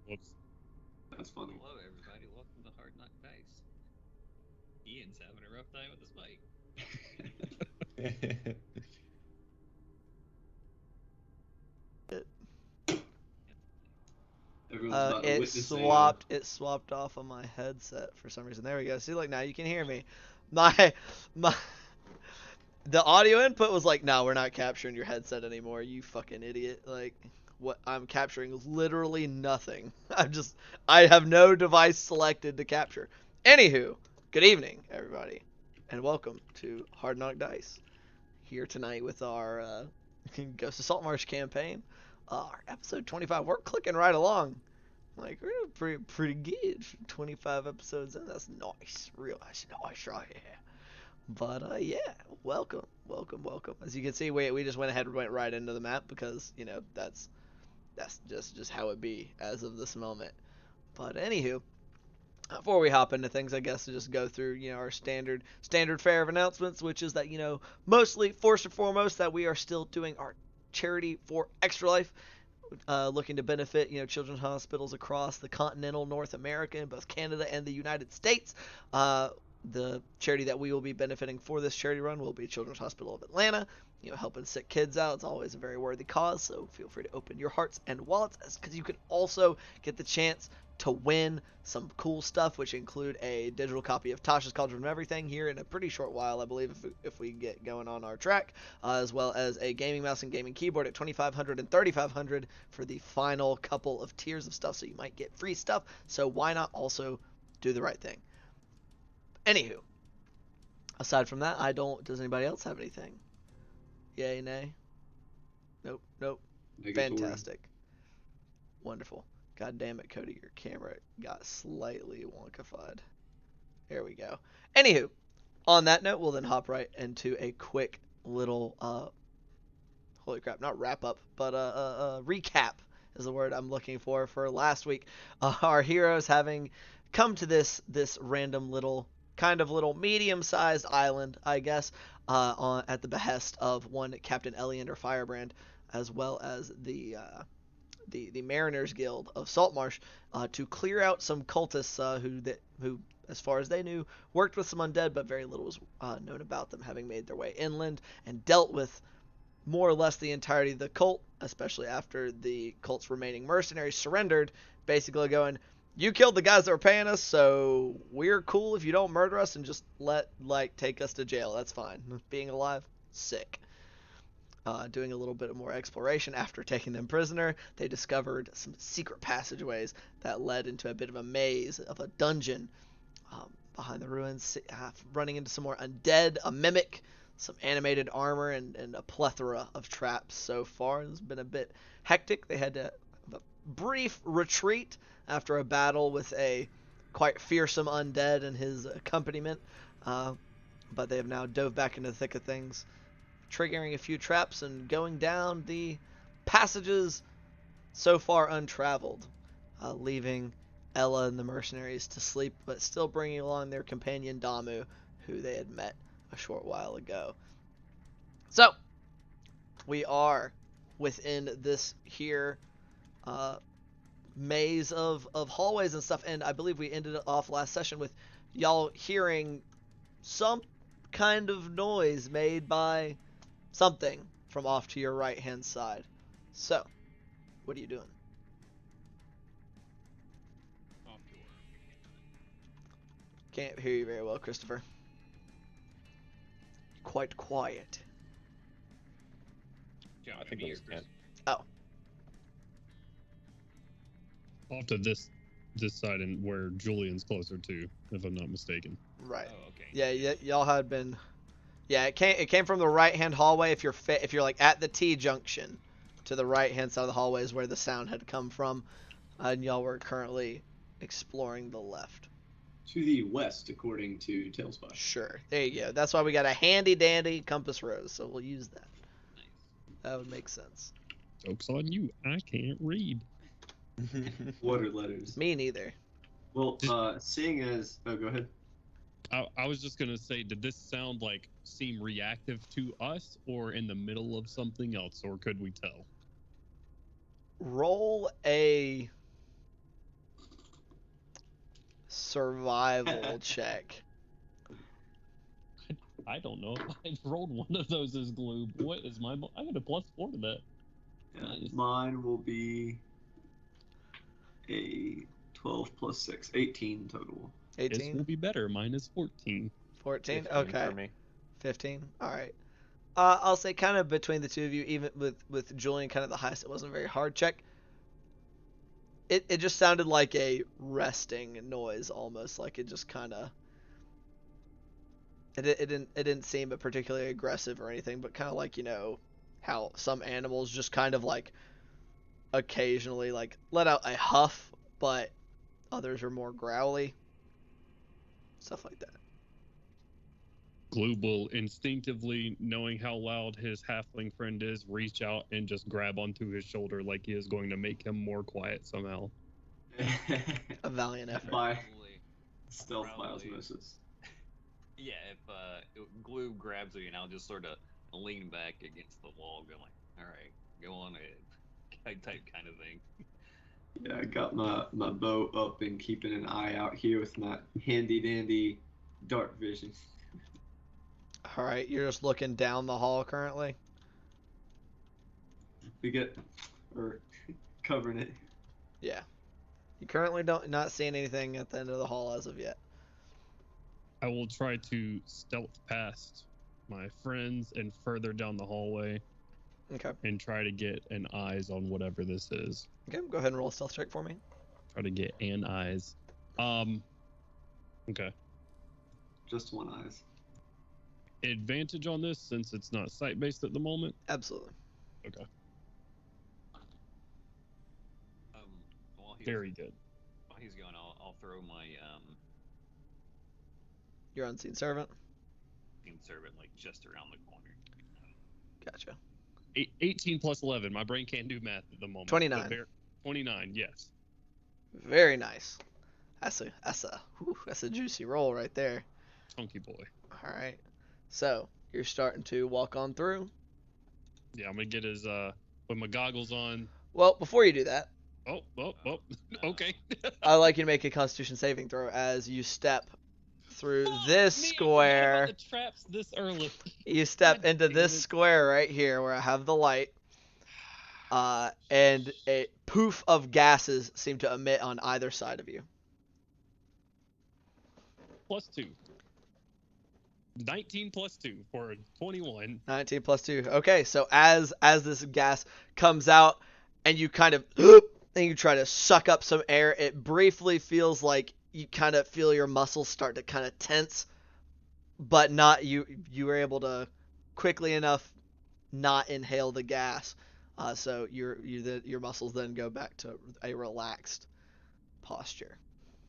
Whoops. That's funny. Hello, everybody. Welcome to Hard Knock Dice. Ian's having a rough time with his mic. Everyone's about to witness It swapped off on my headset for some reason. There we go. See, like now you can hear me. My the audio input was like, no, we're not capturing your headset anymore, you fucking idiot. Like, what I'm capturing is literally nothing. I have no device selected to capture. Anywho, good evening, everybody, and welcome to Hard Knock Dice. Here tonight with our Ghost of Saltmarsh campaign, our episode 25. We're clicking right along. Like, we're pretty good. 25 episodes in. That's nice. Real nice right here. But, yeah, welcome. As you can see, we just went ahead and went right into the map because, you know, that's just how it be as of this moment. But, anywho, before we hop into things, I guess to just go through, you know, our standard fare of announcements, which is that, you know, mostly, first and foremost, that we are still doing our charity for Extra Life. Looking to benefit, you know, children's hospitals across the continental North America, in both Canada and the United States. The charity that we will be benefiting for this charity run will be Children's Hospital of Atlanta. You know, helping sick kids out. It's always a very worthy cause, so feel free to open your hearts and wallets, because you can also get the chance to win some cool stuff, which include a digital copy of Tasha's Cauldron of Everything here in a pretty short while, I believe, if we get going on our track, as well as a gaming mouse and gaming keyboard at $2,500 and $3,500 for the final couple of tiers of stuff, so you might get free stuff, so why not also do the right thing? Anywho, aside from that, does anybody else have anything? Yay, nay? Nope. Negatory. Fantastic. Wonderful. God damn it, Cody, your camera got slightly wonkified. There we go. Anywho, on that note, we'll then hop right into a quick little, holy crap, not wrap up, but recap is the word I'm looking for last week. Our heroes having come to this random little medium-sized island, I guess, at the behest of one Captain Eleander Firebrand, as well as the Mariners Guild of Saltmarsh, to clear out some cultists who, as far as they knew, worked with some undead, but very little was known about them, having made their way inland and dealt with more or less the entirety of the cult, especially after the cult's remaining mercenaries surrendered, basically going, you killed the guys that were paying us, so we're cool if you don't murder us and just take us to jail. That's fine. Being alive, sick. Doing a little bit more exploration after taking them prisoner, they discovered some secret passageways that led into a bit of a maze of a dungeon behind the ruins, running into some more undead, a mimic, some animated armor, and a plethora of traps so far. It's been a bit hectic. They had to have a brief retreat after a battle with a quite fearsome undead and his accompaniment, but they have now dove back into the thick of things, triggering a few traps and going down the passages so far untraveled, leaving Ella and the mercenaries to sleep, but still bringing along their companion Damu, who they had met a short while ago. So, we are within this here maze of hallways and stuff, and I believe we ended off last session with y'all hearing some kind of noise made by something from off to your right hand side. So, what are you doing? Off door. Can't hear you very well, Christopher. Quite quiet. Yeah, I think it was Ken. Oh. Off to this side and where Julian's closer to, if I'm not mistaken. Right. Oh, okay. Yeah, y'all had been. Yeah, it came from the right hand hallway. If you're like at the T junction, to the right hand side of the hallway is where the sound had come from, and y'all were currently exploring the left. To the west, according to Tailspot. Sure. There you go. That's why we got a handy dandy compass rose, so we'll use that. Nice. That would make sense. Joke's on you. I can't read. What are letters? Me neither. Well, seeing as... Oh, go ahead. I was just going to say, did this seem reactive to us or in the middle of something else, or could we tell? Roll a survival check. I don't know if I rolled one of those as glue. What is my? I got a +4 to that. Yeah, Nice. mine will be a 12 plus 6, 18 total. This will 18? be better. Mine is 14. 14? 15 Okay. for me. 15? Alright. I'll say kind of between the two of you, even with Julian kind of the highest, it wasn't a very hard check. It just sounded like a resting noise almost, like it just kind of... It didn't seem particularly aggressive or anything, but kind of like, you know, how some animals just kind of like occasionally like let out a huff, but others are more growly. Stuff like that. Glue will instinctively, knowing how loud his halfling friend is, reach out and just grab onto his shoulder like he is going to make him more quiet somehow. A valiant effort. By Probably, stealth by Probably. osmosis. yeah, if glue grabs me, and I'll just sort of lean back against the wall, going like, "All right, go on ahead," type kind of thing. Yeah, I got my bow up and keeping an eye out here with my handy dandy dark vision. Alright, you're just looking down the hall currently? Or covering it. Yeah. You currently not seeing anything at the end of the hall as of yet. I will try to stealth past my friends and further down the hallway Okay. and try to get an eyes on whatever this is. Okay, go ahead and roll a stealth check for me. Try to get an eyes. Okay. Just one eyes. Advantage on this since it's not sight based at the moment. Absolutely. Okay. While he's, Very good. While he's going, I'll throw my Your unseen servant. servant like just around the corner. Gotcha. 18 plus 11. My brain can't do math at the moment. 29. 29, yes. Very nice. That's a juicy roll right there. Chunky boy. All right. So you're starting to walk on through. Yeah, I'm gonna get his with my goggles on. Well, before you do that, Oh. Okay. I'd like you to make a Constitution saving throw as you step through this Me, I forgot square. about the traps this early. You step God into dang this it. square right here where I have the light, and a poof of gases seem to emit on either side of you. +2. 19 plus 2 for 21. 19 plus 2. Okay, so as this gas comes out and you kind of and you try to suck up some air, it briefly feels like you kind of feel your muscles start to kind of tense, but not you were able to quickly enough not inhale the gas. So your muscles then go back to a relaxed posture.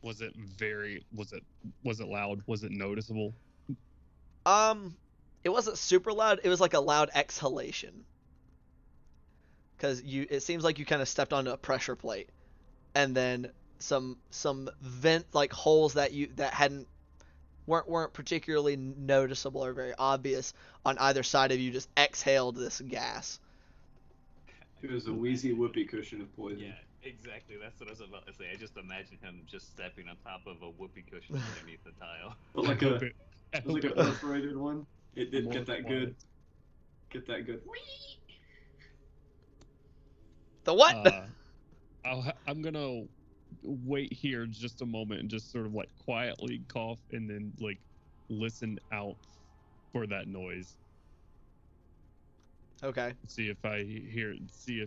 Was it loud? Was it noticeable? It wasn't super loud. It was like a loud exhalation. Because it seems like you kind of stepped onto a pressure plate, and then some vent like holes that weren't particularly noticeable or very obvious on either side of you just exhaled this gas. It was a wheezy whoopee cushion of poison. Yeah, exactly. That's what I was about to say. I just imagine him just stepping on top of a whoopee cushion underneath the tile. But like I it was like hope a perforated one. It did More get that quiet. good. The what? I'm gonna wait here just a moment and just sort of like quietly cough and then like listen out for that noise. Okay. See if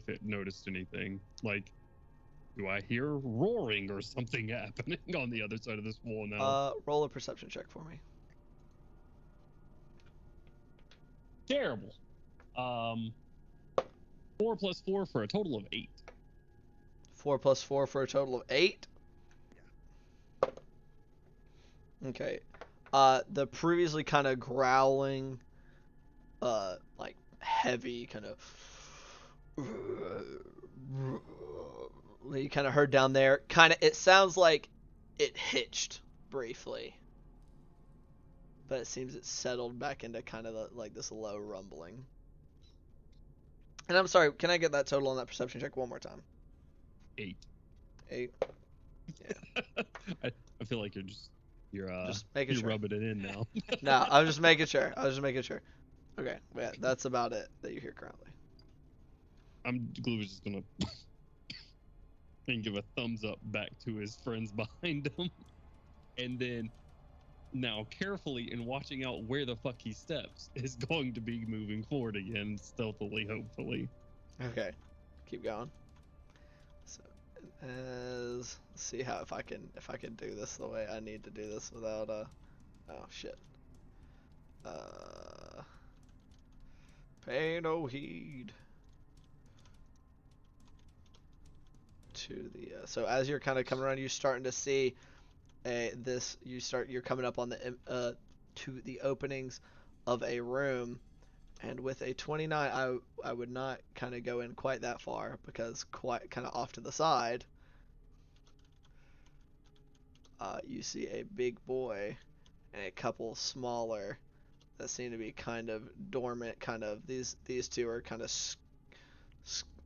it noticed anything. Like, do I hear roaring or something happening on the other side of this wall now? Roll a perception check for me. Terrible. 4 plus 4 for a total of 8. 4 plus 4 for a total of 8. Okay. The previously kind of growling, like heavy kind of you kind of heard down there. It sounds like it hitched briefly, but it seems it settled back into kind of like this low rumbling. And I'm sorry, can I get that total on that perception check one more time? 8. 8. I I feel like you're Just making you're sure. rubbing it in now. No, I was just making sure. Okay, yeah, that's about it that you hear currently. Glue was just gonna and give a thumbs up back to his friends behind him, and then now carefully and watching out where the fuck he steps is going to be moving forward again, stealthily, hopefully. Okay, keep going. So, let's see how if I can do this the way I need to do this without oh shit. Pay no heed to the so as you're kind of coming around, you're starting to see you're coming up on the to the openings of a room, and with a 29 I would not kind of go in quite that far, because quite kind of off to the side you see a big boy and a couple smaller that seem to be kind of dormant. Kind of these two are kind of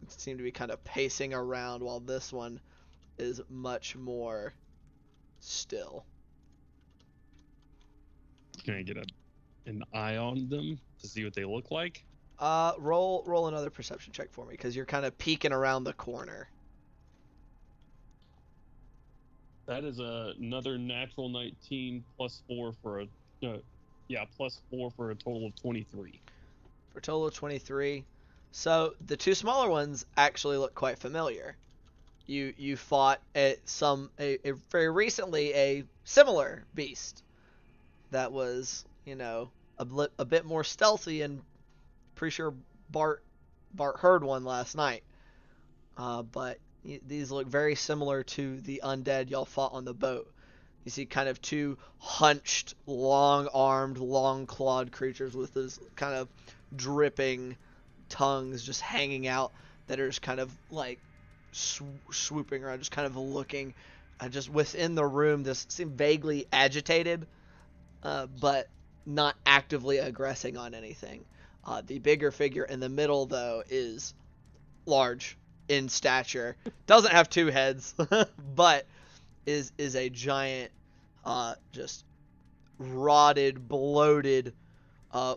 seem to be kind of pacing around, while this one is much more still. Can I get an eye on them to see what they look like? Roll another perception check for me, because you're kind of peeking around the corner. That is another natural 19 plus 4 for a plus 4 for a total of 23. For a total of 23. So the two smaller ones actually look quite familiar. You fought a very recently a similar beast that was, a bit more stealthy, and pretty sure Bart heard one last night. But these look very similar to the undead y'all fought on the boat. You see kind of two hunched, long-armed, long-clawed creatures with those kind of dripping tongues just hanging out, that are just kind of like swooping around, just kind of looking. Just within the room, this seem vaguely agitated, but not actively aggressing on anything. The bigger figure in the middle, though, is large in stature, doesn't have two heads, but is a giant, just rotted, bloated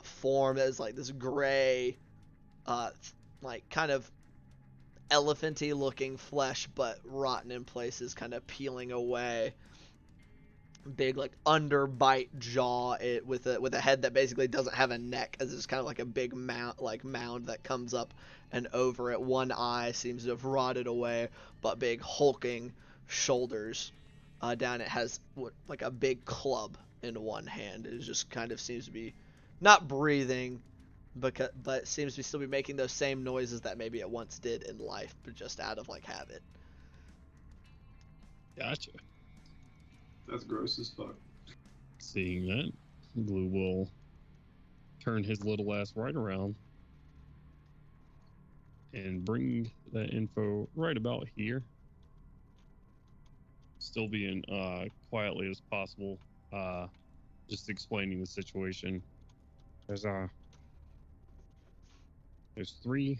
form that is like this gray, like kind of elephanty looking flesh, but rotten in places, kind of peeling away. Big like underbite jaw, with a head that basically doesn't have a neck, as it's kind of like a big mound that comes up and over it. One eye seems to have rotted away, but big hulking shoulders. Down it has like a big club in one hand. It just kind of seems to be not breathing, but seems to still be making those same noises that maybe it once did in life, but just out of like habit. Gotcha. That's gross as fuck. Seeing that, Glue will turn his little ass right around and bring that info right about here. Still being quietly as possible, just explaining the situation. There's 3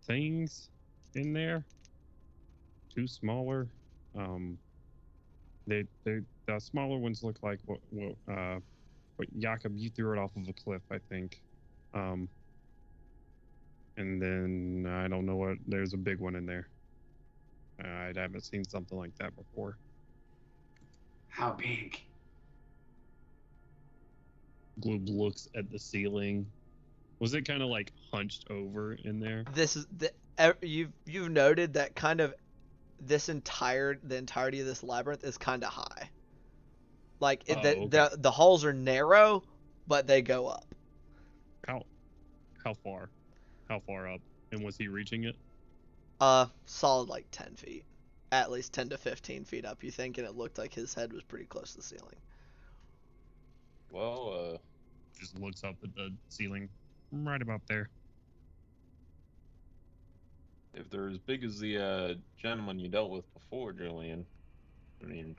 things in there. 2 smaller. The smaller ones look like what Yakov, you threw it off of a cliff, I think. And then I don't know what. There's a big one in there. I haven't seen something like that before. How big? Gloob looks at the ceiling. Was it kind of like hunched over in there? This is you've noted that kind of the entirety of this labyrinth is kind of high. Like okay. the halls are narrow, but they go up. How far? How far up? And was he reaching it? Solid like 10 feet. At least 10 to 15 feet up, you think, and it looked like his head was pretty close to the ceiling. Well, just looks up at the ceiling, right about there. if they're as big as the gentleman you dealt with before, Julian, I mean,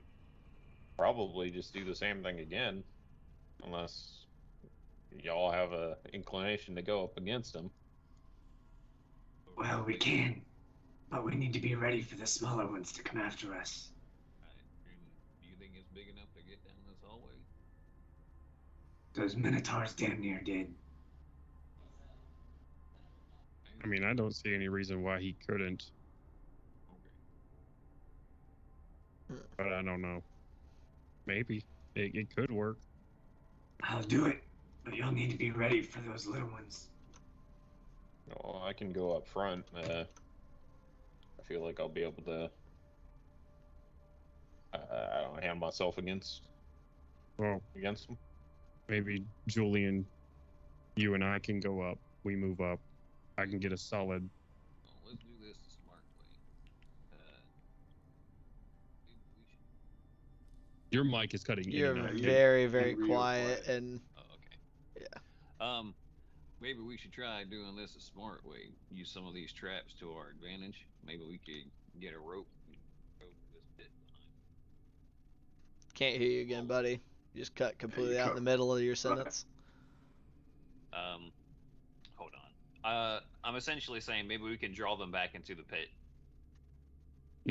probably just do the same thing again, unless y'all have a inclination to go up against him. Well, we can. But we need to be ready for the smaller ones to come after us. Do you think it's big enough to get down this hallway? Those minotaurs damn near did. I mean, I don't see any reason why he couldn't, Okay. but I don't know. Maybe it could work. I'll do it, but you'll need to be ready for those little ones. Oh, I can go up front. I feel like I'll be able to. I don't hand myself against Well, them. maybe Julian, you and I can go up. We move up. I can get a solid. Well, let's do this the smart way. Maybe we should. Your mic is cutting in You're and out. very, very real quiet, quiet. and Oh, okay. Maybe we should try doing this a smart way. Use some of these traps to our advantage. Maybe we could get a rope and rope this pit behind. can't hear you again, buddy. You just cut completely out in the cut. middle of your sentence. Hold on. I'm essentially saying maybe we can draw them back into the pit.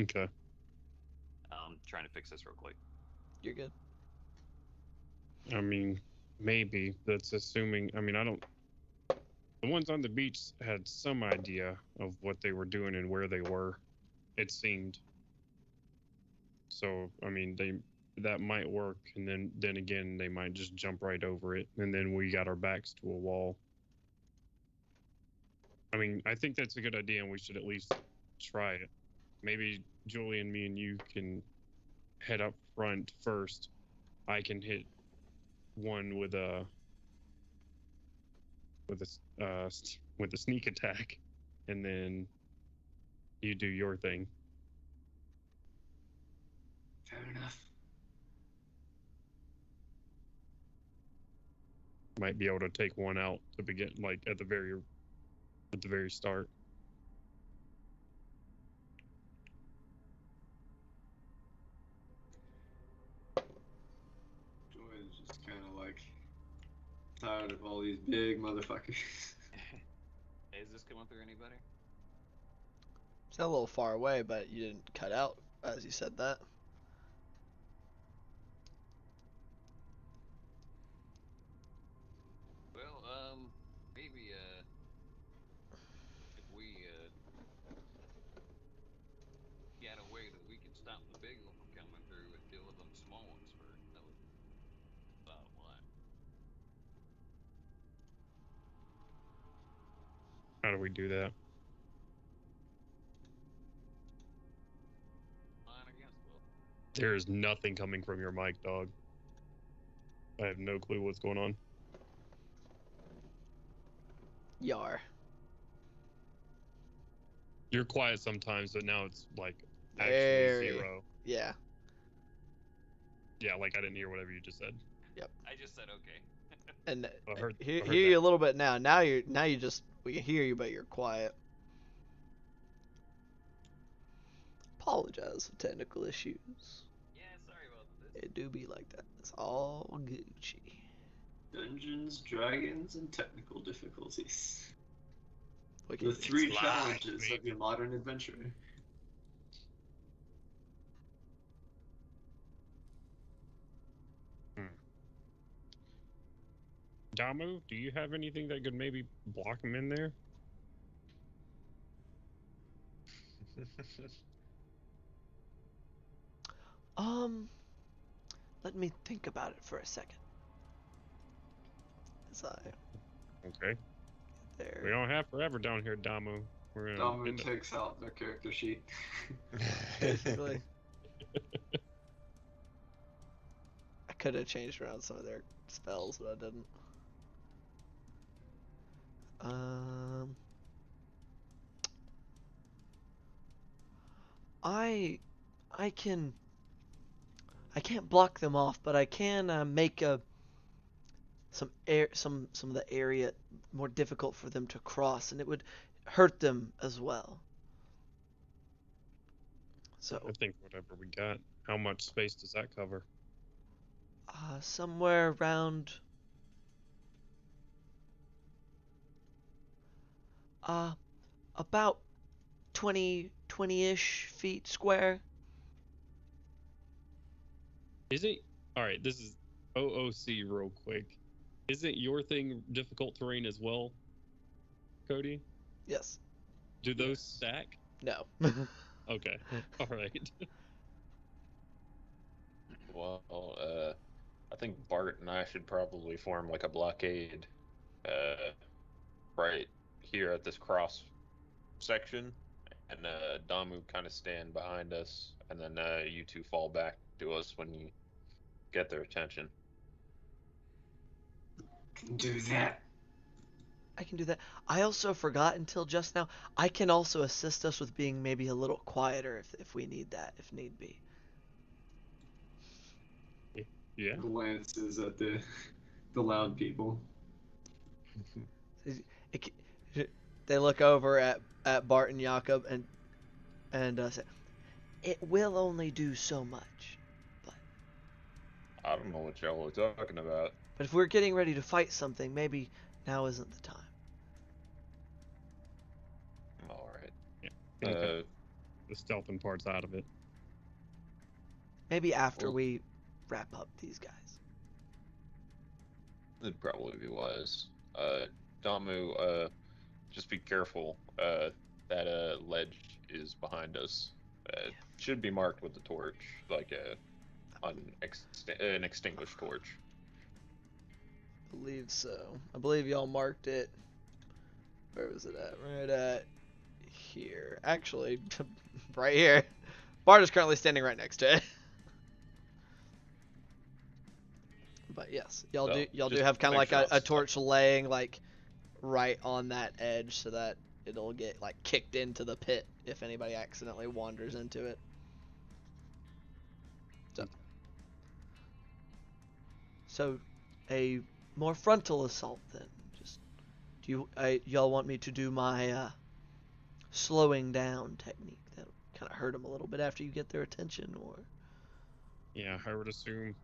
Okay. Trying to fix this real quick. You're good. I mean, maybe. That's assuming. I mean, I don't. The ones on the beach had some idea of what they were doing and where they were. It seemed. So, I mean, that might work, and then again, they might just jump right over it, and then we got our backs to a wall. I mean, I think that's a good idea, and we should at least try it. Maybe Julian, me, and you can head up front first. I can hit one with a sneak attack, and then you do your thing. Fair enough. Might be able to take one out to begin, like at the very start. Julian's just kind of like tired of all these big motherfuckers. Is this coming through any better? It's a little far away, but you didn't cut out as you said that. Well, maybe if we got a way that we can stop the big one from coming through and deal with them small ones first, that would be bottom line. How do we do that? Fine, I guess. Well, There is nothing coming from your mic, dog. I have no clue what's going on. Yar. You're quiet sometimes, but now it's like actually Very. zero. Yeah. Yeah, like I didn't hear whatever you just said. I just said okay. And I heard hear that. you a little bit now. Now you just we can hear you, but you're quiet. Apologize for technical issues. Yeah, sorry about this. It do be like that. It's all Gucci. Dungeons, dragons, and technical difficulties. We The can, three It's live, challenges of baby. your modern adventure. Damu, do you have anything that could maybe block him in there? let me think about it for a second. As I Okay. We there. don't have forever down here, Damu. We're gonna Damu end up- takes out their character sheet. Basically. I could have changed around some of their spells, but I didn't. I can. I can't block them off, but I can make some of the area more difficult for them to cross, and it would hurt them as well. So I think whatever we got. How much space does that cover? somewhere around about 20 20-ish feet square. Is it? All right, this is OOC real quick. Isn't your thing difficult terrain as well, Cody? Yes. Do those stack? No. Okay. All right. Well, I think Bart and I should probably form like a blockade, right here at this cross section, and Damu kind of stand behind us, and then you two fall back to us when you get their attention. Can do that. I can do that. I also forgot until just now. I can also assist us with being maybe a little quieter if we need that, if need be. Yeah. Glances at the loud people. They look over at Bart and Yakov and say, "It will only do so much, I don't know what y'all are talking about. but if we're getting ready to fight something, maybe now isn't the time." All right. Yeah. The stealthing part's out of it. Maybe after Well- we wrap up these guys. It'd probably be wise. Damu, just be careful. That ledge is behind us. Should be marked with the torch, like an extinguished torch. I believe so. I believe y'all marked it. Where was it at? Right at here. Actually, right here. Bart is currently standing right next to it. But yes, y'all So, do just have kind of make like sure a it's torch laying like right on that edge so that it'll get like kicked into the pit if anybody accidentally wanders into it. So a more frontal assault then. Just y'all want me to do my slowing down technique that kind of hurt them a little bit after you get their attention, or? Yeah, I would assume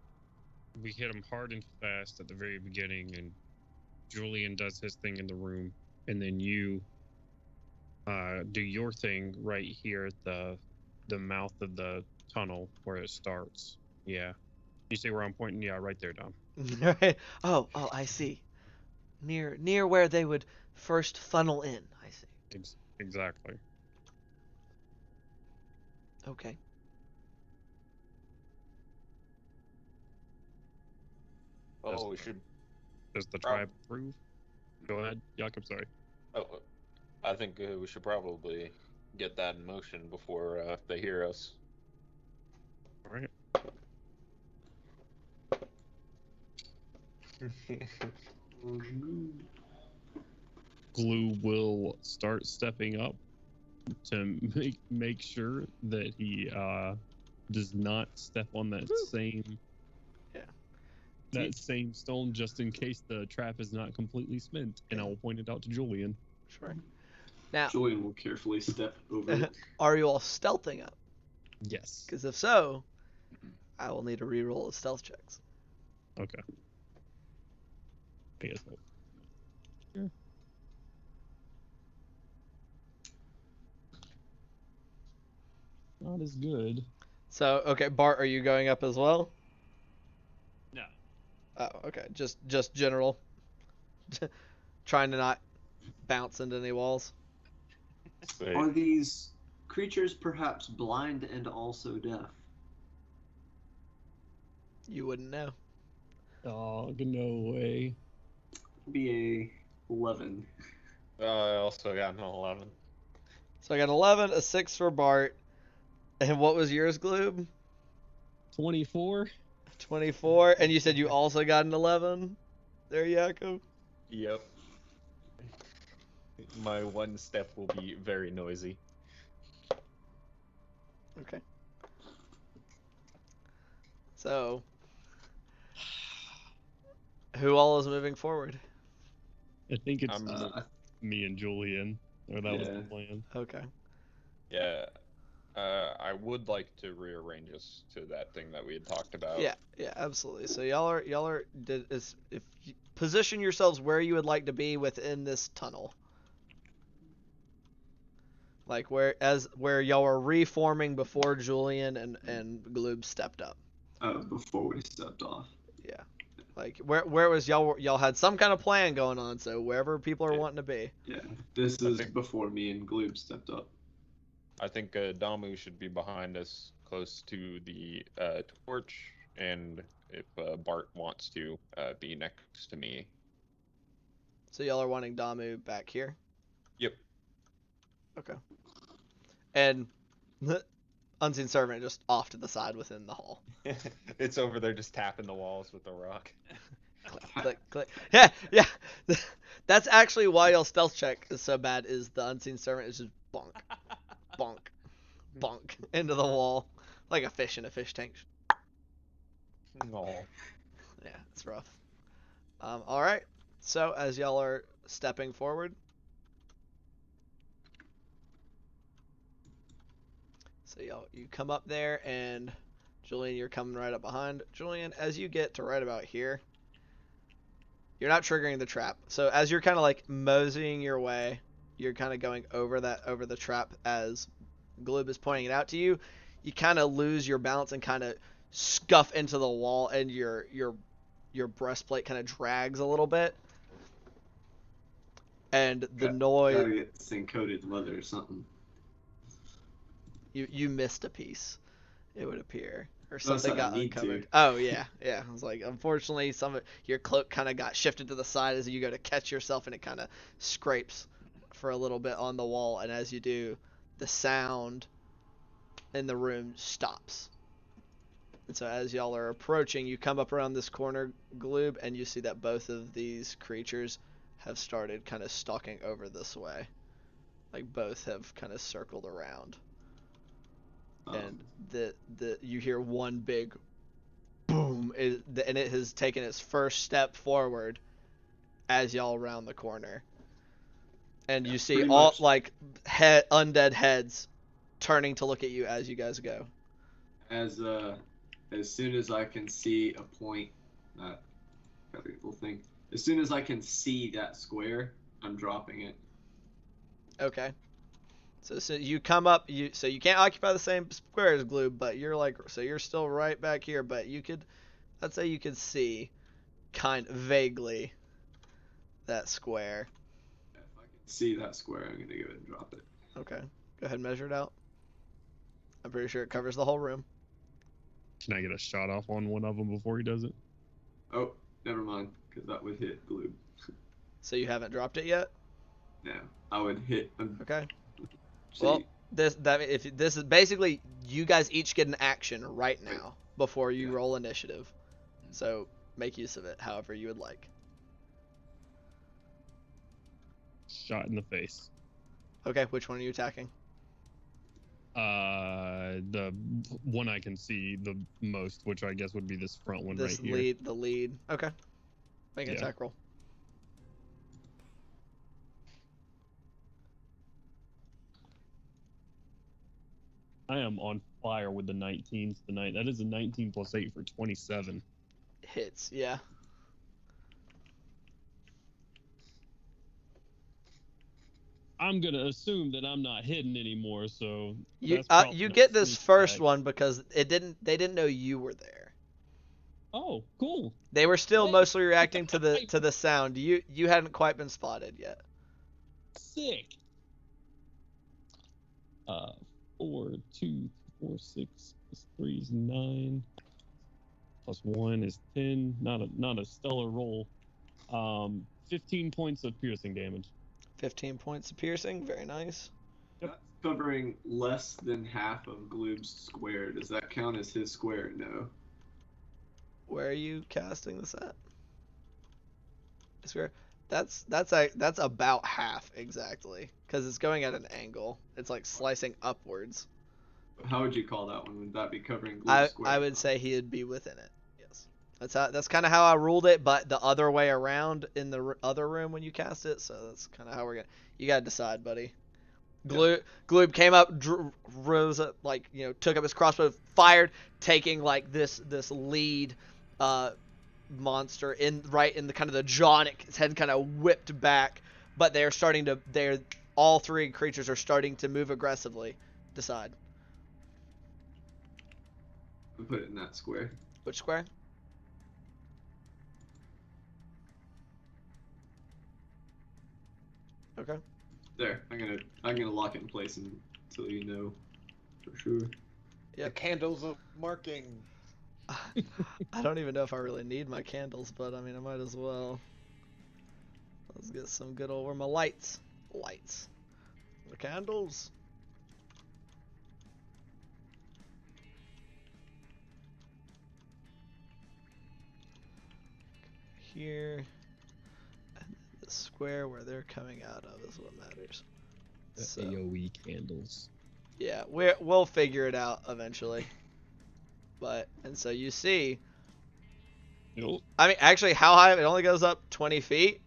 we hit him hard and fast at the very beginning, and Julian does his thing in the room, and then you do your thing right here at the mouth of the tunnel where it starts. Yeah. You see where I'm pointing? Yeah, right there, Dom. Right. Oh, I see. Near where they would first funnel in. I see. Exactly. Okay. Oh, we should. Does the tribe approve? Go ahead, Yakov. Sorry. Oh, I think we should probably get that in motion before they hear us. All right. Glue will start stepping up to make sure that he does not step on that same stone, just in case the trap is not completely spent. And I will point it out to Julian. Sure. Now, Julian will carefully step over it. are you all stealthing up? Yes. Because if so, I will need a reroll of stealth checks. Okay. I guess so. Yeah. Not as good. So, okay, Bart, are you going up as well? No. Oh, okay. Just general. Trying to not bounce into any walls. Are these creatures perhaps blind and also deaf? You wouldn't know. Oh, no way. Be a 11. I also got an 11. So I got 11, a 6 for Bart. And what was yours, Gloob? 24? 24. And you said you also got an 11? There, Yakov? Yep. My one step will be very noisy. Okay. So, who all is moving forward? I think it's Me and Julian. Or that was the plan. Okay. Yeah. I would like to rearrange us to that thing that we had talked about. Yeah, absolutely. So if you position yourselves where you would like to be within this tunnel. Like where y'all were reforming before Julian and Gloob stepped up. Before we stepped off. Yeah. Like where was y'all had some kind of plan going on, so wherever people are Yeah. wanting to be. Yeah, this is before me and Gloob stepped up. I think Damu should be behind us, close to the torch, and if Bart wants to, be next to me. So y'all are wanting Damu back here? Yep. Okay. And Unseen Servant just off to the side within the hall. It's over there just tapping the walls with a rock. Click, click. Yeah, yeah. That's actually why y'all stealth check is so bad, is the Unseen Servant is just bonk, bonk, bonk into the wall. Like a fish in a fish tank. Oh. Yeah, it's rough. Alright. So, as y'all are stepping forward. So, you come up there, and Julian, you're coming right up behind. Julian, as you get to right about here, you're not triggering the trap. So, as you're kind of like moseying your way, you're kind of going over the trap as Gloob is pointing it out to you. You kind of lose your balance and kind of scuff into the wall, and your breastplate kind of drags a little bit. And the noise. Gotta get this thing coated leather or something. You missed a piece, it would appear, or No, something I got need to. uncovered. Oh yeah. I was like, unfortunately, some of your cloak kind of got shifted to the side as you go to catch yourself, and it kind of scrapes for a little bit on the wall. And as you do, the sound in the room stops. And so as y'all are approaching, you come up around this corner, Gloob, and you see that both of these creatures have started kind of stalking over this way. Like both have kind of circled around. And you hear one big boom, and it has taken its first step forward as y'all round the corner. And you see all much. like undead heads turning to look at you as you guys go. As soon as I can see a point, got a little thing. As soon as I can see that square, I'm dropping it. Okay. So you come up, so you can't occupy the same square as Gloob, but you're still right back here, but let's say you could see kind of vaguely that square. If I can see that square, I'm gonna go ahead and drop it. Okay. Go ahead and measure it out. I'm pretty sure it covers the whole room. Can I get a shot off on one of them before he does it? Oh, never mind, because that would hit Gloob. So you haven't dropped it yet? No, I would hit. Okay. See, Well, this is basically you guys each get an action right now before you roll initiative. So make use of it however you would like. Shot in the face. Okay, which one are you attacking? The one I can see the most, which I guess would be this front one This right here. the lead. Okay. Make an Yeah. attack roll. I am on fire with the 19s tonight. That is a 19 plus 8 for 27. Hits, yeah. I'm gonna assume that I'm not hidden anymore, so You that's probably you not get this sneak first attack. one because they didn't know you were there. Oh, cool. They were still Hey. mostly reacting to the sound. You hadn't quite been spotted yet. Sick. 4, 2, 4, 6 plus 3 is 9. Plus 1 is 10. Not a stellar roll. 15 points of piercing damage. 15 points of piercing, very nice. that's covering less than half of Gloob's square. Does that count as his square? No. Where are you casting this at? Square. That's about half exactly, because it's going at an angle. It's like slicing upwards. How would you call that one? Would that be covering Gloob's square? I would say he'd be within it. Yes. That's kind of how I ruled it, but the other way around in the other room when you cast it. So that's kind of how we're gonna. You gotta decide, buddy. Gloob came up, rose up, like took up his crossbow, fired, taking like this lead monster in the kind of the jaw, and its head kind of whipped back. But they're all three creatures are starting to move aggressively. Decide. I'll put it in that square. Which square? Okay. There. I'm gonna lock it in place until you know for sure. The candles of marking. I don't even know if I really need my candles, but I mean, I might as well. Let's get some good old. Where are my lights? Lights. The candles. Here. And the square where they're coming out of is what matters. The So, AoE candles. yeah, we'll figure it out eventually. But, and so you see, Nope. I mean, actually, how high? It only goes up 20 feet.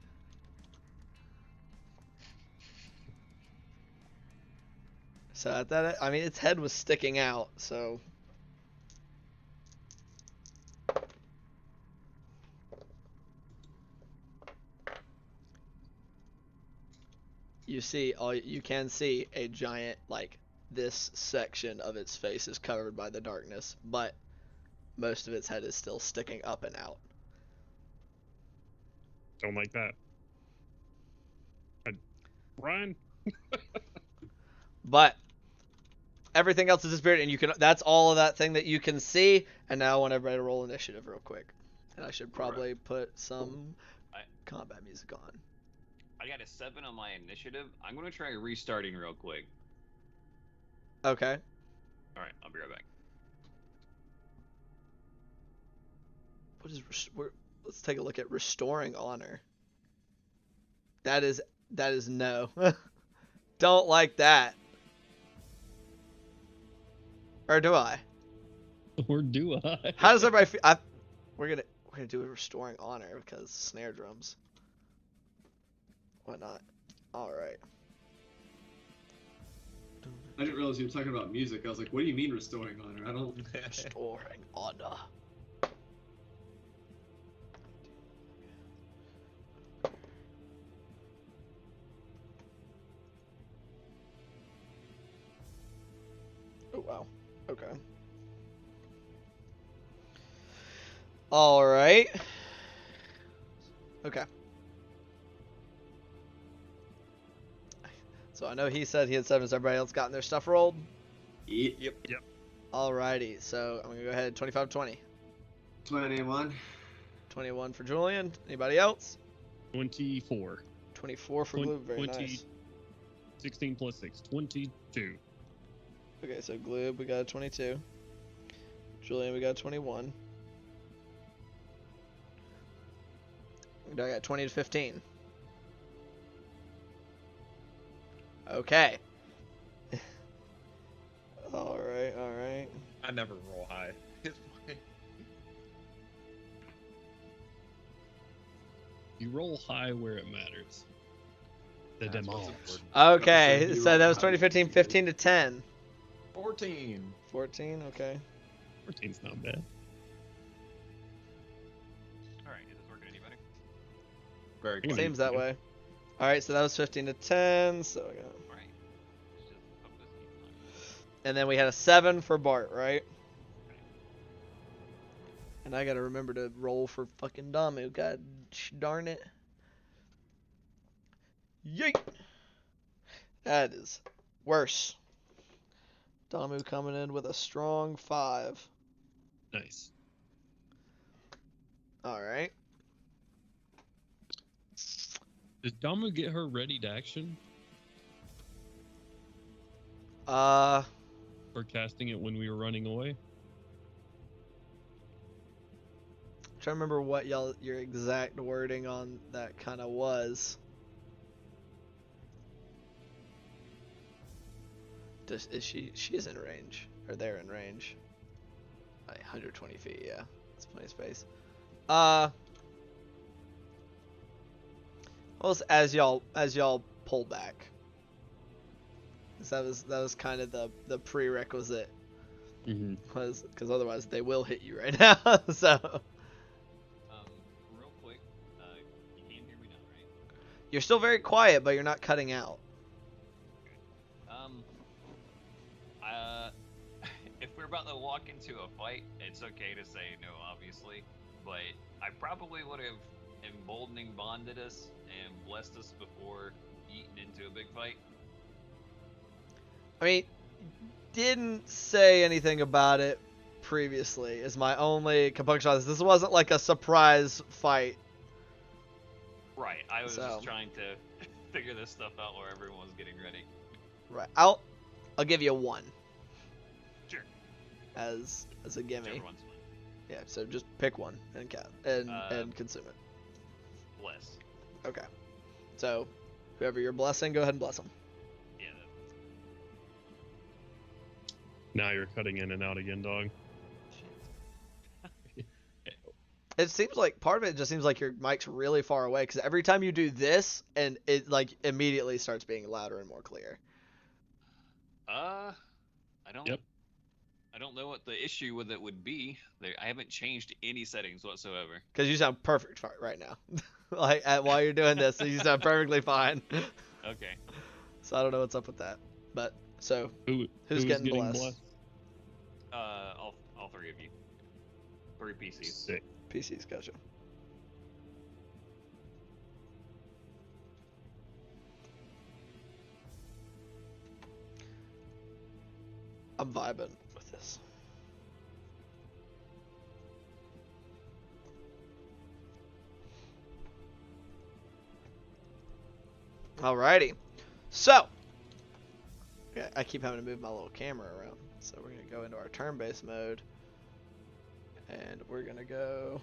So at that, I mean, its head was sticking out, so. You can see a giant, like, this section of its face is covered by the darkness, but most of its head is still sticking up and out. Don't like that. Run. But everything else is disappeared, and that's all of that thing that you can see. And now I want everybody to roll initiative real quick. And I should probably put some combat music on. I got a 7 on my initiative. I'm gonna try restarting real quick. Okay. All right, I'll be right back. What is let's take a look at restoring honor. That is no. Don't like that. Or do I? Or do I? How does everybody feel? We're gonna do a restoring honor because snare drums. Why not? All right. I didn't realize you were talking about music. I was like, what do you mean restoring honor? I don't. Restoring honor. Oh wow. Okay. All right. Okay. So I know he said he had 7. Has everybody else gotten their stuff rolled? Yep. Alrighty. So I'm gonna go ahead. 25-20. 21. 21 for Julian. Anybody else? 24. 24 for Gloob. Very 20, nice. 16 plus 6. 22. Okay, so Gloob, we got a 22. Julian, we got a 21. I got 20 to 15. Okay. Alright. I never roll high. You roll high where it matters. The That's what's demands. important. Okay, You so roll that was high. 2015, 15 to 10. 14. 14, okay. 14's not bad. All right, is this working any better? Very Seems close. Seems that way. Alright, so that was 15 to 10, so we got... All right. Let's just hope this keeps on. And then we had a 7 for Bart, right? And I gotta remember to roll for fucking Damu. God darn it. Yeet! That is worse. Damu coming in with a strong 5. Nice. Alright. Does Damu get her ready to action Uh, for casting it when we were running away? trying to remember what your exact wording on that kind of was. Is she's in range, or they're in range? Like 120 feet, yeah, that's plenty of space. Well, as y'all pull back, 'cause that was kind of the prerequisite, Mm-hmm. because otherwise they will hit you right now. So Real quick, you can hear me now, right? you're still very quiet, but you're not cutting out. about to walk into a fight, it's okay to say no, obviously. But I probably would have emboldening bonded us and blessed us before eating into a big fight. I mean, didn't say anything about it previously. Is my only compunction on this. This wasn't like a surprise fight. Right. I was So- just trying to figure this stuff out while everyone was getting ready. Right. I'll give you 1. Sure. As a gimme. Whichever one's mine. Yeah. So just pick one and and consume it. Bless. Okay. So whoever you're blessing, go ahead and bless them. Yeah. Now you're cutting in and out again, dog. It seems like part of it just seems like your mic's really far away because every time you do this, and it like immediately starts being louder and more clear. I don't. Yep. I don't know what the issue with it would be. I haven't changed any settings whatsoever. Because you sound perfect right now. Like while you're doing this, you sound perfectly fine. Okay. So I don't know what's up with that. But so Who's who's getting blessed? All 3 of you. 3 PCs. Sick. PC's gotcha. I'm vibing with this. Alrighty. So, yeah, I keep having to move my little camera around. So we're going to go into our turn-based mode. And we're going to go...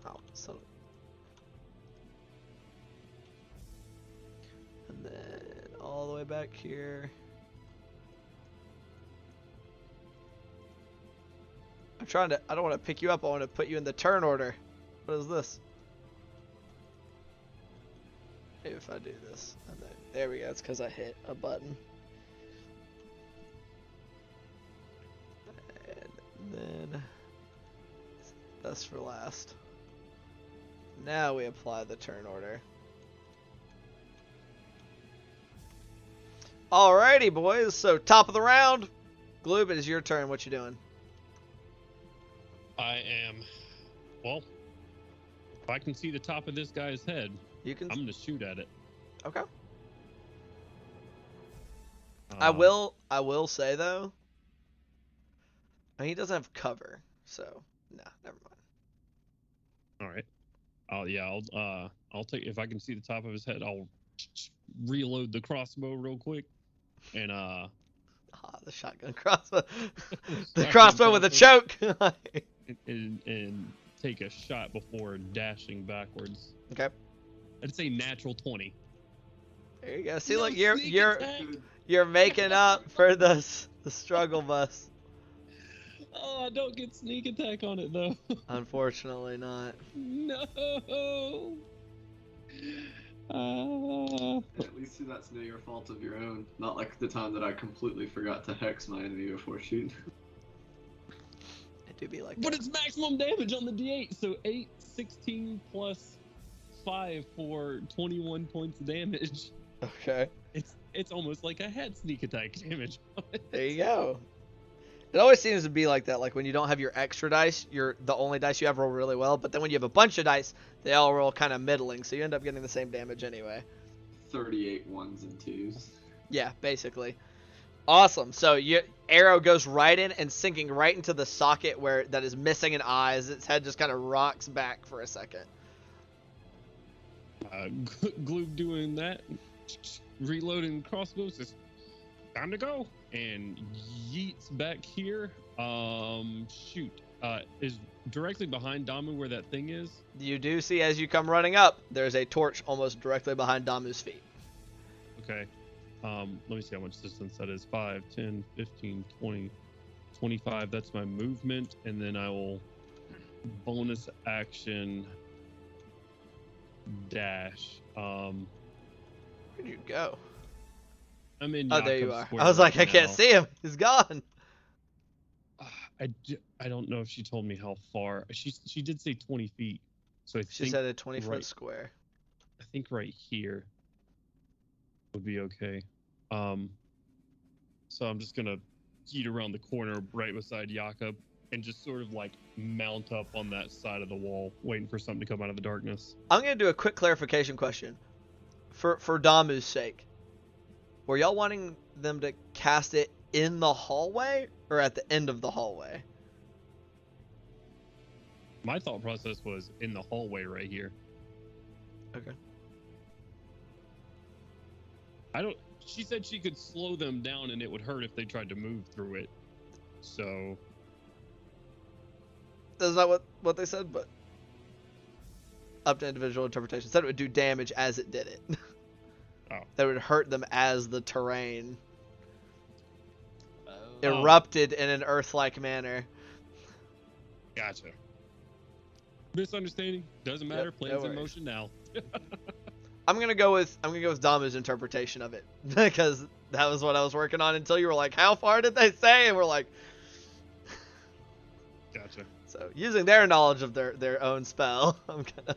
Oh, so... And then all the way back here. I'm trying to... I don't want to pick you up. I want to put you in the turn order. What is this? Maybe if I do this. And then, there we go. It's because I hit a button. And then... That's for last. Now we apply the turn order. Alrighty, boys. So, top of the round. Gloob, it is your turn. What you doing? I am. Well, if I can see the top of this guy's head, You can. I'm gonna shoot at it. Okay. I will say though. He doesn't have cover, so nah, never mind. All right. I'll take, if I can see the top of his head, I'll reload the crossbow real quick, and The shotgun crossbow. The crossbow with a choke. and take a shot before dashing backwards. Okay. I'd say natural 20. There you go. See, No look, sneak attack. you're making up for the struggle bus. Oh, I don't get sneak attack on it though. Unfortunately, not. No. At least that's no your fault of your own. Not like the time that I completely forgot to hex my enemy before shooting. It do be like But that. it's maximum damage on the D8, so 8, 16 plus 5 for 21 points of damage. Okay. It's almost like I had sneak attack damage on it. There you go. It always seems to be like that. Like when you don't have your extra dice, the only dice you have roll really well. But then when you have a bunch of dice, they all roll kind of middling, so you end up getting the same damage anyway. 38 1s and 2s. Yeah, basically. Awesome. So your arrow goes right in and sinking right into the socket that is missing an eye. As its head just kind of rocks back for a second. Glue doing that, reloading crossbows. It's time to go, and yeets back here. Shoot. Is directly behind Damu where that thing is. You do see as you come running up, there's a torch almost directly behind Damu's feet. Okay. Let me see how much distance that is. 5, 10, 15, 20, 25. That's my movement, and then I will bonus action dash. Where'd you go? I'm in. Oh, there you Yakov's are. square I was like, right I can't now. see him. He's gone. I don't know if she told me how far. She did say 20 feet. So She said a 20-foot right. square. I think right here would be okay. So I'm just gonna heat around the corner right beside Yakov and just sort of like mount up on that side of the wall, waiting for something to come out of the darkness. I'm gonna do a quick clarification question, for Damu's sake. Were y'all wanting them to cast it in the hallway or at the end of the hallway? My thought process was in the hallway right here. Okay. She said she could slow them down and it would hurt if they tried to move through it. So. That's not what they said, but up to individual interpretation. Said it would do damage as it did it. Oh. That would hurt them as the terrain Oh. erupted in an Earth-like manner. Gotcha. Misunderstanding. Doesn't matter. Yep, Plans no in worries. motion now. I'm gonna go with Damu's interpretation of it because that was what I was working on until you were like, "How far did they say?" And we're like, Gotcha. so using their knowledge of their own spell, I'm gonna.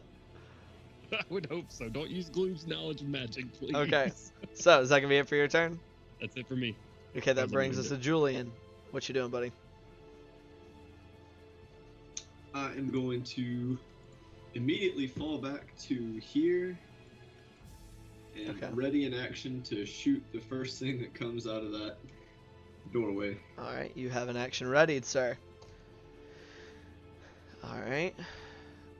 I would hope so. Don't use Gloom's knowledge of magic, please. Okay. So is that gonna be it for your turn? That's it for me. Okay, that Doesn't brings need us it. to Julian. What you doing, buddy? I am going to immediately fall back to here and Okay. ready in action to shoot the first thing that comes out of that doorway. All right, you have an action readied, sir. All right.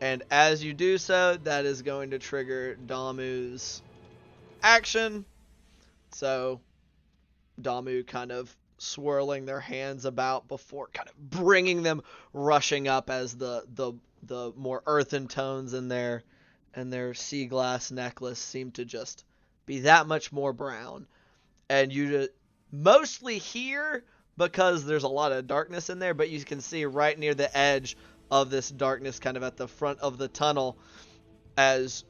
And as you do so, that is going to trigger Damu's action. So, Damu kind of swirling their hands about before kind of bringing them rushing up as the more earthen tones in their sea glass necklace seem to just be that much more brown. And you mostly hear, because there's a lot of darkness in there, but you can see right near the edge of this darkness, kind of at the front of the tunnel, as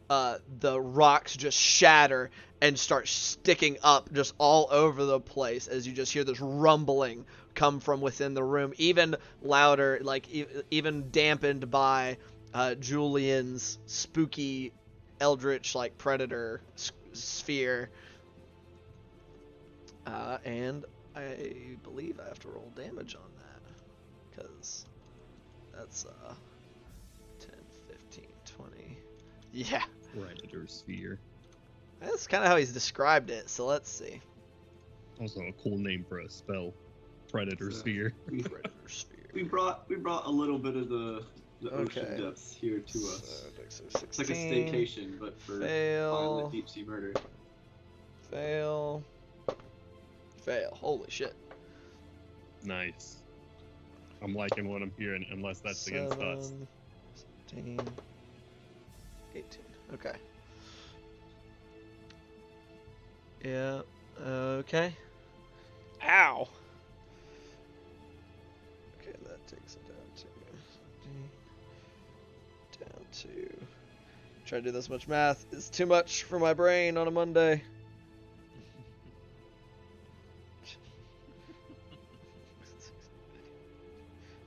the rocks just shatter and start sticking up just all over the place, as you just hear this rumbling come from within the room, even louder, like even dampened by Julian's spooky eldritch like predator sphere. And I believe I have to roll damage on that, because that's 10, 15, 20. Yeah. Predator sphere. That's kind of how he's described it, so let's see. Also a cool name for a spell. Predator So- sphere. We, Predator sphere. we brought a little bit of the Okay. ocean depths here to us. So, It's like a 16, staycation, but for fail, violent deep sea murder. fail, fail. Holy shit. Nice. I'm liking what I'm hearing, unless that's against us. 7, 17, 18. Okay. Yeah. Okay. Ow. Okay, that takes it down to. Try to do this much math is too much for my brain on a Monday.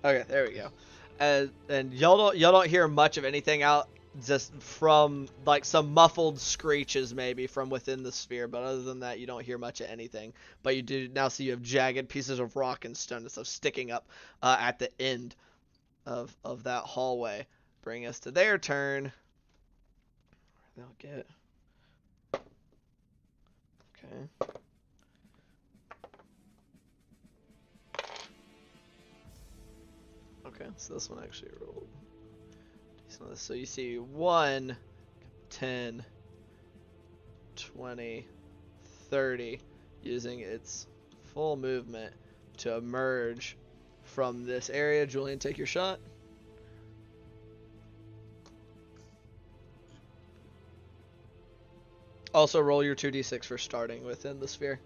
Okay, there we go. And y'all don't hear much of anything out, just from like some muffled screeches maybe from within the sphere, but other than that you don't hear much of anything. But you do now see you have jagged pieces of rock and stone and stuff sticking up at the end of that hallway. Bring us to their turn. They'll get. Okay. Okay, so this one actually rolled. So you see 1, 10, 20, 30, using its full movement to emerge from this area. Julian, take your shot. Also roll your 2d6 for starting within the sphere.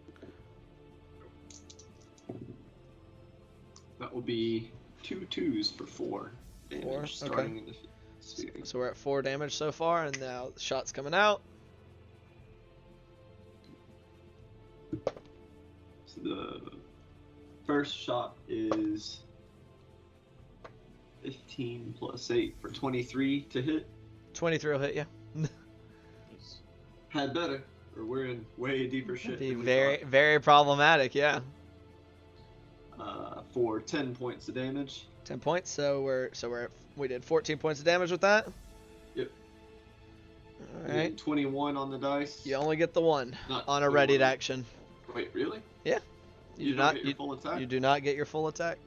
That will be 2 2s for 4 damage 4? starting Okay. in the sphere. So we're at 4 damage so far, and now the shot's coming out. So the first shot is 15 plus 8 for 23 to hit. 23 will hit you. Had better or we're in way deeper shit. Be than we very, thought. very problematic. Yeah. For 10 points of damage. 10 points. So we did 14 points of damage with that. Yep. All right. 21 on the dice. You only get the one Not on a 21. readied action. Wait, really? Yeah. You do don't not get your full attack? You do not get your full attack.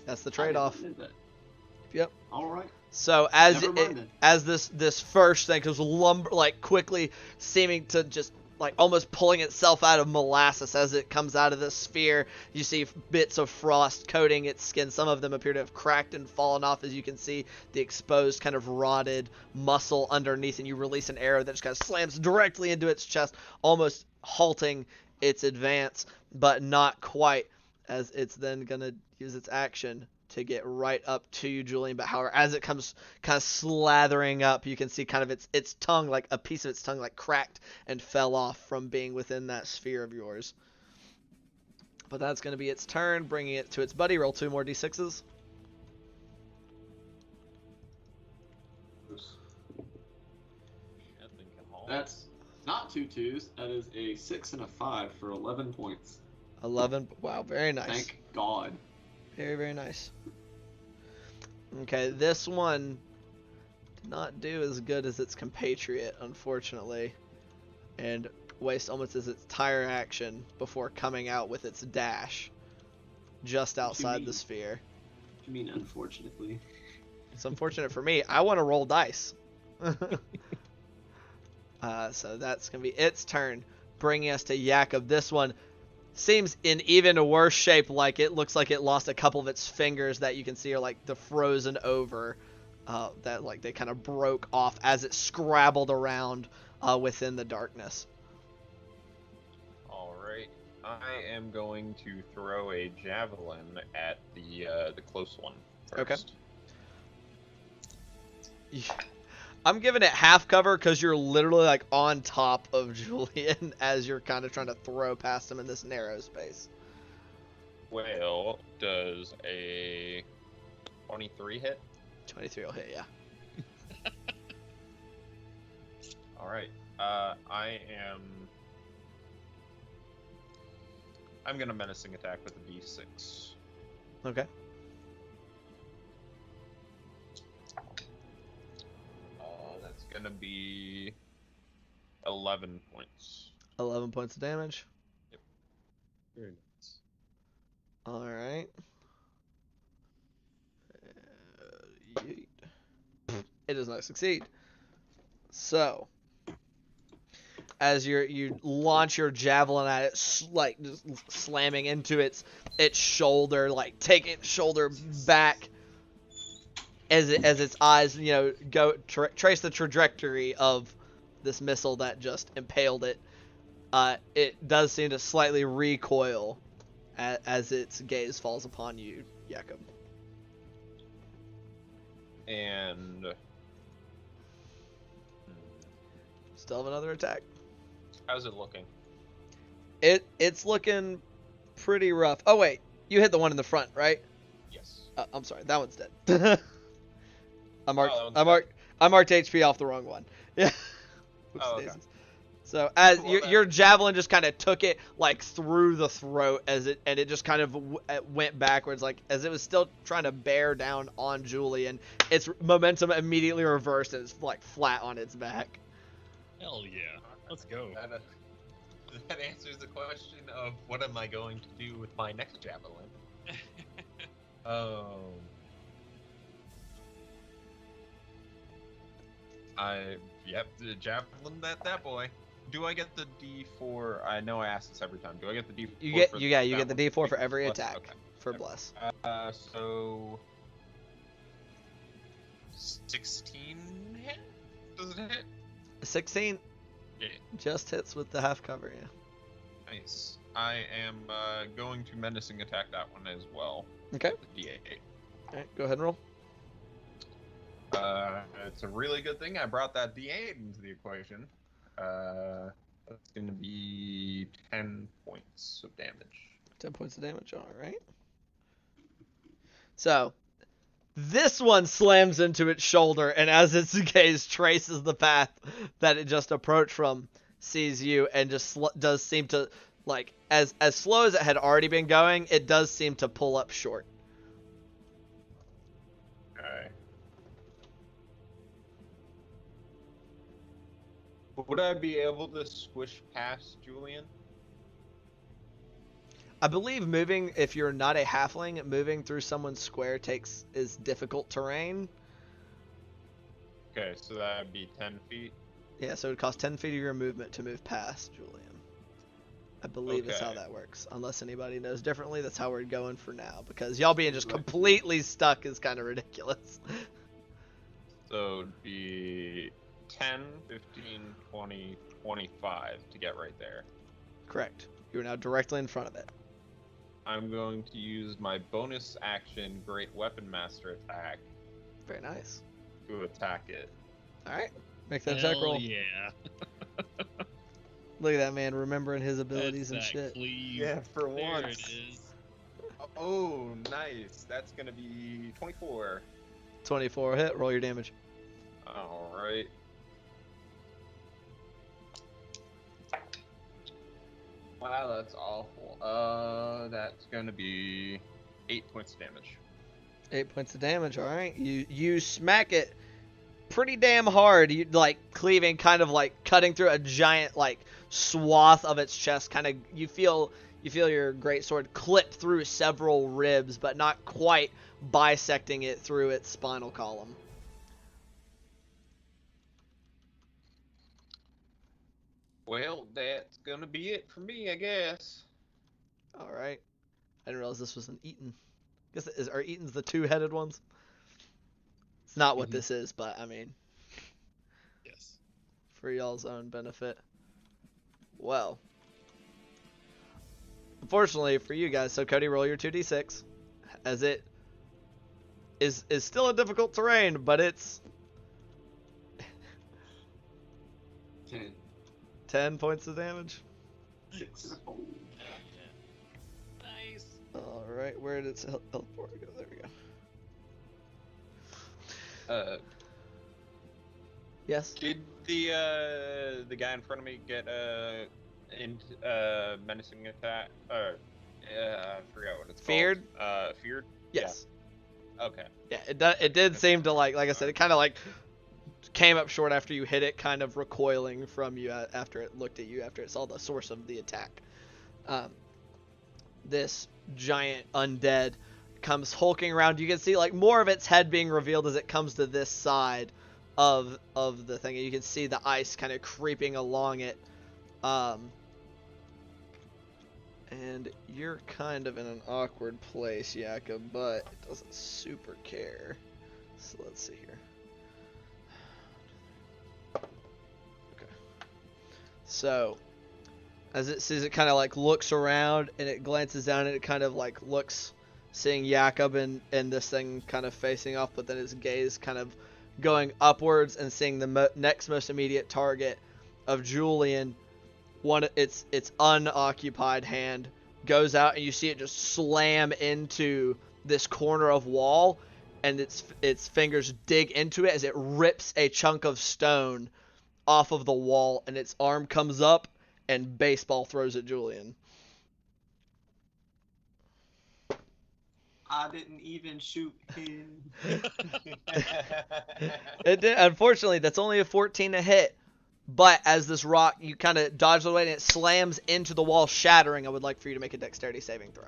That's the I didn't trade-off. know that. Yep. All right. So as Never mind then. as this first thing goes quickly seeming to just like almost pulling itself out of molasses as it comes out of the sphere, you see bits of frost coating its skin. Some of them appear to have cracked and fallen off, as you can see the exposed kind of rotted muscle underneath, and you release an arrow that just kind of slams directly into its chest, almost halting its advance, but not quite, as it's then gonna use its action to get right up to you, Julian. But however, as it comes kind of slathering up, you can see kind of its tongue, like a piece of its tongue, like cracked and fell off from being within that sphere of yours. But that's going to be its turn, bringing it to its buddy. Roll 2 more d6s. That's not 2 2s. That is a 6 and a 5 for 11 points. 11. Wow, very nice. Thank God. Very, very nice. Okay, this one did not do as good as its compatriot, unfortunately, and wastes almost as its entire action before coming out with its dash just outside the sphere. What do you mean, unfortunately? It's unfortunate for me. I want to roll dice. So that's going to be its turn, bringing us to Yakov. This one seems in even worse shape. Like it looks like it lost a couple of its fingers that you can see are like the frozen over, that like they kind of broke off as it scrabbled around within the darkness. All right, I am going to throw a javelin at the close one first. Okay. I'm giving it half cover because you're literally like on top of Julian as you're kind of trying to throw past him in this narrow space. Well, does a 23 hit? 23 will hit, yeah. All right. I'm gonna menacing attack with a d6. Okay. That's gonna be 11 points. 11 points of damage. Yep. Very nice. All right. It does not succeed. So, as you launch your javelin at it, like just slamming into its shoulder, like taking its shoulder back, as its eyes, go trace the trajectory of this missile that just impaled it. It does seem to slightly recoil as its gaze falls upon you, Yakov. And Still have another attack. how's it looking? It's looking pretty rough. Oh wait, you hit the one in the front, right? Yes. I'm sorry, that one's dead. I marked HP off the wrong one. Yeah. Oh, okay. So as Well, your javelin just kind of took it like through the throat and it just kind of went backwards, like as it was still trying to bear down on Julian. Its momentum immediately reversed and it's like flat on its back. Hell yeah. Let's go. That answers the question of what am I going to do with my next javelin? The javelin that boy. Do I get the D4? I know I ask this every time. Do I get the D4? You get the D4 for every attack. Okay. For bless. So 16 hit? Does it hit? 16 Yeah. just hits with the half cover, yeah. Nice. I am going to menacing attack that one as well. Okay. The D8. Alright, go ahead and roll. It's a really good thing I brought that D8 into the equation. That's going to be 10 points of damage. 10 points of damage, alright. So, this one slams into its shoulder, and as its gaze traces the path that it just approached from, sees you and just does seem to, like, as slow as it had already been going, it does seem to pull up short. Okay. Would I be able to squish past Julian? I believe moving, if you're not a halfling, moving through someone's square is difficult terrain. Okay, so that'd be 10 feet. Yeah, so it would cost 10 feet of your movement to move past Julian. I believe is how Okay. that works. Unless anybody knows differently, that's how we're going for now. Because y'all being just completely stuck is kind of ridiculous. So it'd be 10, 15, 20, 25 to get right there. Correct. You are now directly in front of it. I'm going to use my bonus action Great Weapon Master attack Very nice. to attack it. Alright. Make that attack roll. Yeah. Look at that man remembering his abilities and That's that shit. cleave. Yeah, for There once. it is. Oh, nice. That's gonna be 24. 24 hit. Roll your damage. Alright. Wow, that's awful. That's gonna be 8 points of damage. 8 points of damage. Alright. You smack it pretty damn hard. You like cleaving, kind of like cutting through a giant like swath of its chest. Kind of you feel your greatsword clip through several ribs, but not quite bisecting it through its spinal column. Well, that's gonna be it for me, I guess. All right. I didn't realize this was an Eaton. Are Eatons the two-headed ones? It's not what this is, but I mean, Yes. for y'all's own benefit. Well, unfortunately for you guys, so Cody, roll your 2d6, as it is still a difficult terrain, but it's 10. 10 points of damage. 6. Nice. All right, where did health bar go? There we go. Yes. Did the guy in front of me get menacing attack? I forgot what it's Feared? called. Feared? Yes. Yeah. Okay. Yeah, it did seem to like I said, it kind of like came up short after you hit it, kind of recoiling from you after it looked at you, after it saw the source of the attack. This giant undead comes hulking around. You can see like more of its head being revealed as it comes to this side of the thing. You can see the ice kind of creeping along it. And you're kind of in an awkward place, Yakov, but it doesn't super care. So let's see here. Okay. So, as it sees, it kind of like looks around and it glances down and it kind of like looks, seeing Yakov and this thing kind of facing off, but then its gaze kind of going upwards and seeing the next most immediate target of Julian. Its unoccupied hand goes out and you see it just slam into this corner of wall, and its fingers dig into it as it rips a chunk of stone off of the wall, and its arm comes up and baseball throws at Julian. I didn't even shoot him. It did. Unfortunately, that's only a 14 to hit. But as this rock, you kind of dodge away and it slams into the wall, shattering. I would like for you to make a dexterity saving throw.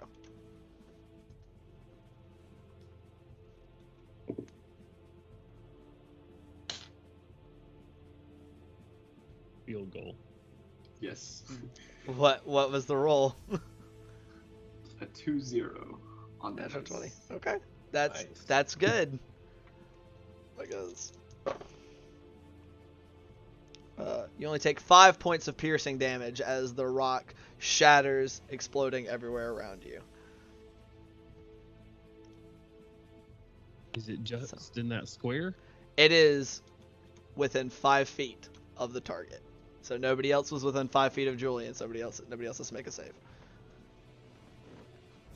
Field goal. Yes. What was the roll? A 2-0 on that. Natural 20. Okay. That's Nice. that's good. Because you only take 5 points of piercing damage as the rock shatters, exploding everywhere around you. Is it just in that square? It is within 5 feet of the target. So nobody else was within 5 feet of Julian. Nobody else has to make a save.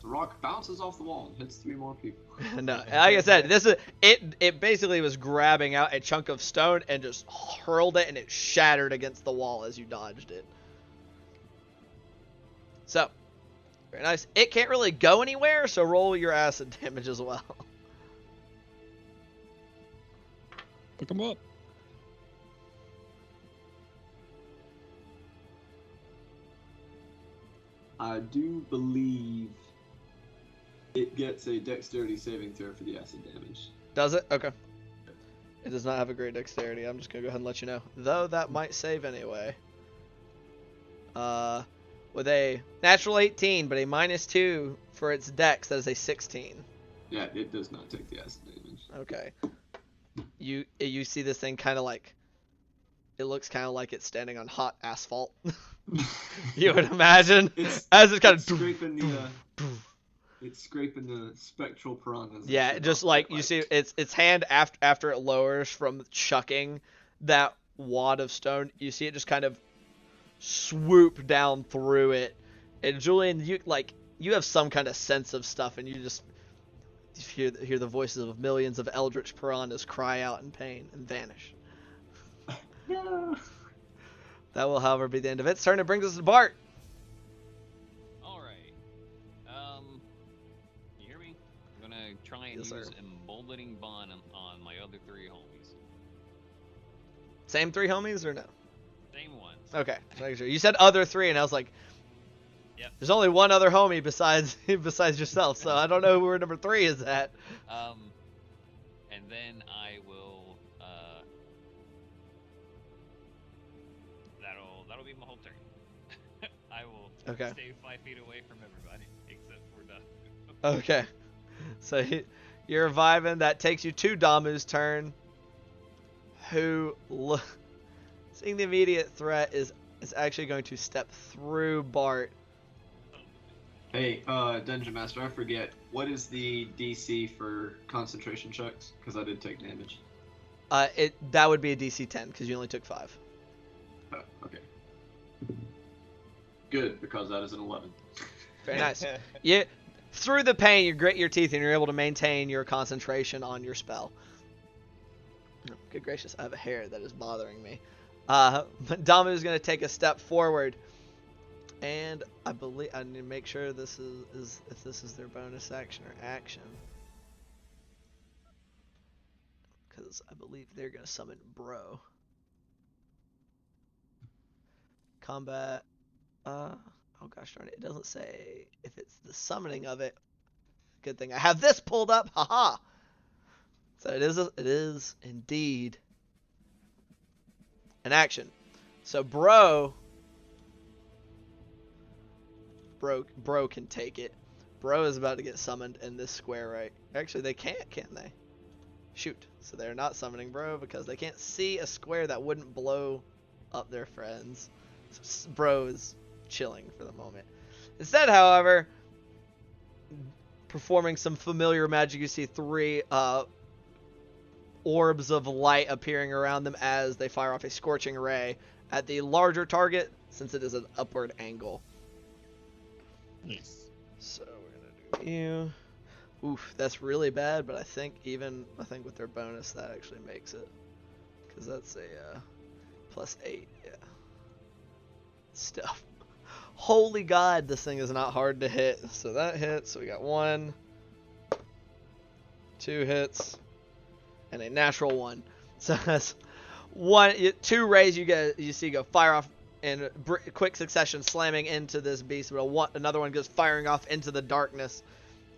The rock bounces off the wall and hits 3 more people. No, like I said, this is it. It basically was grabbing out a chunk of stone and just hurled it, and it shattered against the wall as you dodged it. So, very nice. It can't really go anywhere, so roll your acid damage as well. Pick him up. I do believe it gets a dexterity saving throw for the acid damage. Does it? Okay. It does not have a great dexterity. I'm just going to go ahead and let you know. Though that might save anyway. With a natural 18, but a -2 for its dex, that is a 16. Yeah, it does not take the acid damage. Okay. You see this thing kind of like, it looks kind of like it's standing on hot asphalt. You would imagine, as it's kind of scraping the it's scraping the spectral piranhas. Yeah, just like you see its hand after it lowers from chucking that wad of stone, you see it just kind of swoop down through it. And Julian, you have some kind of sense of stuff, and you just hear the voices of millions of eldritch piranhas cry out in pain and vanish. No. That will, however, be the end of its turn. It brings us to Bart. All right. You hear me? I'm gonna try and Yes, use sir. emboldening bond on my other 3 homies. Same 3 homies or no? Same ones. Okay, making sure. You said other 3, and I was like, Yep. there's only one other homie besides yourself, so I don't know where number 3 is at. And then I will. That'll be my whole turn. I will Okay. stay 5 feet away from everybody except for Damu. Okay. So you're reviving. That takes you to Damu's turn. Who, seeing the immediate threat, is actually going to step through Bart. Hey, Dungeon Master, I forget. What is the DC for concentration checks? Because I did take damage. That would be a DC 10 because you only took 5. Oh, okay. Good, because that is an 11. Very nice. Through the pain, you grit your teeth and you're able to maintain your concentration on your spell. Oh, good gracious, I have a hair that is bothering me. Damu is going to take a step forward, and I believe I need to make sure this is if this is their bonus action or action, because I believe they're going to summon Bro. Combat. Oh gosh darn it! It doesn't say if it's the summoning of it. Good thing I have this pulled up. Haha. So it is indeed an action. So Bro can take it. Bro is about to get summoned in this square right. Actually, they can't they? Shoot. So they're not summoning Bro because they can't see a square that wouldn't blow up their friends. So Bro is chilling for the moment. Instead, however, performing some familiar magic, you see 3 orbs of light appearing around them as they fire off a scorching ray at the larger target, since it is an upward angle. Nice. So we're gonna do you. Oof, that's really bad, but I think with their bonus that actually makes it, because that's a +8. Yeah. Stuff. Holy God, this thing is not hard to hit. So that hits. So we got 1, 2 hits, and a natural 1. So that's 2 rays you see go fire off in quick succession, slamming into this beast. But another one goes firing off into the darkness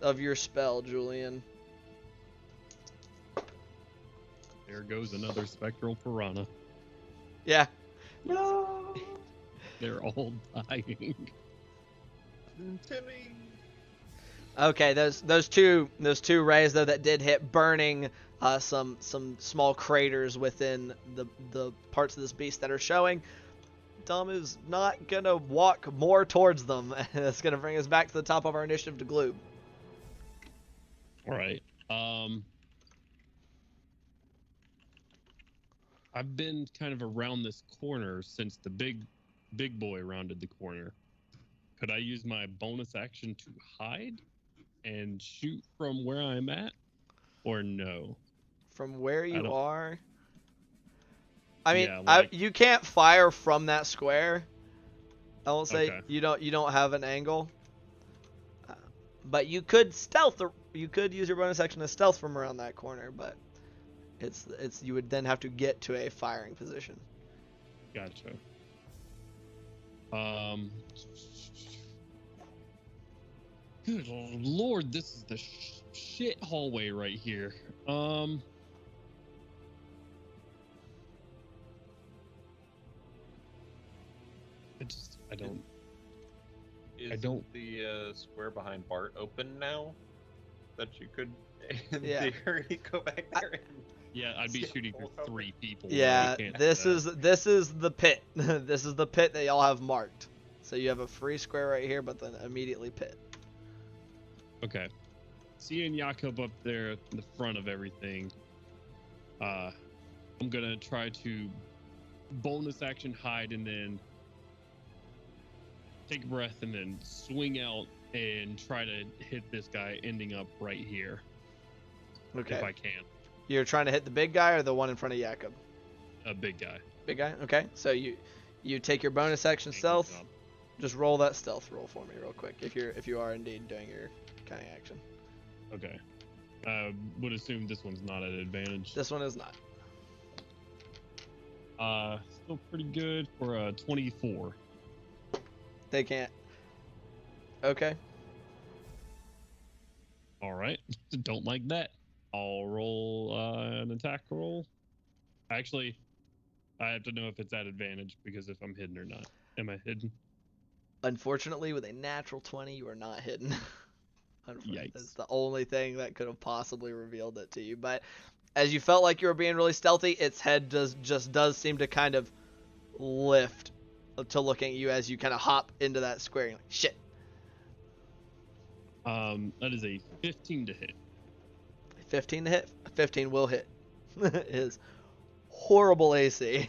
of your spell, Julian. There goes another spectral piranha. Yeah. No. They're all dying. Timmy. Okay, those two rays though that did hit, burning some small craters within the parts of this beast that are showing. Damu's not gonna walk more towards them. That's gonna bring us back to the top of our initiative to Gloob. All right. I've been kind of around this corner since the big boy rounded the corner. Could I use my bonus action to hide? and shoot from where I'm at, or no? From where you don't- are. I mean, Yeah, like- you can't fire from that square. I won't say Okay. you don't have an angle. But you could stealth. You could use your bonus action to stealth from around that corner, but it's you would then have to get to a firing position. Gotcha. Good Lord, this is the shit hallway right here. I don't. Isn't the square behind Bart open now? That you could, in Yeah. theory, go back there and... Yeah, I'd be Yeah, shooting for hold over. 3 people. Yeah, I can't do this that. is the pit. This is the pit that y'all have marked. So you have a free square right here, but then immediately pit. Okay. Seeing Yakov up there in the front of everything, I'm gonna try to bonus action hide and then take a breath and then swing out and try to hit this guy, ending up right here Okay. if I can. You're trying to hit the big guy or the one in front of Yakov? A big guy. Big guy. Okay. So you take your bonus action stealth. Just roll that stealth roll for me real quick if you are indeed doing your cunning action. Okay. Would assume this one's not at advantage. This one is not. Still pretty good for a 24. They can't. Okay. All right. Don't like that. I'll roll an attack roll. Actually, I have to know if it's at advantage because if I'm hidden or not. Am I hidden? Unfortunately, with a natural 20, you are not hidden. Yikes. That's the only thing that could have possibly revealed it to you. But as you felt like you were being really stealthy, its head does seem to kind of lift to looking at you as you kind of hop into that square. You're like, shit. That is a 15 to hit. 15 to hit? 15 will hit. It is horrible AC.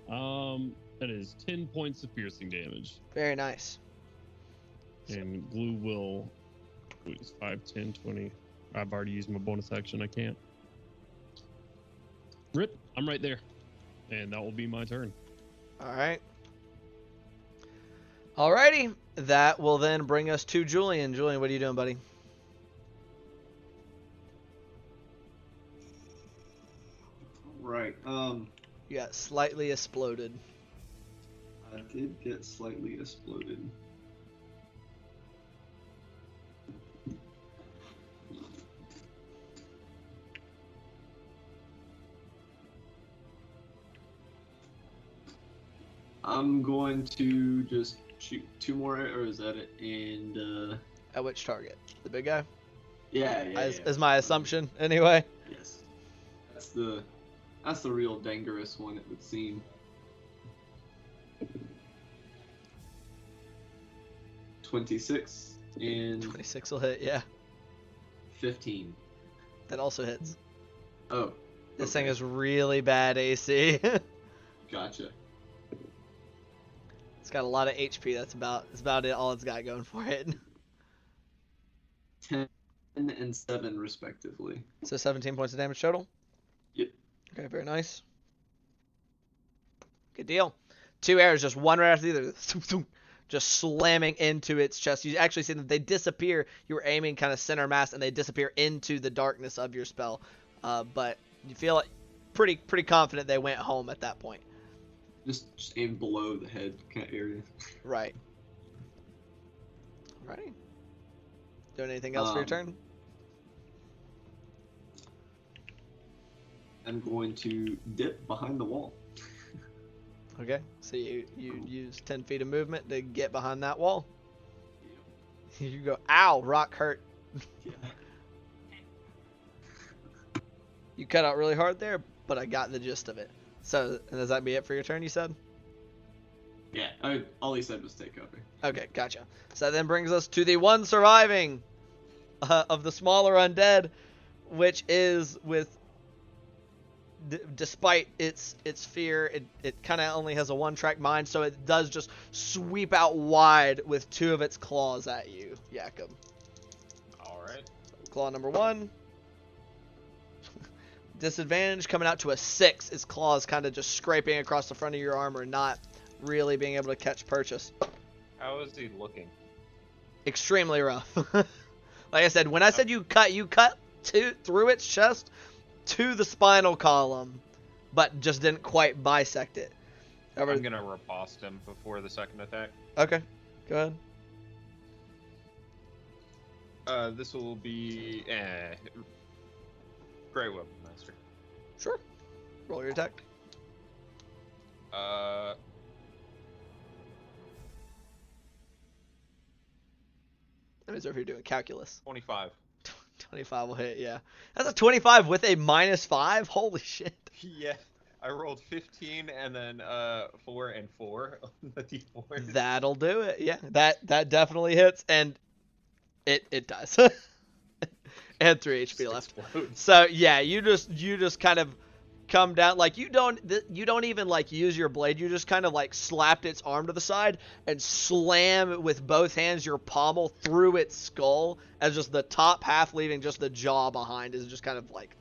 That is 10 points of piercing damage. Very nice. And glue will... It's 5, 10, 20. I've already used my bonus action. I can't. Rip, I'm right there. And that will be my turn. Alright. Alrighty. That will then bring us to Julian. Julian, what are you doing, buddy? Right. You got slightly exploded. I did get slightly exploded. I'm going to just shoot 2 more, or is that it? And At which target? The big guy? yeah. Is my assumption, anyway. Yes. That's the real dangerous one, it would seem. $26 and 26 will hit, yeah. 15. That also hits. Oh. This okay. thing is really bad AC. Gotcha. It's got a lot of HP. That's about it. All it's got going for it. 10 and 7 respectively. So 17 points of damage total. Yep. Okay, very nice. Good deal. 2 arrows, just one right after the other, just slamming into its chest. You actually see that they disappear. You were aiming kind of center mass, and they disappear into the darkness of your spell. But you feel like pretty confident they went home at that point. Just aim below the head kind of area. Right. Alrighty. Doing anything else for your turn? I'm going to dip behind the wall. Okay. So you use 10 feet of movement to get behind that wall. You go, ow, rock hurt. Yeah. You cut out really hard there, but I got the gist of it. So, and does that be it for your turn, you said? Yeah, all he said was take cover. Okay, gotcha. So that then brings us to the one surviving of the smaller undead, which is with despite its fear, it kind of only has a one-track mind, so it does just sweep out wide with 2 of its claws at you, Yakov. All right. Claw number 1. Disadvantage coming out to a 6. Its claws kind of just scraping across the front of your armor, not really being able to catch purchase. How is he looking? Extremely rough. Like I said, when I said you cut through its chest to the spinal column, but just didn't quite bisect it. I'm gonna riposte him before the second attack. Okay, go ahead. This will be Great Weapon Master. Sure. Roll your attack. That means if you're doing calculus. 25. 25 will hit, yeah. That's a 25 with a -5? Holy shit. Yeah, I rolled 15 and then 4 and 4 on the d4. That'll do it, yeah. That definitely hits, and it does. It had 3 HP left. Explodes. So yeah, you just kind of come down, like you don't even like use your blade. You just kind of like slapped its arm to the side and slam with both hands your pommel through its skull, as just the top half, leaving just the jaw behind, is just kind of like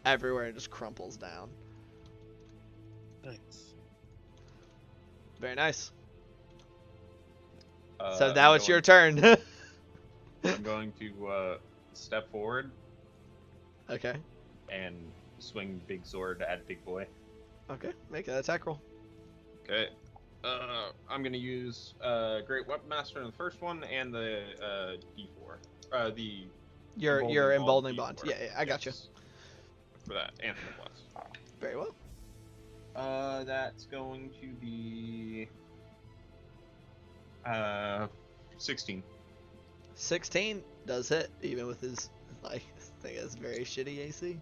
everywhere and just crumples down. Nice. Very nice. So now it's your turn. I'm going to step forward Okay. and swing big sword at big boy. Okay. Make an attack roll. Okay. I'm gonna use Great Weapon Master in the first one and the D4. Your emboldening bond. D4. Yeah, I got you. Yes. For that and for the plus. Very well. That's going to be 16. 16 does hit, even with his, like, this thing has very shitty AC.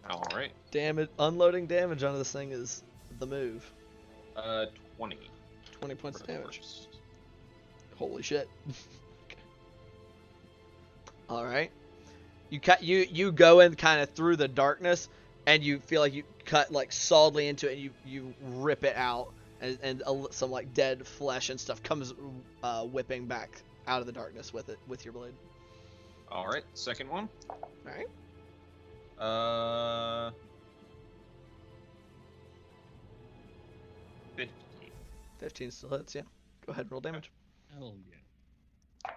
All right. Damage, unloading damage onto this thing is the move. 20. 20 points of for the damage. first. Holy shit. All right. You go in kind of through the darkness, and you feel like you cut like solidly into it, and you rip it out, and some like dead flesh and stuff comes whipping back out of the darkness with it, with your blade. All right. Second one. All right. 15. 15 still hits, yeah. Go ahead and roll damage. Hell yeah.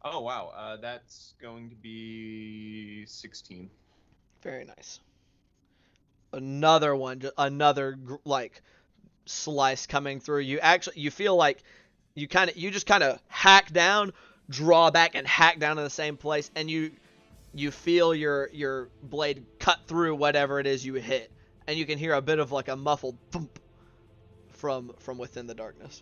Oh wow. That's going to be 16. Very nice. Another one, another like slice coming through. You feel like you just kind of hack down, draw back, and hack down in the same place, and you feel your blade cut through whatever it is you hit, and you can hear a bit of like a muffled thump from within the darkness.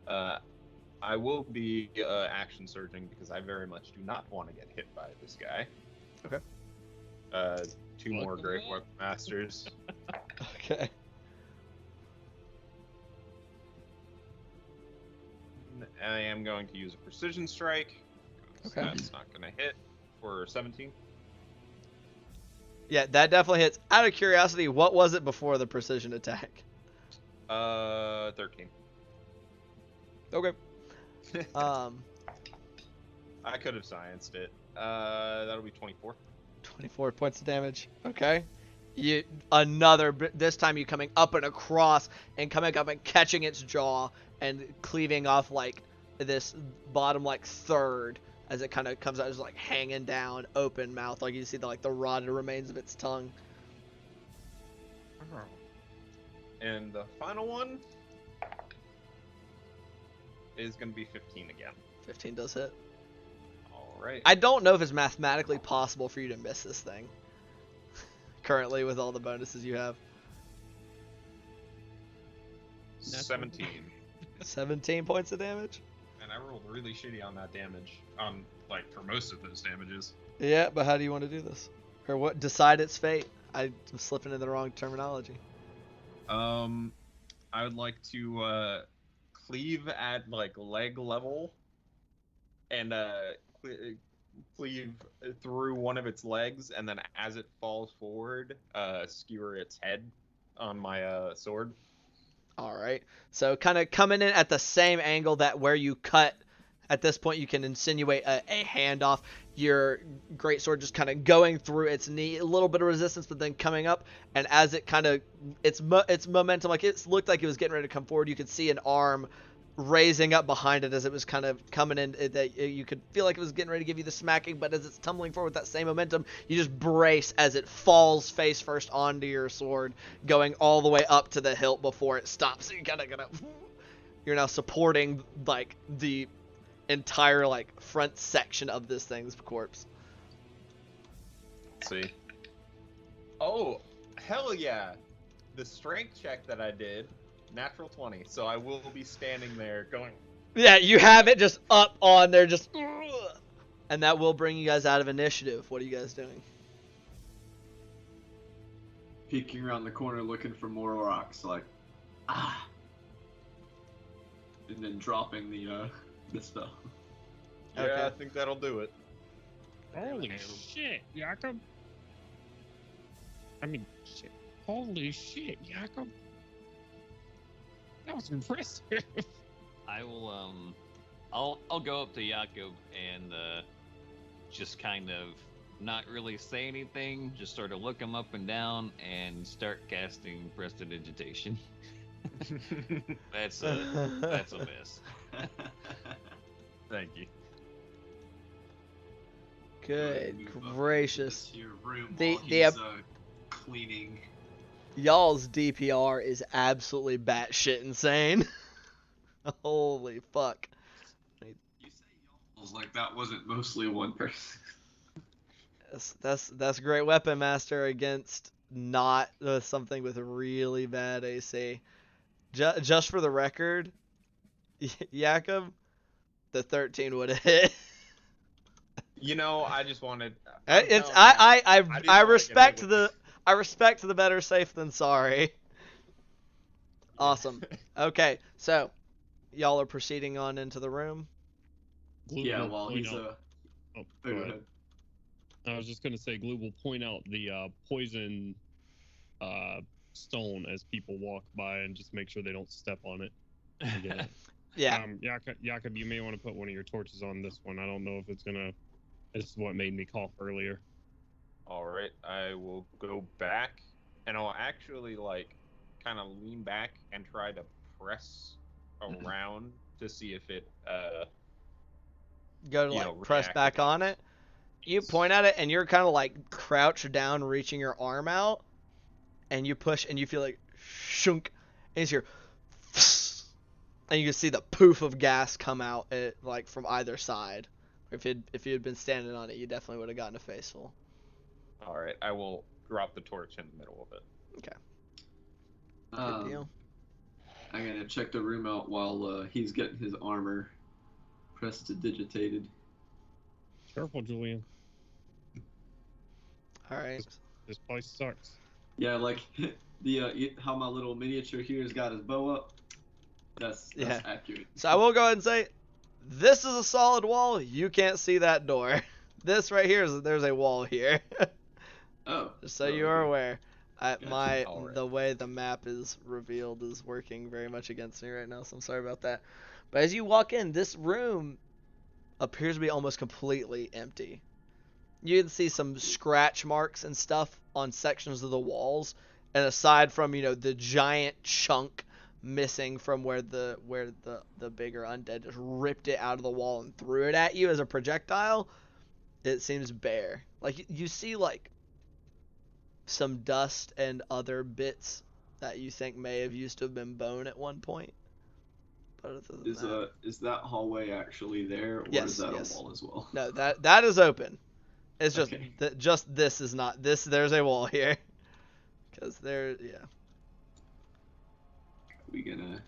I will be action surging because I very much do not want to get hit by this guy. Okay. 2 more Great Weapon Masters. Okay. I am going to use a precision strike. Okay. That's not going to hit for 17. Yeah, that definitely hits. Out of curiosity, what was it before the precision attack? 13. Okay. I could have scienced it. That'll be 24. 24 points of damage. Okay. This time you coming up and across and coming up and catching its jaw and cleaving off like this bottom like third as it kind of comes out, just like hanging down, open mouth, like you see the rotted remains of its tongue. And the final one is going to be 15 again. 15 does hit. All right. I don't know if it's mathematically possible for you to miss this thing currently with all the bonuses you have. 17. 17 points of damage. And I rolled really shitty on that damage. Like for most of those damages. Yeah, but how do you want to do this? Or what? Decide its fate. I'm slipping in the wrong terminology. I would like to cleave at like leg level, and cleave through one of its legs, and then as it falls forward, skewer its head on my sword. All right. So kind of coming in at the same angle that where you cut. At this point, you can insinuate a handoff. Your greatsword just kind of going through its knee, a little bit of resistance, but then coming up. And as it kind of, its momentum, like it looked like it was getting ready to come forward, you could see an arm raising up behind it as it was kind of coming in. That you could feel like it was getting ready to give you the smacking, but as it's tumbling forward with that same momentum, you just brace as it falls face first onto your sword, going all the way up to the hilt before it stops. So you kind of you're now supporting like the entire like front section of this thing's corpse. Let's see. Oh, hell yeah. The strength check that I did, natural 20. So I will be standing there going. Yeah, you have it just up on there, just. And that will bring you guys out of initiative. What are you guys doing? Peeking around the corner looking for more rocks, like, ah. And then dropping the spell. Yeah, Okay. I think that'll do it. Holy shit, Yakov. I mean, shit. Holy shit, Yakov. That was impressive. I will I'll go up to Yakov and just kind of not really say anything, just sort of look him up and down and start casting prestidigitation. That's a miss. Thank you. Good Move up gracious. into your room The- while the- he's, cleaning. Y'all's DPR is absolutely batshit insane. Holy fuck. You say y'all's like that wasn't mostly one person. That's a great weapon master against not something with really bad AC. Just for the record, Yakov, the 13 would have hit. You know, I just wanted. It's telling you, I didn't wanna get respect hit the with I respect the better safe than sorry. Awesome. Okay, so y'all are proceeding on into the room. Glue Yeah, will while point he's out- Oh, go go ahead. ahead. I was just gonna say, Glue will point out the poison stone as people walk by and just make sure they don't step on it. Again. Yeah. Yakov, you may want to put one of your torches on this one. I don't know if it's gonna. This is what made me cough earlier. All right, I will go back, and I'll actually like kind of lean back and try to press around to see if it Go to you like know, press back on it. You point at it and you're kind of like crouched down, reaching your arm out, and you push and you feel like shunk, and you hear, and you can see the poof of gas come out like from either side. If you had been standing on it, you definitely would have gotten a face full. All right, I will drop the torch in the middle of it. Good deal. I'm gonna check the room out while he's getting his armor prestidigitated. Careful, Julian. All right. This place sucks. Yeah, like how my little miniature here's got his bow up. That's Yeah. accurate. So I will go ahead and say, this is a solid wall. You can't see that door. This right here there's a wall here. Oh. Just so oh, you are okay. aware. Gotcha. Alright. The way the map is revealed is working very much against me right now, so I'm sorry about that. But as you walk in, this room appears to be almost completely empty. You can see some scratch marks and stuff on sections of the walls, and aside from the giant chunk missing from where the bigger undead just ripped it out of the wall and threw it at you as a projectile, it seems bare. Like you see like some dust and other bits that you think may have used to have been bone at one point. But other than Is that hallway actually there, or Yes, is that yes. a wall as well? no, that is open. It's just Okay. just this is not this. There's a wall here, because yeah. We gonna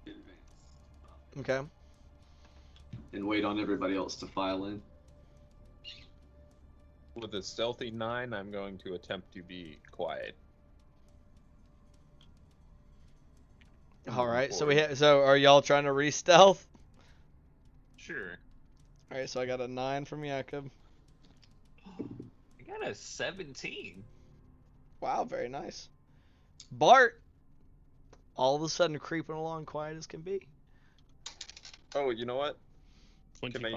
advance Okay. and wait on everybody else to file in. With a stealthy 9, I'm going to attempt to be quiet. All right. So Forward. so are y'all trying to re-stealth? Sure. All right, so I got a 9 from Yakov. I got a 17. Wow, very nice. Bart, all of a sudden creeping along quiet as can be. Oh, you know what? 25. Can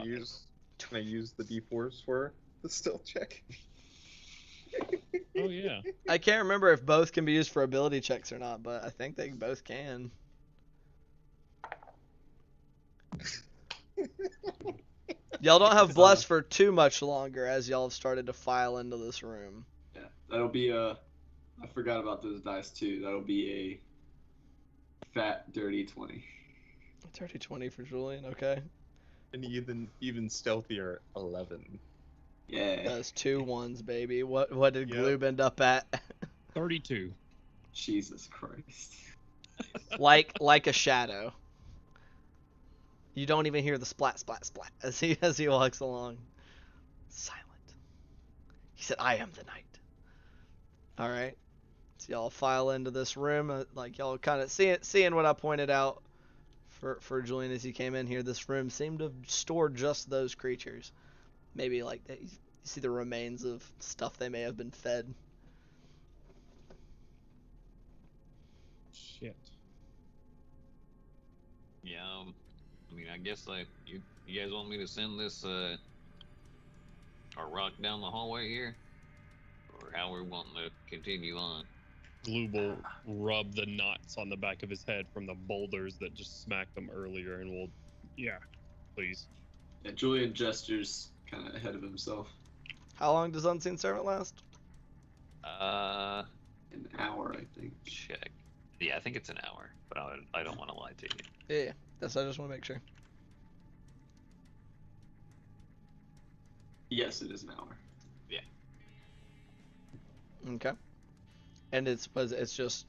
I use the D4s for the stealth check? Oh yeah. I can't remember if both can be used for ability checks or not, but I think they both can. Y'all don't have bless for too much longer as y'all have started to file into this room. Yeah, that'll be I forgot about those dice too. That'll be a fat, dirty 20. Dirty 20 for Julian, okay. An even stealthier 11. Yeah. That's 2 1s, baby. What did Yep. Gloob end up at? 32. Jesus Christ. like a shadow. You don't even hear the splat, splat, splat as he walks along. Silent. He said, "I am the night." All right. So y'all file into this room, like y'all kind of seeing what I pointed out for Julian as he came in here. This room seemed to store just those creatures. Maybe like you see the remains of stuff they may have been fed. Shit. Yeah. I mean, I guess you guys want me to send this a rock down the hallway here, or how we're wanting to continue on? Gloob will rub the knots on the back of his head from the boulders that just smacked him earlier, and we'll, yeah, please. Yeah, Julian gestures kind of ahead of himself. How long does Unseen Servant last? An hour, I think. Check. Yeah, I think it's an hour, but I don't want to lie to you. Yeah, I just want to make sure. Yes, it is an hour. Okay. And it's just,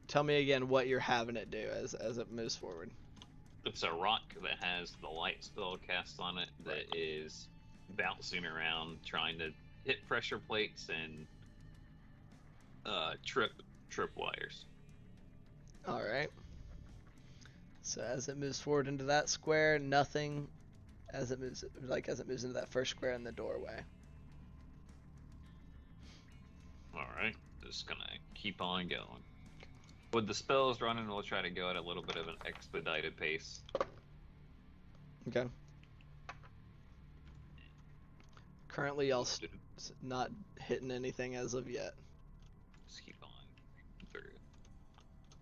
tell me again what you're having it do as it moves forward. It's a rock that has the light spell cast on it that is bouncing around, trying to hit pressure plates and trip wires. All right. So as it moves forward into that square, nothing. As it moves into that first square in the doorway. All right, just gonna keep on going. With the spells running, we'll try to go at a little bit of an expedited pace. Okay. Currently, y'all not hitting anything as of yet. Just keep on through.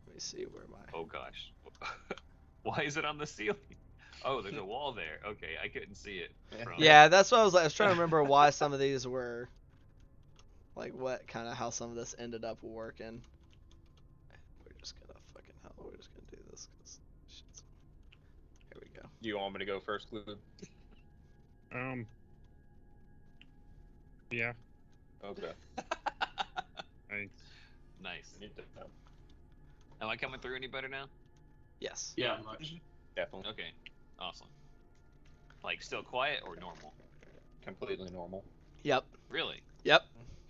Let me see where my. Oh gosh, why is it on the ceiling? Oh, there's a wall there. Okay, I couldn't see it. Yeah, that's what I was trying to remember why some of these were. Like how some of this ended up working. We're just gonna do this because shit's. Here we go. Do you want me to go first, Gloob? Yeah. Okay. Thanks. Nice. Am I coming through any better now? Yes. Yeah, much. Definitely. Okay, awesome. Like still quiet or normal? Completely normal. Yep. Really? Yep.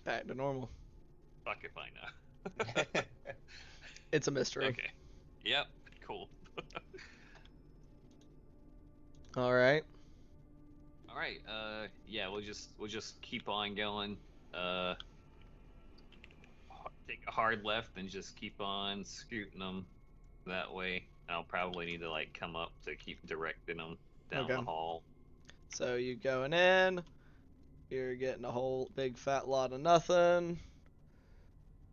Back to normal. Fuck if I know. It's a mystery. Okay. Yep. Cool. All right. All right. Yeah, we'll just keep on going. Take a hard left and just keep on scooting them that way. I'll probably need to like come up to keep directing them down the hall. So you going in? You're getting a whole big fat lot of nothing.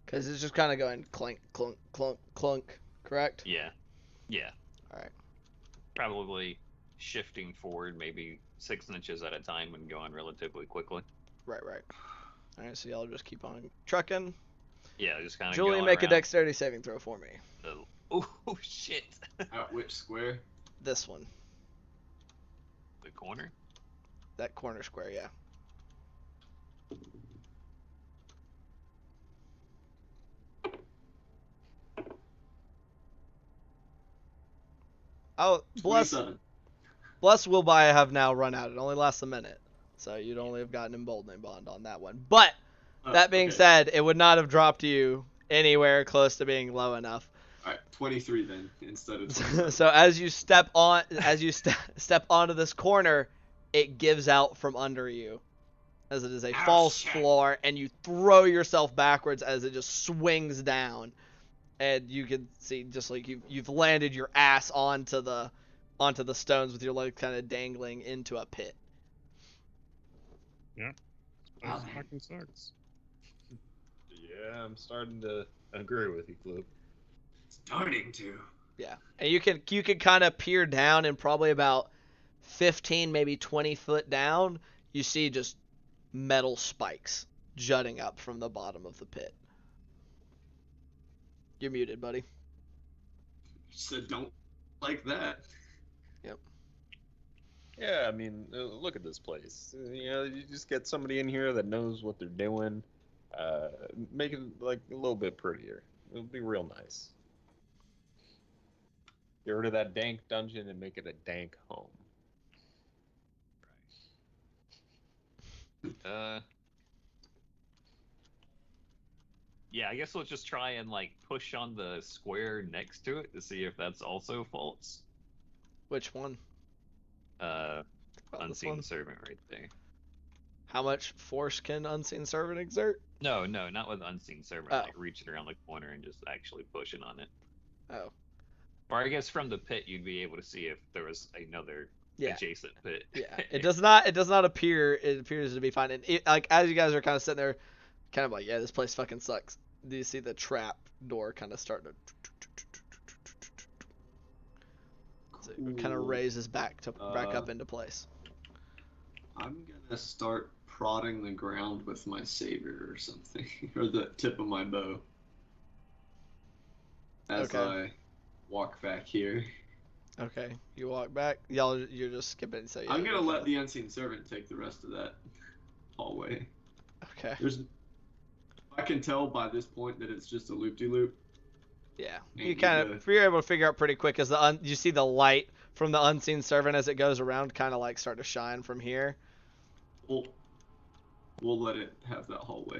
Because it's just kind of going clunk, clunk, clunk, clunk, correct? Yeah. Yeah. Alright. Probably shifting forward maybe 6 inches at a time and going relatively quickly. Right. Alright, so y'all just keep on trucking. Yeah, just kind of Julian, make a dexterity saving throw for me. Oh, shit. At which square? This one. The corner? That corner square, yeah. Oh, bless 27. will by have now run out. It only lasts a minute. So you'd only have gotten emboldening bond on that one. But that being said, it would not have dropped you anywhere close to being low enough. Alright, 23 then instead of 27. So as you step onto this corner, it gives out from under you, as it is a Oh, false shit. floor, and you throw yourself backwards as it just swings down, and you can see just like you've landed your ass onto the stones with your legs kind of dangling into a pit. That Oh, man. fucking sucks. Yeah, I'm starting to agree with you, Club. Starting to. Yeah, and you can kind of peer down, and probably about 15, maybe 20 foot down, you see just metal spikes jutting up from the bottom of the pit. You're muted, buddy. Said don't like that. Yeah, I mean, look at this place. You know, you just get somebody in here that knows what they're doing. Make it like a little bit prettier. It'll be real nice. Get rid of that dank dungeon and make it a dank home. Yeah, I guess we'll just try and like push on the square next to it to see if that's also false. Which one? Oh, this Unseen one? servant right there. How much force can Unseen Servant exert? No, not with unseen servant. Oh. Like reaching around the corner and just actually pushing on it. Oh. Or I guess from the pit you'd be able to see if there was another Yeah. adjacent pit. Yeah. It does not appear. It appears to be fine. And like as you guys are kind of sitting there, kind of like, yeah, this place fucking sucks. Do you see the trap door kind of starting to? So it kind of Cool. raises back up into place. I'm gonna start prodding the ground with my saber or something, or the tip of my bow. As Okay. I walk back here. Okay, you walk back. You're just skipping. So yeah, I'm gonna let the unseen servant take the rest of that hallway. Okay. I can tell by this point that it's just a loop-de-loop. Yeah, And you kind of you're able to figure out pretty quick as you see the light from the unseen servant as it goes around, kind of like start to shine from here. We'll let it have that hallway.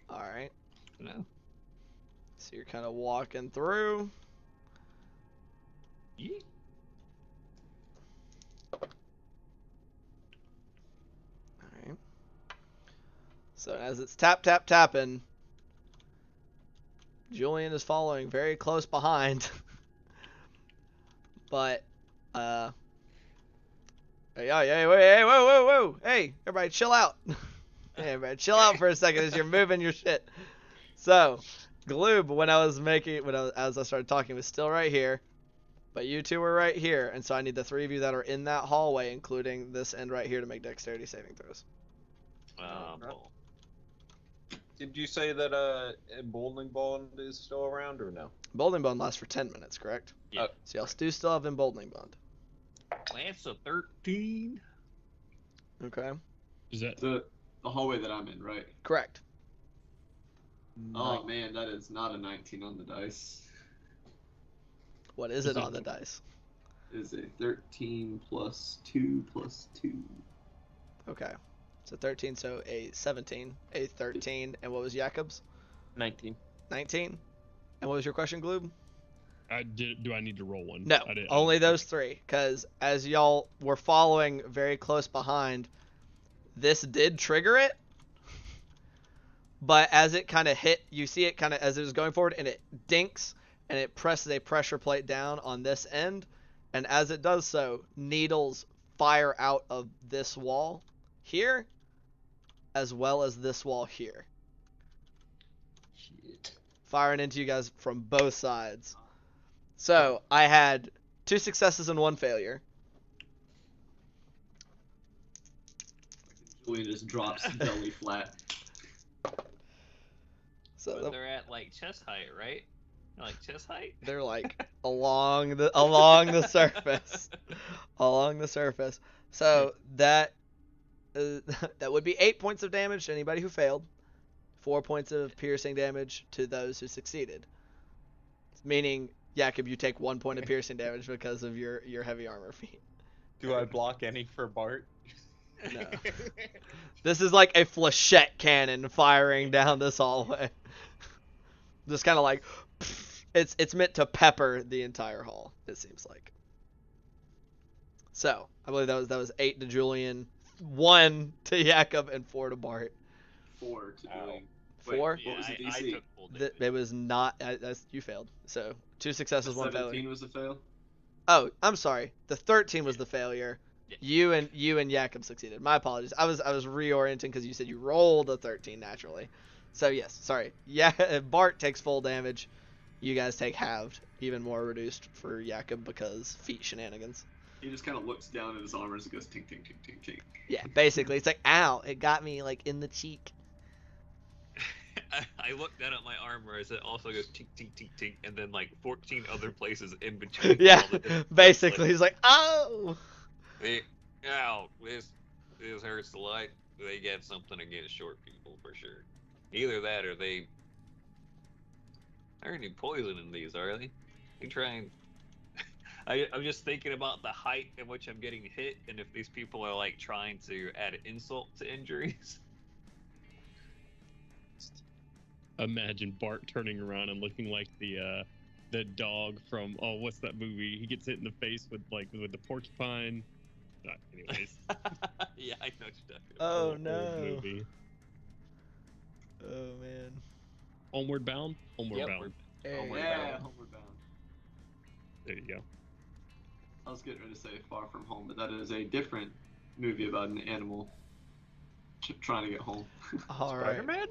All right. No. So you're kind of walking through. Yeah. All right. So as it's tapping, Julian is following very close behind. But hey, whoa, hey, everybody, chill out. Hey, everybody, chill out for a second as you're moving your shit. So, Gloob, as I started talking, was still right here, but you two were right here, and so I need the three of you that are in that hallway, including this end right here, to make dexterity saving throws. Well, Did you say that Emboldening Bond is still around or no? Emboldening Bond lasts for 10 minutes, correct? Yeah. So y'all do still have Emboldening Bond. that's a 13. Okay. Is that The hallway that I'm in, right? Correct. Oh man, that is not a 19 on the dice. What is it on the dice? It is a 13 plus 2 plus 2. Okay. So 13, so a 17, a 13, and what was Jakob's? 19. 19? And what was your question, Gloob? do I need to roll one? No, I didn't- only those three, because as y'all were following very close behind, this did trigger it, but as it kind of hit, you see it kind of as it was going forward, and it dinks, and it presses a pressure plate down on this end, and as it does so, needles fire out of this wall here, as well as this wall here, Shit. firing into you guys from both sides. So I had 2 successes and 1 failure. Julian just drops belly flat. So But they're at like chest height, right? Like chest height? they're like along the surface, along the surface. So that would be 8 points of damage to anybody who failed, 4 points of piercing damage to those who succeeded. Meaning, Jakob, you take 1 point of piercing damage because of your heavy armor feat. Do I block any for Bart? No. This is like a flechette cannon firing down this hallway. Just kind of like, it's meant to pepper the entire hall, it seems like. So I believe that was 8 to Julian, 1 to Yakov, and 4 to Bart. 4 to Ow. doing. 4? What was the I DC? took full damage. It was not. You failed. So 2 successes, 1 failure. 17 was a fail. Oh, I'm sorry. The 13 was the failure. Yeah. You and Yakov succeeded. My apologies. I was reorienting because you said you rolled a 13 naturally. So yes, sorry. Yeah, Bart takes full damage. You guys take halved, even more reduced for Yakov because feet shenanigans. He just kind of looks down at his armors and goes tink tink tink tink tink. Yeah, basically it's like, ow, it got me like in the cheek. I look down at my armor as it also goes tink tink tink tink, and then like 14 other places in between. Yeah, all the different basically places, he's like, oh. ow, this hurts a lot. They got something against short people for sure. Either that or they. There ain't any poison in these, are they? They trying. I'm just thinking about the height at which I'm getting hit, and if these people are like trying to add insult to injuries. Imagine Bart turning around and looking like the dog from what's that movie? He gets hit in the face with the porcupine. Anyways. Yeah, I know what you're talking about. Oh Old no. movie. Oh man. Homeward Bound. Homeward Yep, Bound. Homeward Yeah, Bound. Homeward Bound. There you go. I was getting ready to say Far From Home, but that is a different movie about an animal trying to get home. All right. Spider-Man?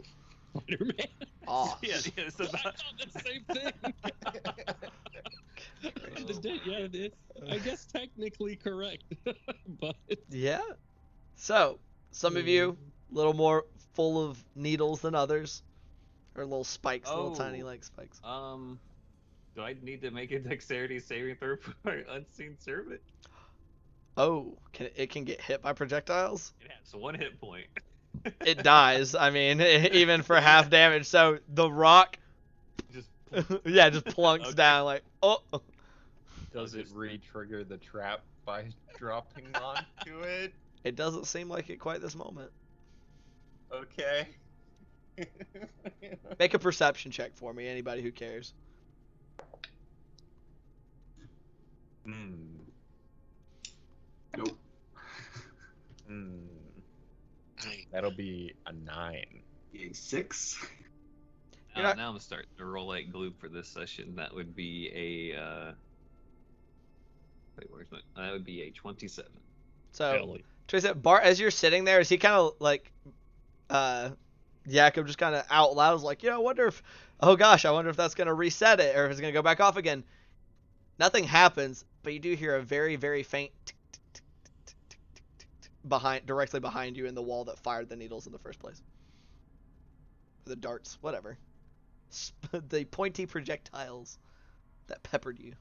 Spider-Man. Oh. Yeah, it's I about. thought the same thing. It's, I guess technically correct, but Yeah. So, some of you a little more full of needles than others, or little spikes, little tiny Oh. like spikes. Do I need to make a dexterity saving throw for an unseen servant? Oh, it can get hit by projectiles? It has 1 hit point. It dies. I mean, even for half damage. So the rock, Just yeah, just plunks Okay. down like, oh. Does it re-trigger the trap by dropping onto it? It doesn't seem like it quite this moment. Okay. Make a perception check for me, anybody who cares. Hmm. Nope. Hmm. That'll be a 9. A 6? You're not- now I'm starting to roll like glue for this session. That would be a. Wait, where's my? That would be a 27. So, Ellie. Teresa, Bart, as you're sitting there, is he kind of like, Yakov just kind of out loud is like, I wonder if, oh gosh, I wonder if that's going to reset it or if it's going to go back off again. Nothing happens, but you do hear a very, very faint tick, tick, tick, tick, tick, tick, tick, tick, directly behind you in the wall that fired the needles in the first place. The darts, whatever. The pointy projectiles that peppered you.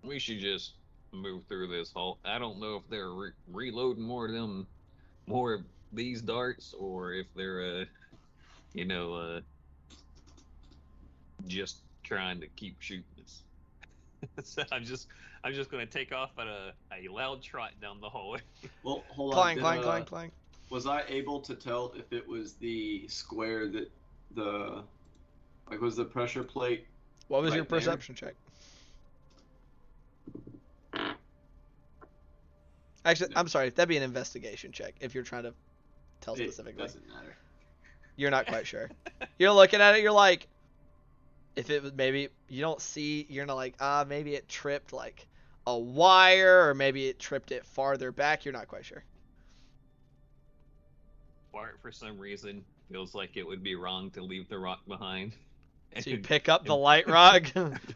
We should just move through this hole. I don't know if they're reloading more of these darts, or if they're just trying to keep shooting us. So I'm just gonna take off at a loud trot down the hallway. Well, hold Clang, on. clang, clang, clang. Was I able to tell if it was the square that was the pressure plate? What was Right your there. perception check? Actually, I'm sorry. That'd be an investigation check if you're trying to tell It specifically. doesn't matter. You're not quite sure. You're looking at it. You're like, if it was maybe you don't see. You're not like maybe it tripped like a wire or maybe it tripped it farther back. You're not quite sure. Bart, for some reason, feels like it would be wrong to leave the rock behind. So you And pick up the light rod.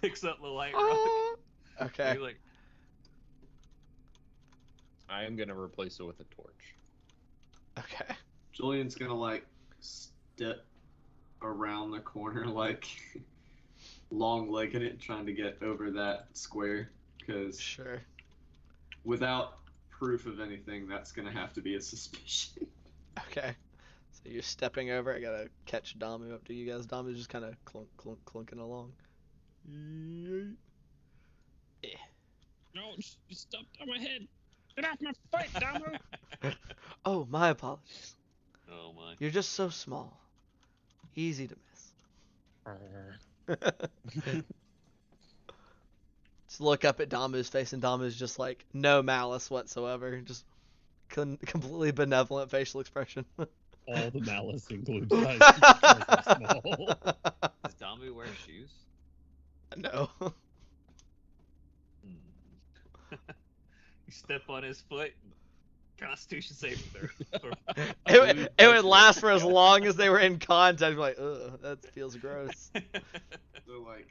picks up the light rock. Okay. He's like, I am gonna replace it with a torch. Okay. Julian's gonna step around the corner long-legged it, trying to get over that square, because Sure. without proof of anything, that's gonna have to be a suspicion. Okay. So you're stepping over. I gotta catch Damu up to you guys. Damu's just kind of clunk, clunk, clunking along. Yeet. No, you stepped on my head. Get off my foot, Damu. Oh, my apologies. oh my. You're just so small. Easy to miss. Just look up at Damu's face, and Damu's just like no malice whatsoever, just completely benevolent facial expression. All the malice in Gloob's eyes because they're small. Does Damu wear shoes? No. You step on his foot. Constitution saving throw. It would last for as long as they were in contact. Like, ugh, that feels gross. So like,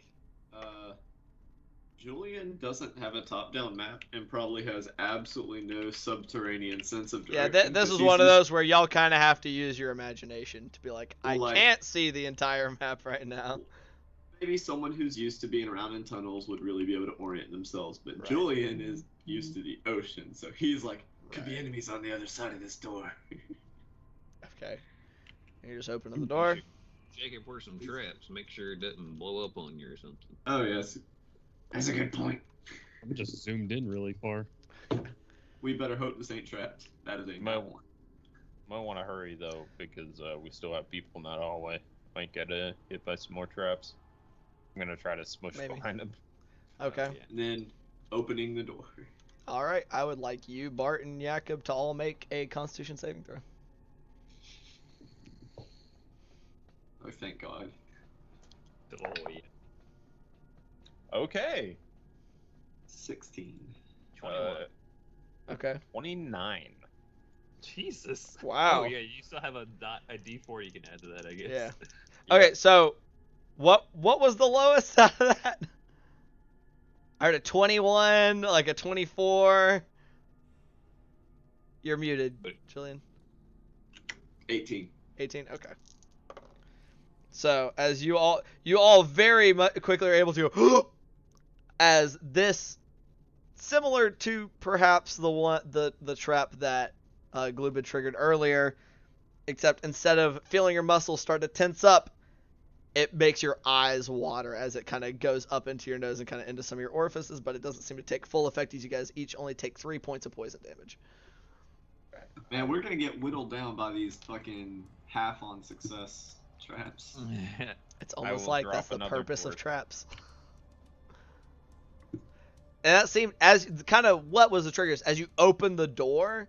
Julian doesn't have a top-down map and probably has absolutely no subterranean sense of Yeah, direction. this is 'cause one he's of just- those where y'all kind of have to use your imagination to be like, I Like- can't see the entire map right now. Maybe someone who's used to being around in tunnels would really be able to orient themselves, but Right. Julian is used to the ocean, so he's like, could be Right. enemies on the other side of this door. Okay. You're just opening the door. Check it for some traps. Make sure it doesn't blow up on you or something. Oh yes, that's a good point. I'm just zoomed in really far. We better hope this ain't trapped. That is a Might, no. might want to hurry though, because we still have people in that hallway. Might get hit by some more traps. I'm gonna try to smush Maybe. behind them. Okay. Yeah. And then opening the door. All right. I would like you, Bart, and Yakov to all make a Constitution saving throw. Oh, thank God. Oh yeah. Okay. 16. 21. Okay. 29. Jesus. Wow. Oh yeah, you still have a D4 you can add to that, I guess. Yeah. Okay. So, what was the lowest out of that? I heard a 21, like a 24. You're muted, Julian. 18. 18. Okay. So as you all very quickly are able to, as this, similar to perhaps the trap that Gloob had triggered earlier, except instead of feeling your muscles start to tense up, it makes your eyes water as it kind of goes up into your nose and kind of into some of your orifices, but it doesn't seem to take full effect as you guys each only take 3 points of poison damage. Man, we're gonna get whittled down by these fucking half on success traps. It's almost will like drop that's the another purpose of board. traps. And that seemed as kind of what was the triggers as you opened the door.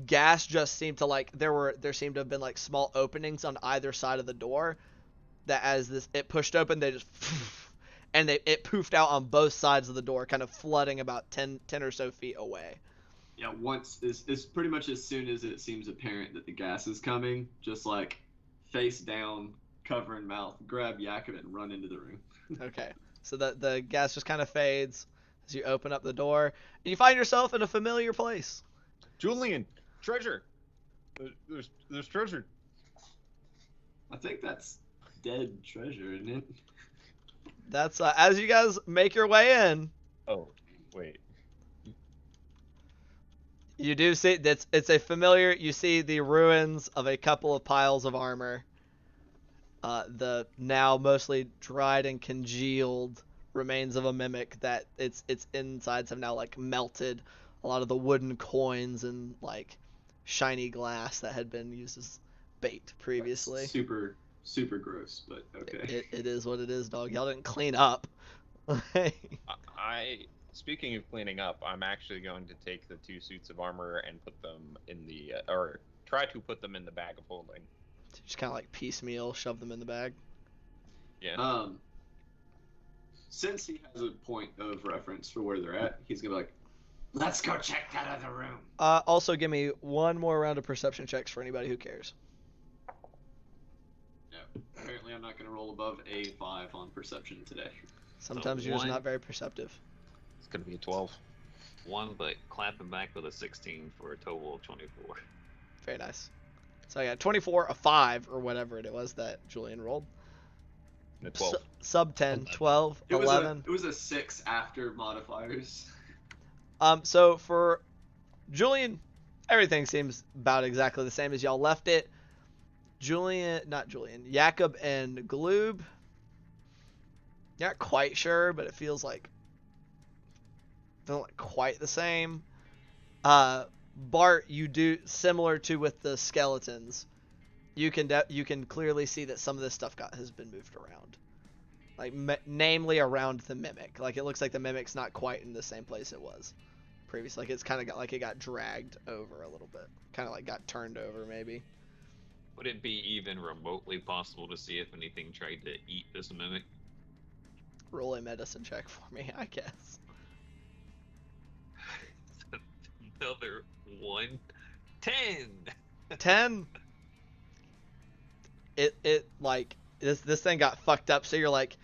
Gas just seemed to like there seemed to have been like small openings on either side of the door. That as it pushed open, they just and it poofed out on both sides of the door, kind of flooding about 10 or so feet away. Yeah, once it's pretty much as soon as it seems apparent that the gas is coming, just like face down, covering mouth, grab Yakov and run into the room. Okay, so the gas just kind of fades as you open up the door, and you find yourself in a familiar place. Julian, treasure. There's treasure. I think that's dead treasure, isn't it? That's as you guys make your way in. Oh, wait. You do see it's a familiar. You see the ruins of a couple of piles of armor. The now mostly dried and congealed remains of a mimic that its insides have now like melted. A lot of the wooden coins and like shiny glass that had been used as bait previously. That's super gross, but okay. It is what it is, dog. Y'all didn't clean up. Speaking of cleaning up, I'm actually going to take the 2 suits of armor and put them in the, or try to put them in the bag of holding. Just kind of like piecemeal, shove them in the bag. Yeah. Since he has a point of reference for where they're at, he's gonna be like, let's go check that other room. Also, give me one more round of perception checks for anybody who cares. No, apparently I'm not gonna roll above a 5 on perception today. Sometimes you're just one. not very perceptive. It's going to be a 12. 1, but clapping back with a 16 for a total of 24. Very nice. So I got 24, a 5, or whatever it was that Julian rolled. And a 12. Sub 10, 12, It 11. was a 6 after modifiers. So for Julian, everything seems about exactly the same as y'all left it. Yakov and Gloob. Not quite sure, but it feels like quite the same. Bart, you do similar to with the skeletons. You can clearly see that some of this stuff has been moved around. like namely around the mimic. Like it looks like the mimic's not quite in the same place it was previously. Like it's kind of got like it got dragged over a little bit, kind of like got turned over maybe. Would it be even remotely possible to see if anything tried to eat this mimic? Roll a medicine check for me, I guess. Another 1. 10. 10. It like this thing got fucked up. So you're like,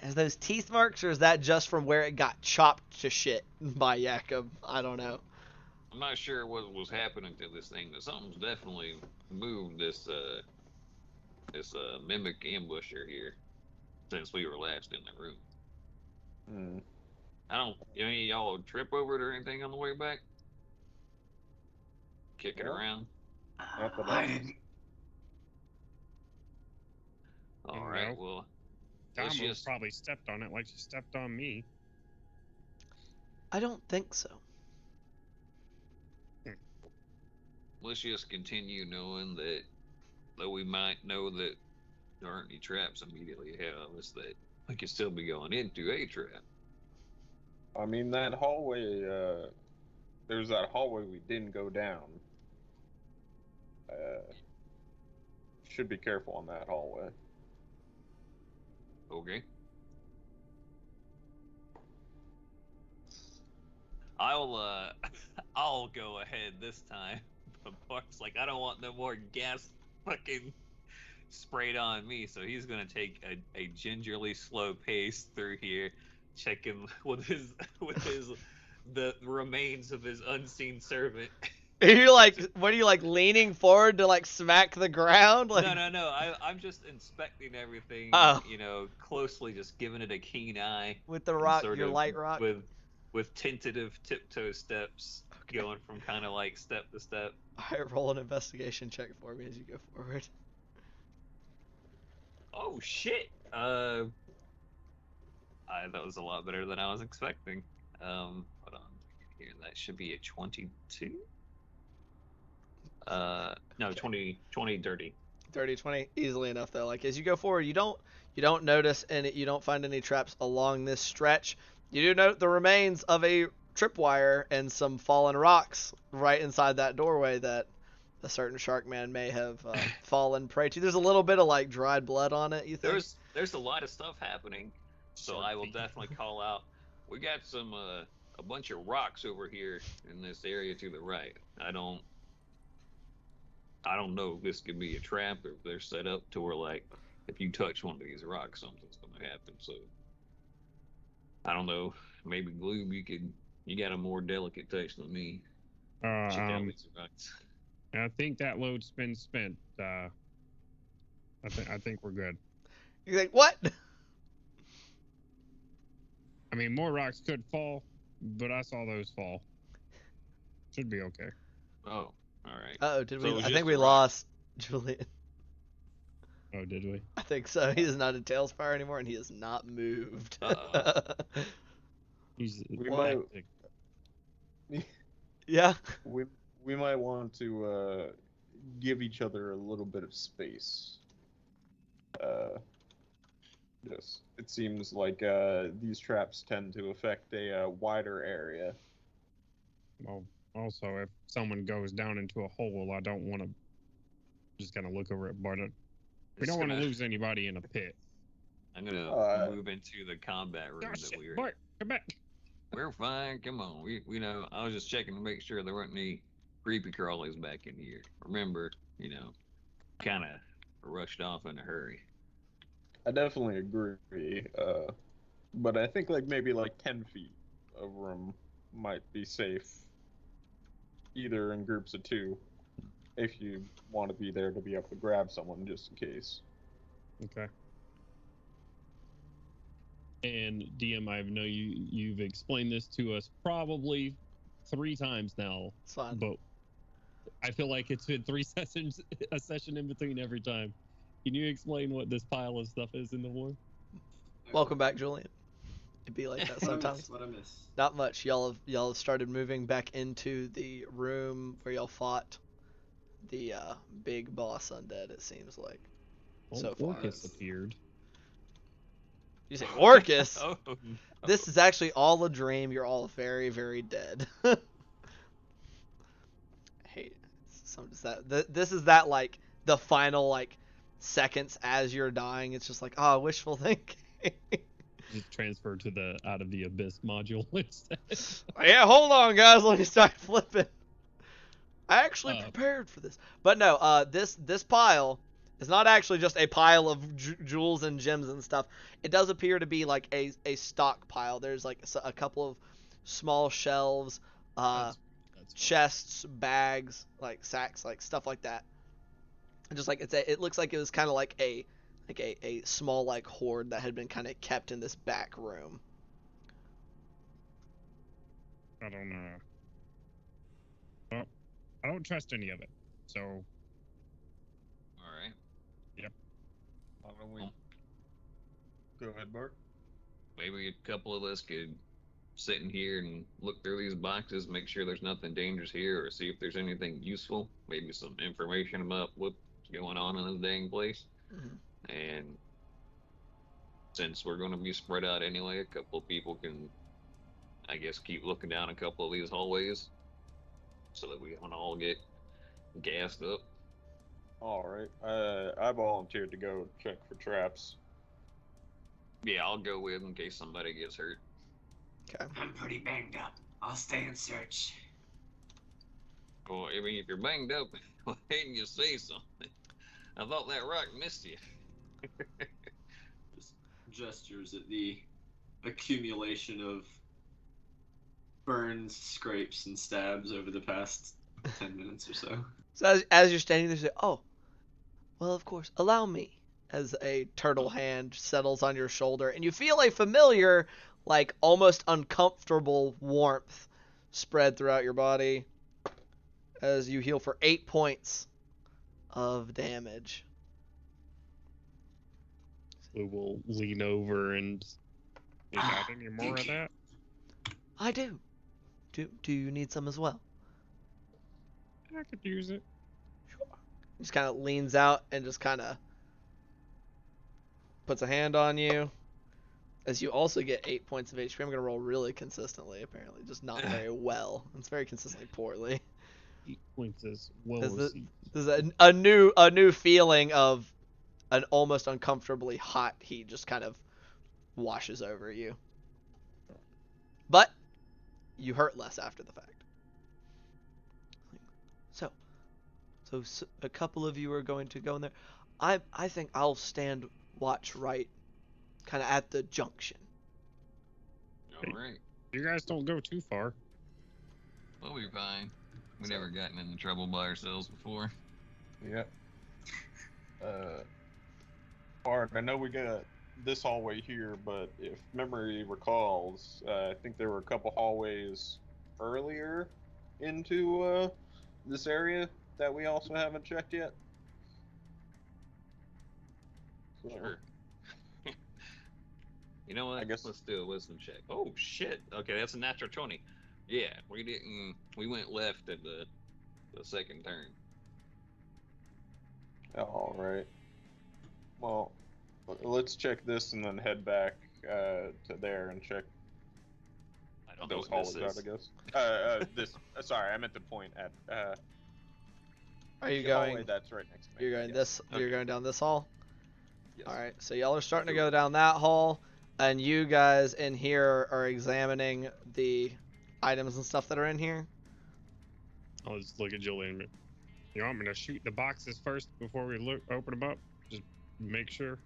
is those teeth marks, or is that just from where it got chopped to shit by Yakov? I don't know. I'm not sure what was happening to this thing, but something's definitely moved this mimic ambusher here since we were last in the room. Hmm. I don't. Any of y'all trip over it or anything on the way back? Kick it No. around. Not that I I- didn't. All right. No. Well, let's Damo just probably stepped on it like she stepped on me. I don't think so. let's just continue knowing that though we might know that there aren't any traps immediately ahead of us, that we could still be going into a trap. I mean, that hallway, there's that hallway we didn't go down. Should be careful on that hallway. Okay. I'll go ahead this time. But Mark's like, I don't want no more gas fucking sprayed on me, so he's gonna take a gingerly slow pace through here, checking with the remains of his unseen servant. Are you like, what are you like leaning forward to like smack the ground? Like, No. I'm just inspecting everything, Oh. closely, just giving it a keen eye. with the and rock, sort your of light rock. with tentative tiptoe steps, Okay. going from kind of like step to step. Alright, roll an investigation check for me as you go forward. Oh shit! That was a lot better than I was expecting. Hold on here. That should be a 22. No, Okay. 20 dirty. 30, 20, easily enough though. Like as you go forward, you don't notice and you don't find any traps along this stretch. You do note the remains of a tripwire and some fallen rocks right inside that doorway that a certain shark man may have fallen prey to. There's a little bit of like dried blood on it. You think? There's a lot of stuff happening, so I will definitely call out. We got some a bunch of rocks over here in this area to the right. I don't know if this could be a trap or if they're set up to where, like, if you touch one of these rocks, something's gonna happen. So I don't know. Maybe Gloob, you got a more delicate touch than me. Check out these rocks. I think that load's been spent. I think we're good. You think what? I mean, more rocks could fall, but I saw those fall. Should be okay. Oh, all right. Oh, did So it we? was I just think a we rock. lost Julian. Oh, did we? I think so. He is not in Tailspire anymore, and he is not moved. He's We Why? might, Yeah. we might want to give each other a little bit of space. Yes, it seems like these traps tend to affect a wider area. Well, also, if someone goes down into a hole, I don't want to just kind of look over at Bart. We don't want to lose anybody in a pit. I'm gonna move into the combat room Oh, that shit, we were. Bart, come back. We're fine. Come on. We know. I was just checking to make sure there weren't any creepy crawlies back in here. Remember, kind of rushed off in a hurry. I definitely agree. But I think maybe 10 feet of room might be safe, either in groups of 2, if you want to be there to be able to grab someone just in case. Okay. And DM, I know you've explained this to us probably 3 times now, It's fine. but I feel like it's been 3 sessions, a session in between every time. Can you explain what this pile of stuff is in the war? Welcome back, Julian. It'd be like that sometimes. What I miss? Not much. Y'all have started moving back into the room where y'all fought the big boss undead. It seems like so far. Orcus appeared. You say Orcus? Oh, This is actually all a dream. You're all very, very dead. I hate some this is that like the final like seconds as you're dying. It's just like wishful thinking. Just transfer to the out of the abyss module instead. Yeah, hold on, guys. Let me start flipping. I actually prepared for this, but no. This pile is not actually just a pile of jewels and gems and stuff. It does appear to be like a stockpile. There's like a couple of small shelves, That's chests, bags, like sacks, like stuff like that. And just like it looks like it was kind of like a small like hoard that had been kind of kept in this back room. I don't know. Well, I don't trust any of it. So. all right. Why don't we... Go ahead, Bart. Maybe a couple of us could sit in here and look through these boxes, make sure there's nothing dangerous here, or see if there's anything useful. Maybe some information about what's going on in this dang place. Mm-hmm. And since we're going to be spread out anyway, a couple of people can, I guess, keep looking down a couple of these hallways so that we don't all get gassed up. All right. I volunteered to go check for traps. Yeah, I'll go with in case somebody gets hurt. Okay. I'm pretty banged up. I'll stay in search. Well, I mean, if you're banged up, why didn't you say something? I thought that rock missed you. Just gestures at the accumulation of burns, scrapes, and stabs over the past 10 minutes or so. So as you're standing there, you say, "Oh, well, of course, allow me." As a turtle hand settles on your shoulder, and you feel a familiar, like almost uncomfortable warmth spread throughout your body as you heal for 8 points of damage. We will lean over and. You got any more of that? I do. Do you need some as well? I could use it. Sure. He just kind of leans out and just kind of puts a hand on you. As you also get 8 points of HP. I'm going to roll really consistently, apparently. Just not very well. It's very consistently poorly. 8 points as well This as is a new feeling of an almost uncomfortably hot heat just kind of washes over you. But you hurt less after the fact. So a couple of you are going to go in there. I think I'll stand watch right kind of at the junction. All right. You guys don't go too far. We'll be fine. We never gotten into trouble by ourselves before. Yep. Bart, I know we got this hallway here, but if memory recalls, I think there were a couple hallways earlier into this area that we also haven't checked yet. So, Sure. You know what? I guess- Let's do a wisdom check. Oh shit. Okay, that's a natural 20. Yeah, we went left at the second turn. all right. Well, let's check this and then head back to there and check I don't know those what this hallways is. out, I guess. Sorry, I meant to point at Are you the going? hallway that's right next to me. You're going I this. Okay. You're going down this hall. Yes. All right. So y'all are starting to go down that hall, and you guys in here are examining the items and stuff that are in here. I'll just look at Julian. You want me to shoot the boxes first before we open them up? Just make sure.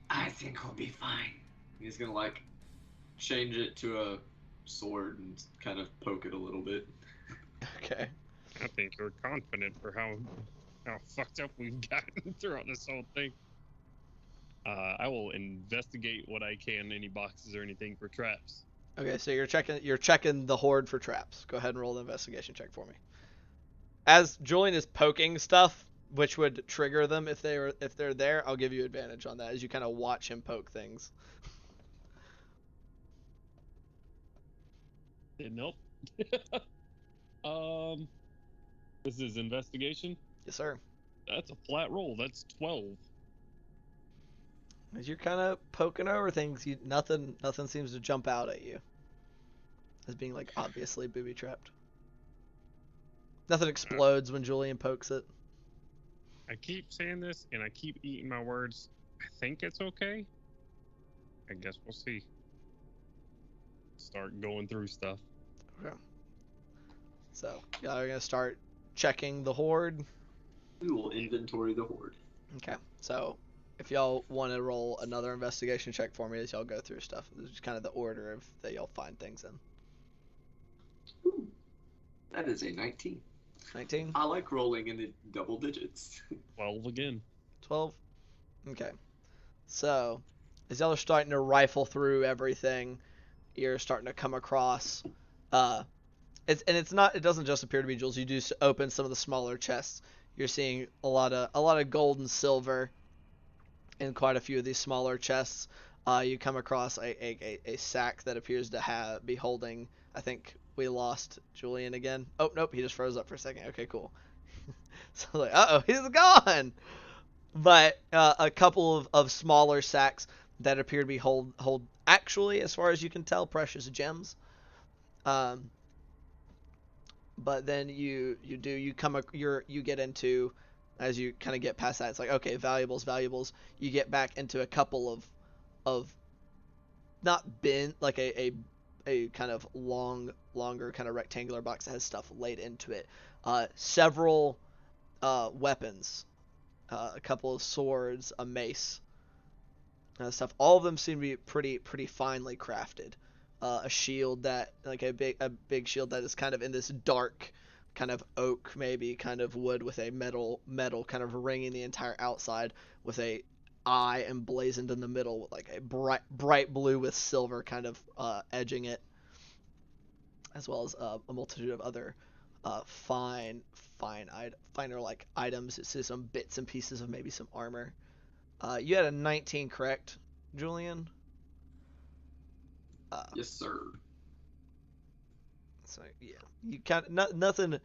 I think we'll be fine. He's gonna like change it to a sword and kind of poke it a little bit. Okay. I think you're confident for how fucked up we've gotten throughout this whole thing. I will investigate what I can, any boxes or anything for traps. Okay. So you're checking the horde for traps. Go ahead and roll the investigation check for me. As Julian is poking stuff, which would trigger them if they're there, I'll give you advantage on that as you kind of watch him poke things. Nope. This is investigation. Yes, sir. That's a flat roll. That's 12. As you're kind of poking over things, nothing seems to jump out at you as being like obviously booby trapped. Nothing explodes when Julian pokes it. I keep saying this, and I keep eating my words. I think it's okay. I guess we'll see. Start going through stuff. Okay. So y'all are gonna start checking the hoard. We will inventory the hoard. Okay. So if y'all want to roll another investigation check for me as y'all go through stuff, this is kind of the order of that y'all find things in. Ooh, that is a 19. 19? I like rolling in the double digits. 12 again. 12? Okay. So, as y'all are starting to rifle through everything, you're starting to come across, it doesn't just appear to be jewels. You do open some of the smaller chests. You're seeing a lot of gold and silver in quite a few of these smaller chests. You come across a sack that appears to be holding, I think we lost Julian again. Oh, nope, he just froze up for a second. Okay, cool. So like, uh-oh, he's gone! But a couple of smaller sacks that appear to be hold actually, as far as you can tell, precious gems. But then you get into, as you kind of get past that, it's like, okay, valuables. You get back into a couple of not bin, like a kind of longer kind of rectangular box that has stuff laid into it. Several weapons, a couple of swords, a mace, stuff. All of them seem to be pretty finely crafted. A shield that, like a big shield that is kind of in this dark kind of oak, maybe kind of wood with a metal kind of ringing the entire outside, with a eye emblazoned in the middle with like a bright blue with silver kind of edging it, as well as a multitude of other finer like items. It's some bits and pieces of maybe some armor. You had a 19, correct, Julian? Yes, sir. So yeah, you kind of nothing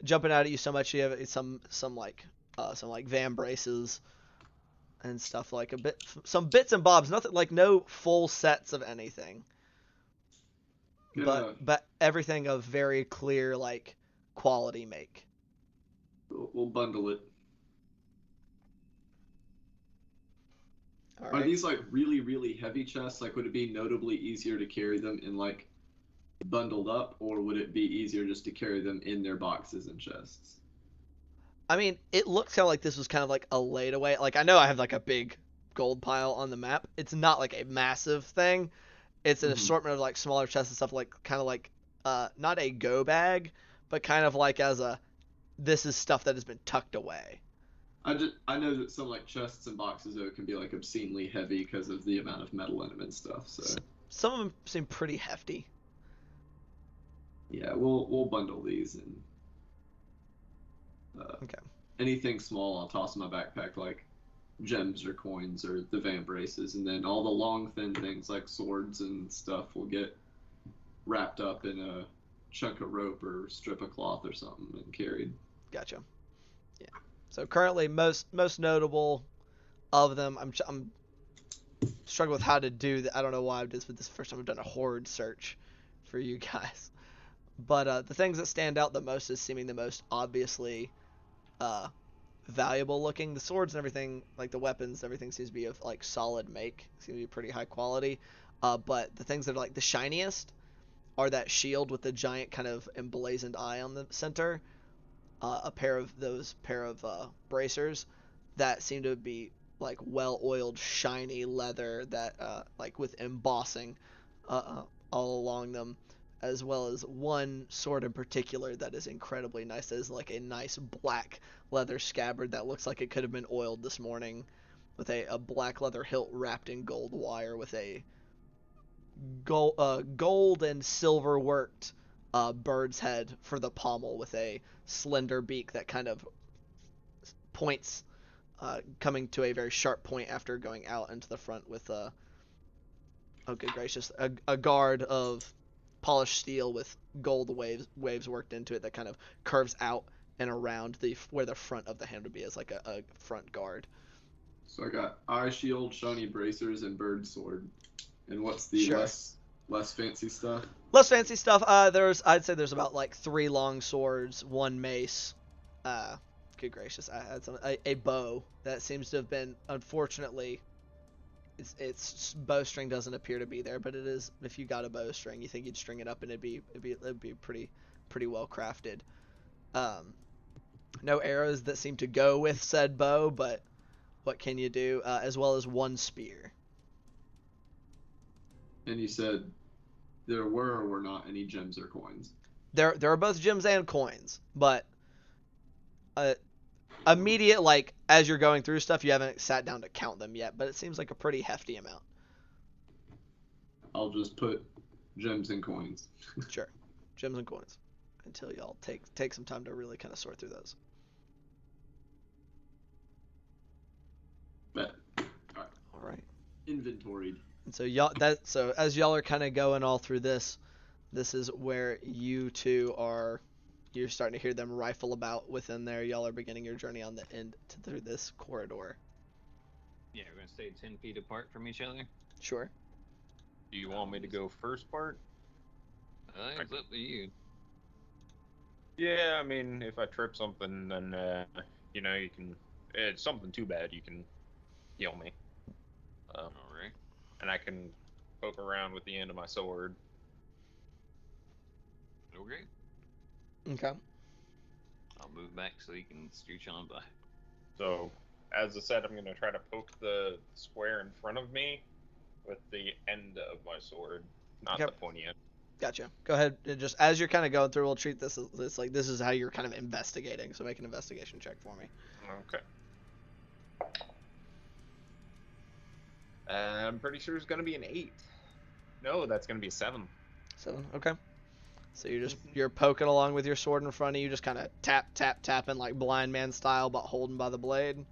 jumping out at you so much. You have some like van braces and stuff, like some bits and bobs. Nothing like, no full sets of anything. Yeah. But everything of very clear like quality make. We'll bundle it. All Are right. these like really, really heavy chests? Like, would it be notably easier to carry them in like bundled up, or would it be easier just to carry them in their boxes and chests? I mean, it looks kind of like this was kind of like a laid away. Like, I know I have like a big gold pile on the map. It's not like a massive thing. It's an assortment of like smaller chests and stuff, like kind of like not a go bag, but kind of like as a, this is stuff that has been tucked away. I know that some like chests and boxes though can be like obscenely heavy because of the amount of metal in them and stuff. So some of them seem pretty hefty. yeah, we'll bundle these, and Okay. anything small I'll toss in my backpack, like gems or coins or the van braces, and then all the long thin things like swords and stuff will get wrapped up in a chunk of rope or strip of cloth or something and carried. Gotcha. Yeah. So currently, most notable of them, I'm struggling with how to do that. I don't know why I've just, but this is the first time I've done a hoard search for you guys. But the things that stand out the most as seeming the most obviously valuable looking, the swords and everything, like the weapons, everything seems to be of like solid make, seems to be pretty high quality. But the things that are like the shiniest are that shield with the giant kind of emblazoned eye on the center, a pair of bracers that seem to be like well-oiled, shiny leather that like with embossing all along them, as well as one sword in particular that is incredibly nice. That is like a nice black leather scabbard that looks like it could have been oiled this morning, with a black leather hilt wrapped in gold wire, with a gold and silver worked bird's head for the pommel, with a slender beak that kind of points, coming to a very sharp point after going out into the front, with oh good gracious, a guard of polished steel with gold waves worked into it that kind of curves out and around where the front of the hand would be, as like a front guard. So I got eye shield, shiny bracers, and bird sword. And what's the Sure. less fancy stuff? Less fancy stuff. I'd say there's about like 3 long swords, 1 mace. Good gracious, I had a bow that seems to have been, unfortunately, its bowstring doesn't appear to be there, but it is. If you got a bowstring, you think you'd string it up and it'd be pretty well crafted. No arrows that seem to go with said bow, but what can you do? As well as 1 spear. And you said there were or were not any gems or coins. There are both gems and coins, but immediate, like, as you're going through stuff, you haven't sat down to count them yet, but it seems like a pretty hefty amount. I'll just put gems and coins. Sure. Gems and coins. Until y'all take some time to really kind of sort through those. Bet. All right. Inventoried. And so as y'all are kind of going all through this is where you two you're starting to hear them rifle about within there. Y'all are beginning your journey on the end through this corridor. Yeah, we're gonna stay 10 feet apart from each other. Sure. Do you want me to go first part? It's up to you. Yeah, I mean, if I trip something, then, you know, you can... It's something too bad, you can heal me. Alright. And I can poke around with the end of my sword. Okay. Okay. I'll move back so you can scooch on by. So, as I said, I'm going to try to poke the square in front of me with the end of my sword, not the pointy end. Gotcha. Go ahead. Just as you're kind of going through, we'll treat this as like this is how you're kind of investigating. So make an investigation check for me. Okay. I'm pretty sure it's going to be an 8. No, that's going to be a 7. 7. Okay. So you're poking along with your sword in front of you, just kind of tapping like blind man style, but holding by the blade.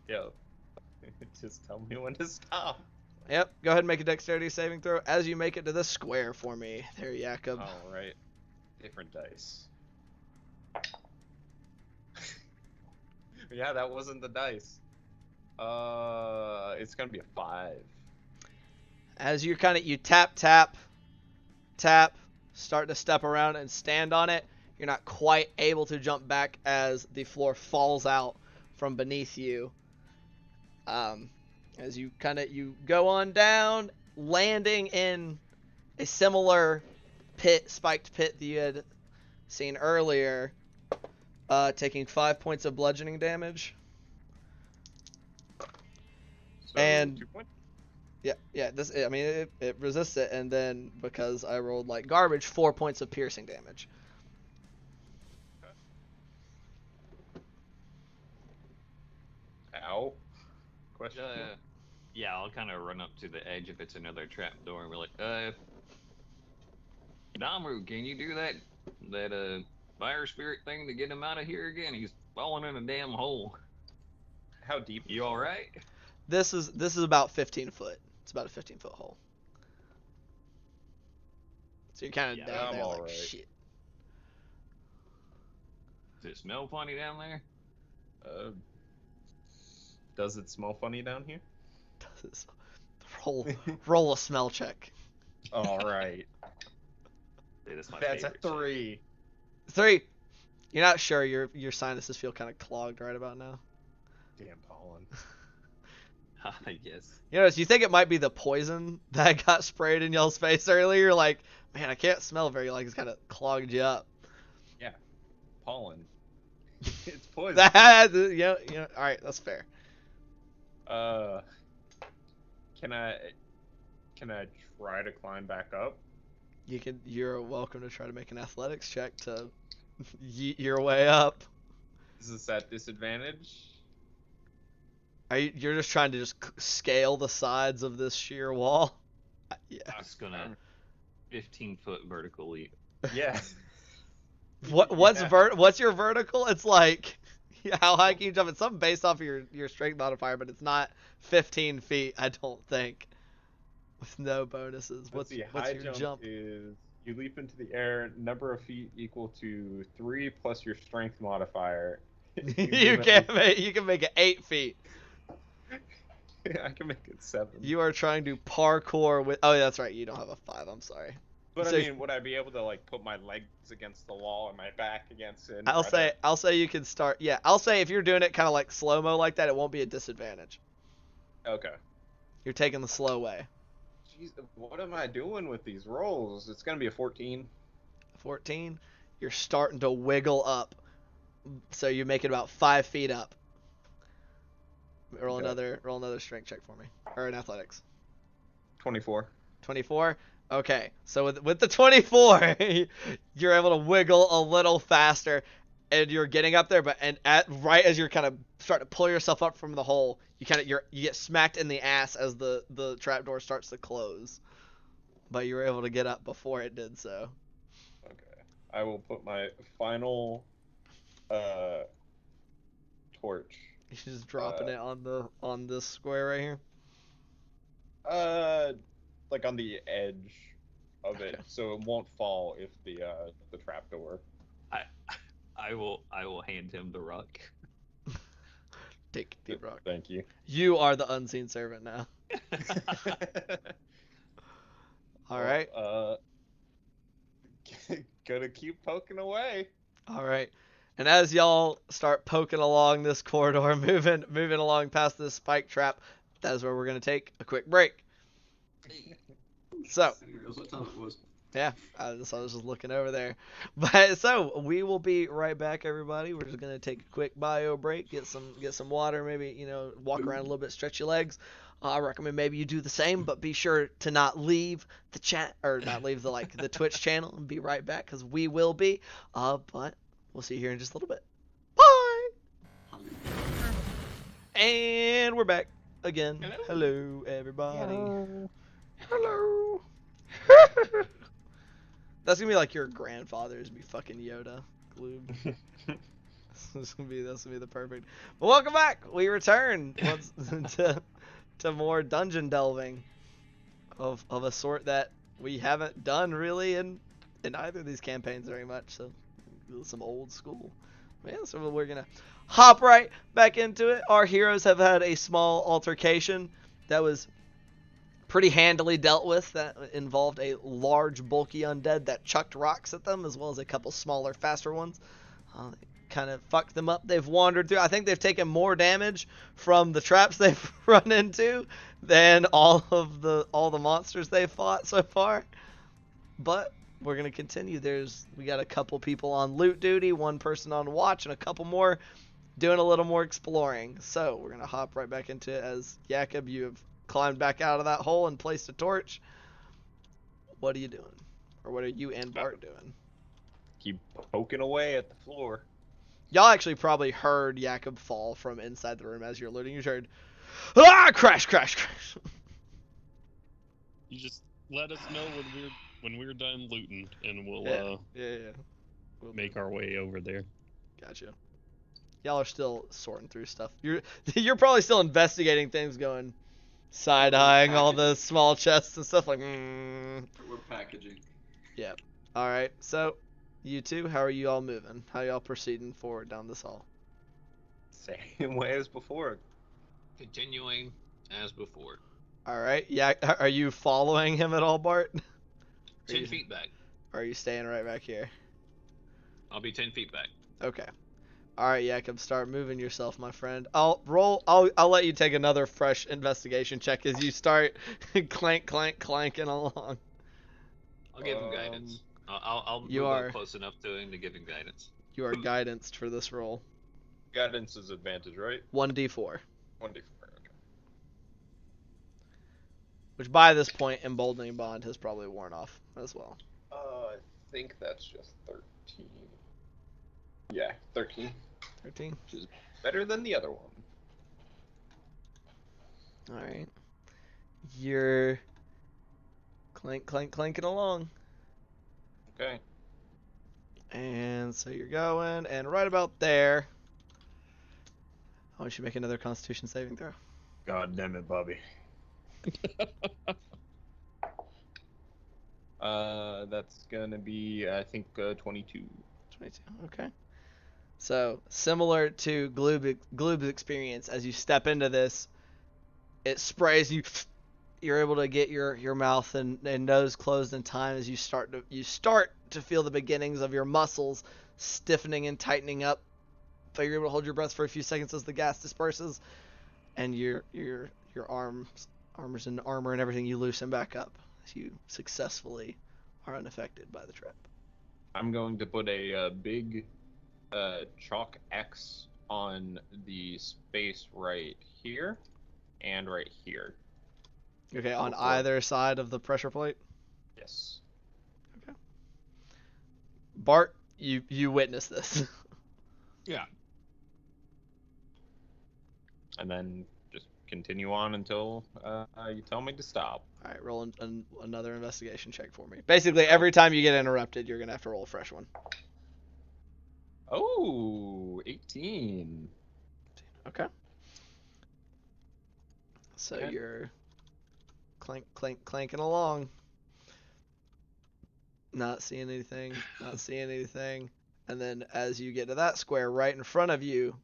Yo, just tell me when to stop. Yep. Go ahead and make a dexterity saving throw as you make it to the square for me. There, Yakov. All right. Different dice. Yeah, that wasn't the dice. It's gonna be a 5. As you tap, start to step around and stand on it, you're not quite able to jump back as the floor falls out from beneath you. As you go on down, landing in a similar spiked pit that you had seen earlier, taking 5 points of bludgeoning damage. So, And 2 points? Yeah. It resists it, and then because I rolled like garbage, 4 points of piercing damage. Ow. Question. Yeah, I'll kind of run up to the edge if it's another trap door and be like, Damru, can you do that fire spirit thing to get him out of here again? He's falling in a damn hole. How deep? You all right? This is about 15 foot. It's about a 15-foot hole. So you're kind of down I'm there all like right. shit. Does it smell funny down there? Does it smell funny down here? Roll a smell check. All right. That's my That's a favorite shit. 3. 3. You're not sure. Your sinuses feel kind of clogged right about now. Damn pollen. Yes. You notice, you think it might be the poison that got sprayed in y'all's face earlier. You're like, man, I can't smell very, like it's kind of clogged you up. Yeah. Pollen. It's poison. Yeah. All right, that's fair. Can I try to climb back up? You're welcome to try to make an athletics check to yeet your way up. Is this at disadvantage? You're just trying to scale the sides of this sheer wall? Yeah. I'm just gonna 15-foot vertical leap. Yeah. What's your vertical? It's like how high can you jump? It's something based off of your strength modifier, but it's not 15 feet, I don't think. With no bonuses. What's your jump? Is you leap into the air, number of feet equal to 3 plus your strength modifier. You can make it 8 feet. I can make it 7. You are trying to parkour with. Oh, that's right. You don't have a 5. I'm sorry. But So- I mean, would I be able to like put my legs against the wall and my back against it? And I'll try say you can start. Yeah, I'll say if you're doing it kind of like slow mo like that, it won't be a disadvantage. to... Okay. You're taking the slow way. Jeez, what am I doing with these rolls? It's gonna be a 14. 14. You're starting to wiggle up, so you make it about 5 feet up. Roll Okay. another strength check for me, or an athletics. 24. 24. Okay, so with the 24, you're able to wiggle a little faster, and you're getting up there. Right as you're kind of starting to pull yourself up from the hole, you get smacked in the ass as the trapdoor starts to close. But you were able to get up before it did so. Okay. I will put my final torch. You're just dropping it on this square right here. Like on the edge of it, Okay. so it won't fall if the trapdoor. I will hand him the rock. Take the rock. Thank you. You are the unseen servant now. All right. Gonna keep poking away. All right. And as y'all start poking along this corridor, moving along past this spike trap, that is where we're gonna take a quick break. So, I didn't realize what time it was. yeah, I was just looking over there. But so we will be right back, everybody. We're just gonna take a quick bio break, get some water, maybe walk around a little bit, stretch your legs. I recommend maybe you do the same, but be sure to not leave the chat or not leave the Twitch channel, and be right back because we will be. But we'll see you here in just a little bit. Bye. And we're back again. Hello everybody. Hello. That's gonna be like your grandfather's be fucking Yoda. Gloob. That's gonna be the perfect. But welcome back. We return once to more dungeon delving of a sort that we haven't done really in either of these campaigns very much. So some old school. Yeah, so we're gonna hop right back into it. Our heroes have had a small altercation that was pretty handily dealt with, that involved a large bulky undead that chucked rocks at them, as well as a couple smaller faster ones. Kind of fucked them up. They've wandered through. I think they've taken more damage from the traps they've run into than all the monsters they've fought so far. But we're gonna continue. We got a couple people on loot duty, one person on watch, and a couple more doing a little more exploring. So we're gonna hop right back into it as Yakov, you have climbed back out of that hole and placed a torch. What are you doing? Or what are you and Bart doing? Keep poking away at the floor. Y'all actually probably heard Yakov fall from inside the room as you're looting. You heard, ah, crash, crash, crash. You just let us know when we're done looting, and we'll We'll make our way over there. Gotcha. Y'all are still sorting through stuff. You're probably still investigating things, going side-eyeing all the small chests and stuff like. We're packaging. Yeah. All right. So, you two, how are you all moving? How are y'all proceeding forward down this hall? Same way as before. Continuing as before. All right. Yeah. Are you following him at all, Bart? 10 feet back. Or are you staying right back here? I'll be 10 feet back. Okay. All right, Yakov, start moving yourself, my friend. I'll let you take another fresh investigation check as you start clanking along. I'll give him guidance. I'll You move are- up close enough to him to give him guidance. You are guidanced for this roll. Guidance is advantage, right? 1d4. 1d4. Okay. Which by this point, emboldening bond has probably worn off as well. I think that's just 13. Yeah, 13. 13. Which is better than the other one. All right. You're clanking along. Okay. And so you're going, and right about there, I want you to make another Constitution saving throw. God damn it, Bobby. That's gonna be, I think, 22. 22. Okay. So similar to Gloob's experience, as you step into this, it sprays you. You're able to get your mouth and nose closed in time as you start to feel the beginnings of your muscles stiffening and tightening up. But you're able to hold your breath for a few seconds as the gas disperses, and your armors and armor and everything, you loosen back up as you successfully are unaffected by the trap. I'm going to put a big chalk X on the space right here and right here. Okay, on either side of the pressure plate? Yes. Okay. Bart, you witness this. Yeah. And then just continue on until you tell me to stop. All right, roll another investigation check for me. Basically, every time you get interrupted, you're going to have to roll a fresh one. Oh, 18. Okay. So Okay. you're clanking along. Not seeing anything, And then as you get to that square right in front of you,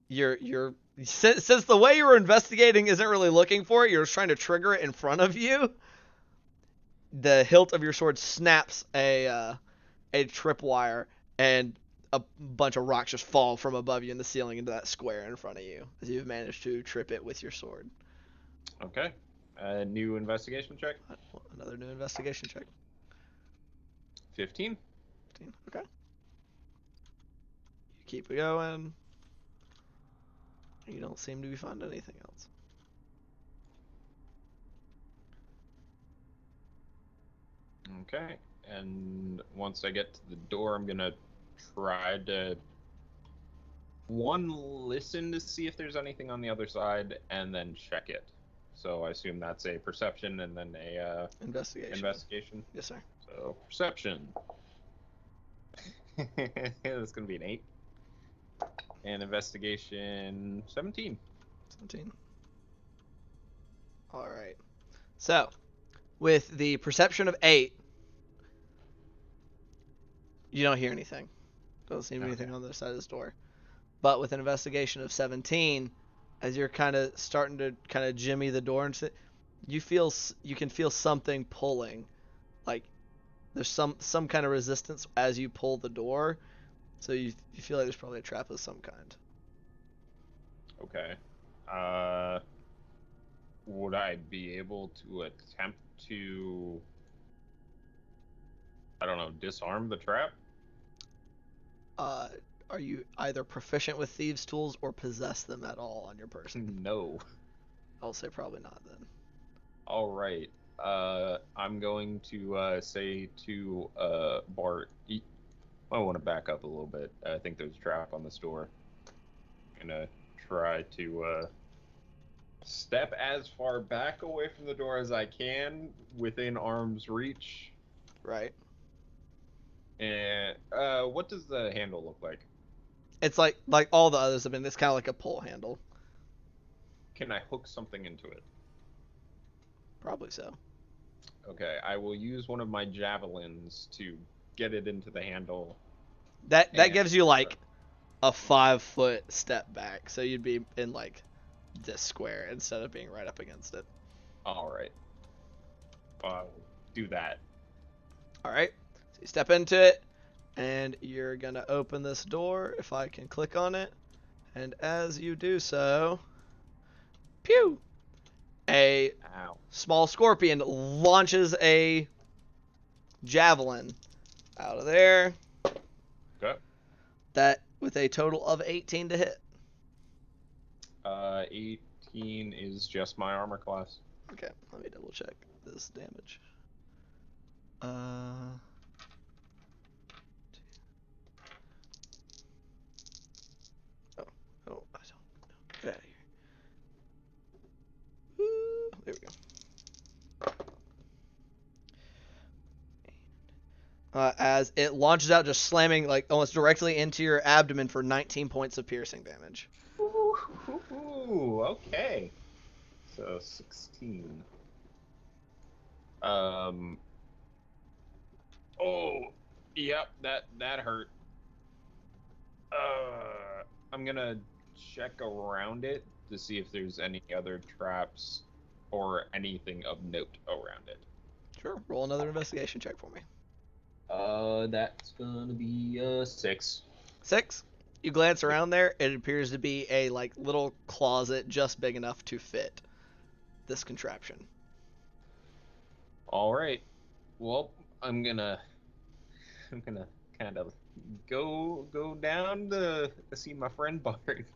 you're since the way you were investigating isn't really looking for it, you're just trying to trigger it in front of you. The hilt of your sword snaps a tripwire, and a bunch of rocks just fall from above you in the ceiling into that square in front of you as you've managed to trip it with your sword. Okay. New investigation check. Another new investigation check. 15. 15. Okay. You keep it going. You don't seem to be finding anything else. Okay. And once I get to the door, I'm gonna try to listen to see if there's anything on the other side, and then check it. So I assume that's a perception and then a investigation. Yes, sir. So perception. That's gonna be an 8. And investigation 17. 17. All right. So, with the perception of 8, you don't hear anything. Doesn't seem to be anything on the other side of this door. But with an investigation of 17, as you're kind of starting to kind of jimmy the door and shit, you can feel something pulling. Like there's some kind of resistance as you pull the door. So you feel like there's probably a trap of some kind. Okay. Would I be able to attempt to, I don't know, disarm the trap? Are you either proficient with thieves' tools or possess them at all on your person? No. I'll say probably not then. All right. I'm going to say to Bart, I want to back up a little bit. I think there's a trap on this door. I'm gonna try to step as far back away from the door as I can within arm's reach. Right. And what does the handle look like? It's like all the others have been. It's kind of like a pull handle. Can I hook something into it? Probably so. Okay, I will use one of my javelins to get it into the handle. That gives you like a 5-foot step back, so you'd be in like this square instead of being right up against it. All right. I'll do that. All right. So you step into it, and you're gonna open this door. If I can click on it, and as you do so, pew! A Ow. small scorpion launches a javelin out of there. Okay. That with a total of 18 to hit. 18 is just my armor class. Okay, let me double check this damage. Oh, I don't know. Get out of here. Woo, there we go. As it launches out, just slamming like almost directly into your abdomen for 19 points of piercing damage. Ooh, okay. So 16. Oh, yep, that hurt. I'm gonna check around it to see if there's any other traps or anything of note around it. Sure. Roll another investigation check for me. That's gonna be 6. 6. You glance around there. It appears to be a like little closet just big enough to fit this contraption. All right. Well, I'm gonna kind of go down to see my friend Bart.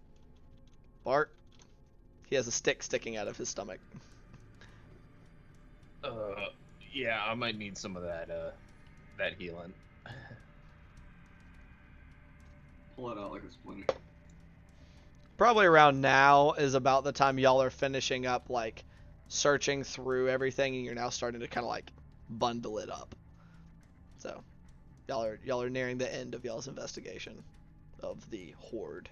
Bart. He has a stick sticking out of his stomach. Yeah, I might need some of that healing. Pull it out like a splinter. Probably around now is about the time y'all are finishing up, like, searching through everything, and you're now starting to kind of, like, bundle it up. So, y'all are nearing the end of y'all's investigation of the horde.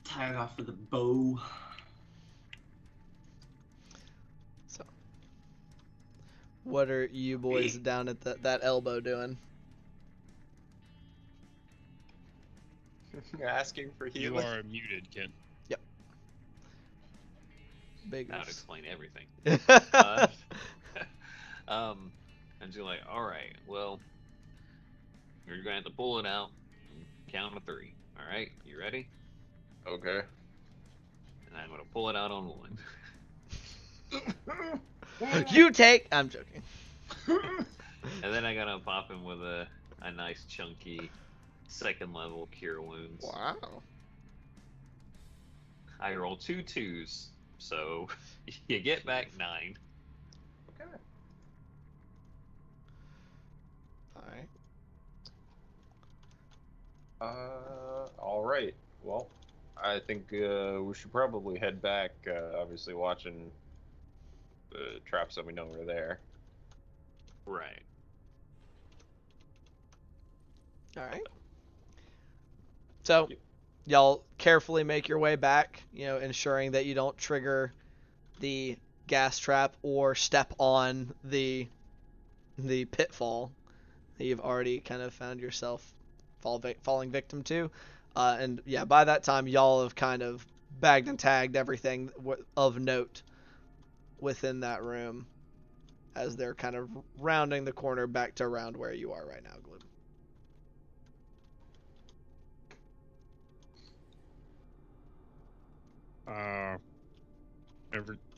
Tie it off with a bow. So, what are you boys down at that elbow doing? Asking for You healing. are muted, Kent. Big. That would explain everything. I'm just like, all right, well, you're gonna have to pull it out. Count to 3. All right, you ready? Okay. And I'm gonna pull it out on 1. You take. I'm joking. And then I gotta pop him with a nice chunky 2nd level cure wounds. Wow. I roll 2 2s, so you get back 9. Okay. Alright. All right. Well, I think we should probably head back. Obviously, watching the traps that we know are there. Right. Alright. So, y'all carefully make your way back, ensuring that you don't trigger the gas trap or step on the pitfall that you've already kind of found yourself falling victim to. And yeah, by that time, y'all have kind of bagged and tagged everything of note within that room as they're kind of rounding the corner back to around where you are right now, Glib.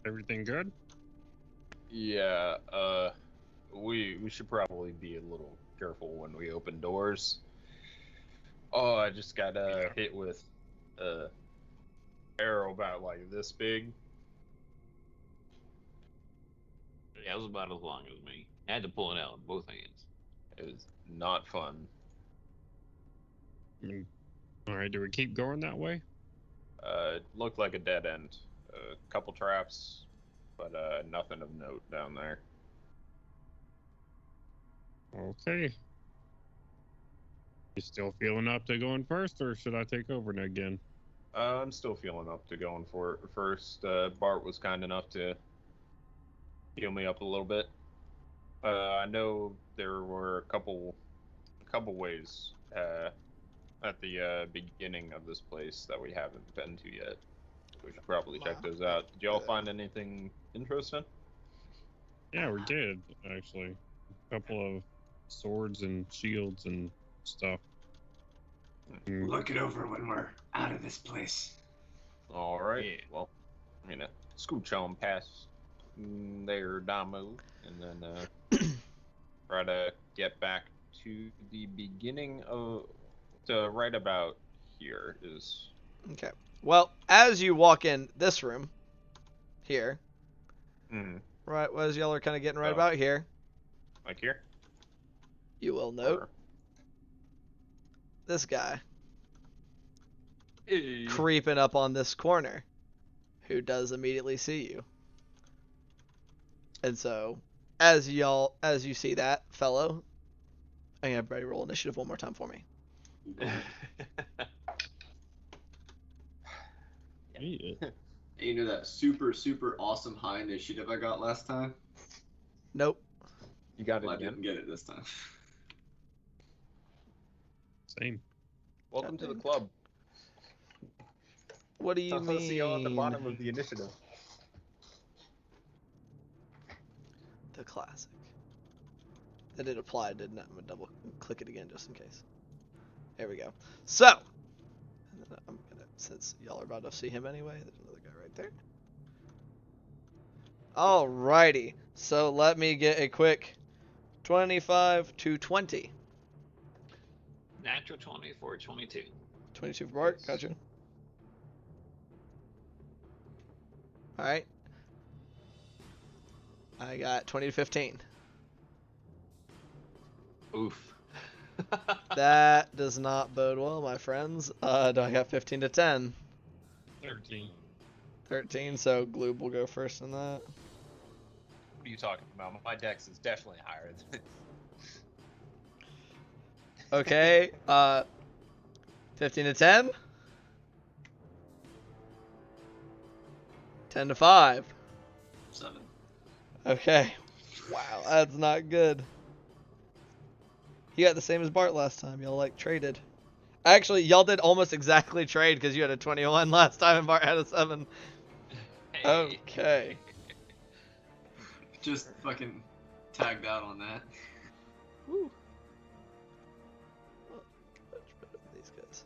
Everything good? Yeah. We should probably be a little careful when we open doors. Oh, I just got hit with arrow about like this big. Yeah, it was about as long as me. I had to pull it out with both hands. It was not fun. All right, do we keep going that way? It looked like a dead end. A couple traps, but nothing of note down there. Okay. You still feeling up to going first, or should I take over again? I'm still feeling up to going for it first. Bart was kind enough to heal me up a little bit. I know there were a couple ways at the beginning of this place that we haven't been to yet. We should probably check those out. Did y'all find anything interesting? Yeah, we did, actually. A couple of swords and shields and stuff. Look it over when we're out of this place. All right. Yeah. Well, scooch on past there, Damo, and then try to get back to the beginning of right about here is. Okay. Well, as you walk in this room, here, right, as y'all are kind of getting right about here, Like here? you will note this guy creeping up on this corner, who does immediately see you. And so, as you see that fellow, I'm gonna have everybody roll initiative one more time for me. Yeah. You know that super, super awesome high initiative I got last time? Nope. You got it Well, I again. didn't get it this time. Same. Welcome to the club. What do you mean? See you on the bottom of the initiative. The classic. That did apply, didn't it? I'm gonna double click it again just in case. There we go. So, and then I'm gonna, since y'all are about to see him anyway, there's another guy right there. Alrighty. So let me get a quick 25 to 20. Natural 20 for 22. 22 for Bart. Gotcha. Alright. I got 20 to 15. Oof. That does not bode well, my friends. I got 15 to 10. 13. 13, so Gloob will go first in that. What are you talking about? My dex is definitely higher than Okay, 15 to 10. 10 to 5. 7. Okay. Wow, that's not good. You got the same as Bart last time. Y'all like traded. Actually, y'all did almost exactly trade because you had a 21 last time and Bart had a 7. Hey. Okay. Just fucking tagged out on that. Woo. Oh, much better than these guys.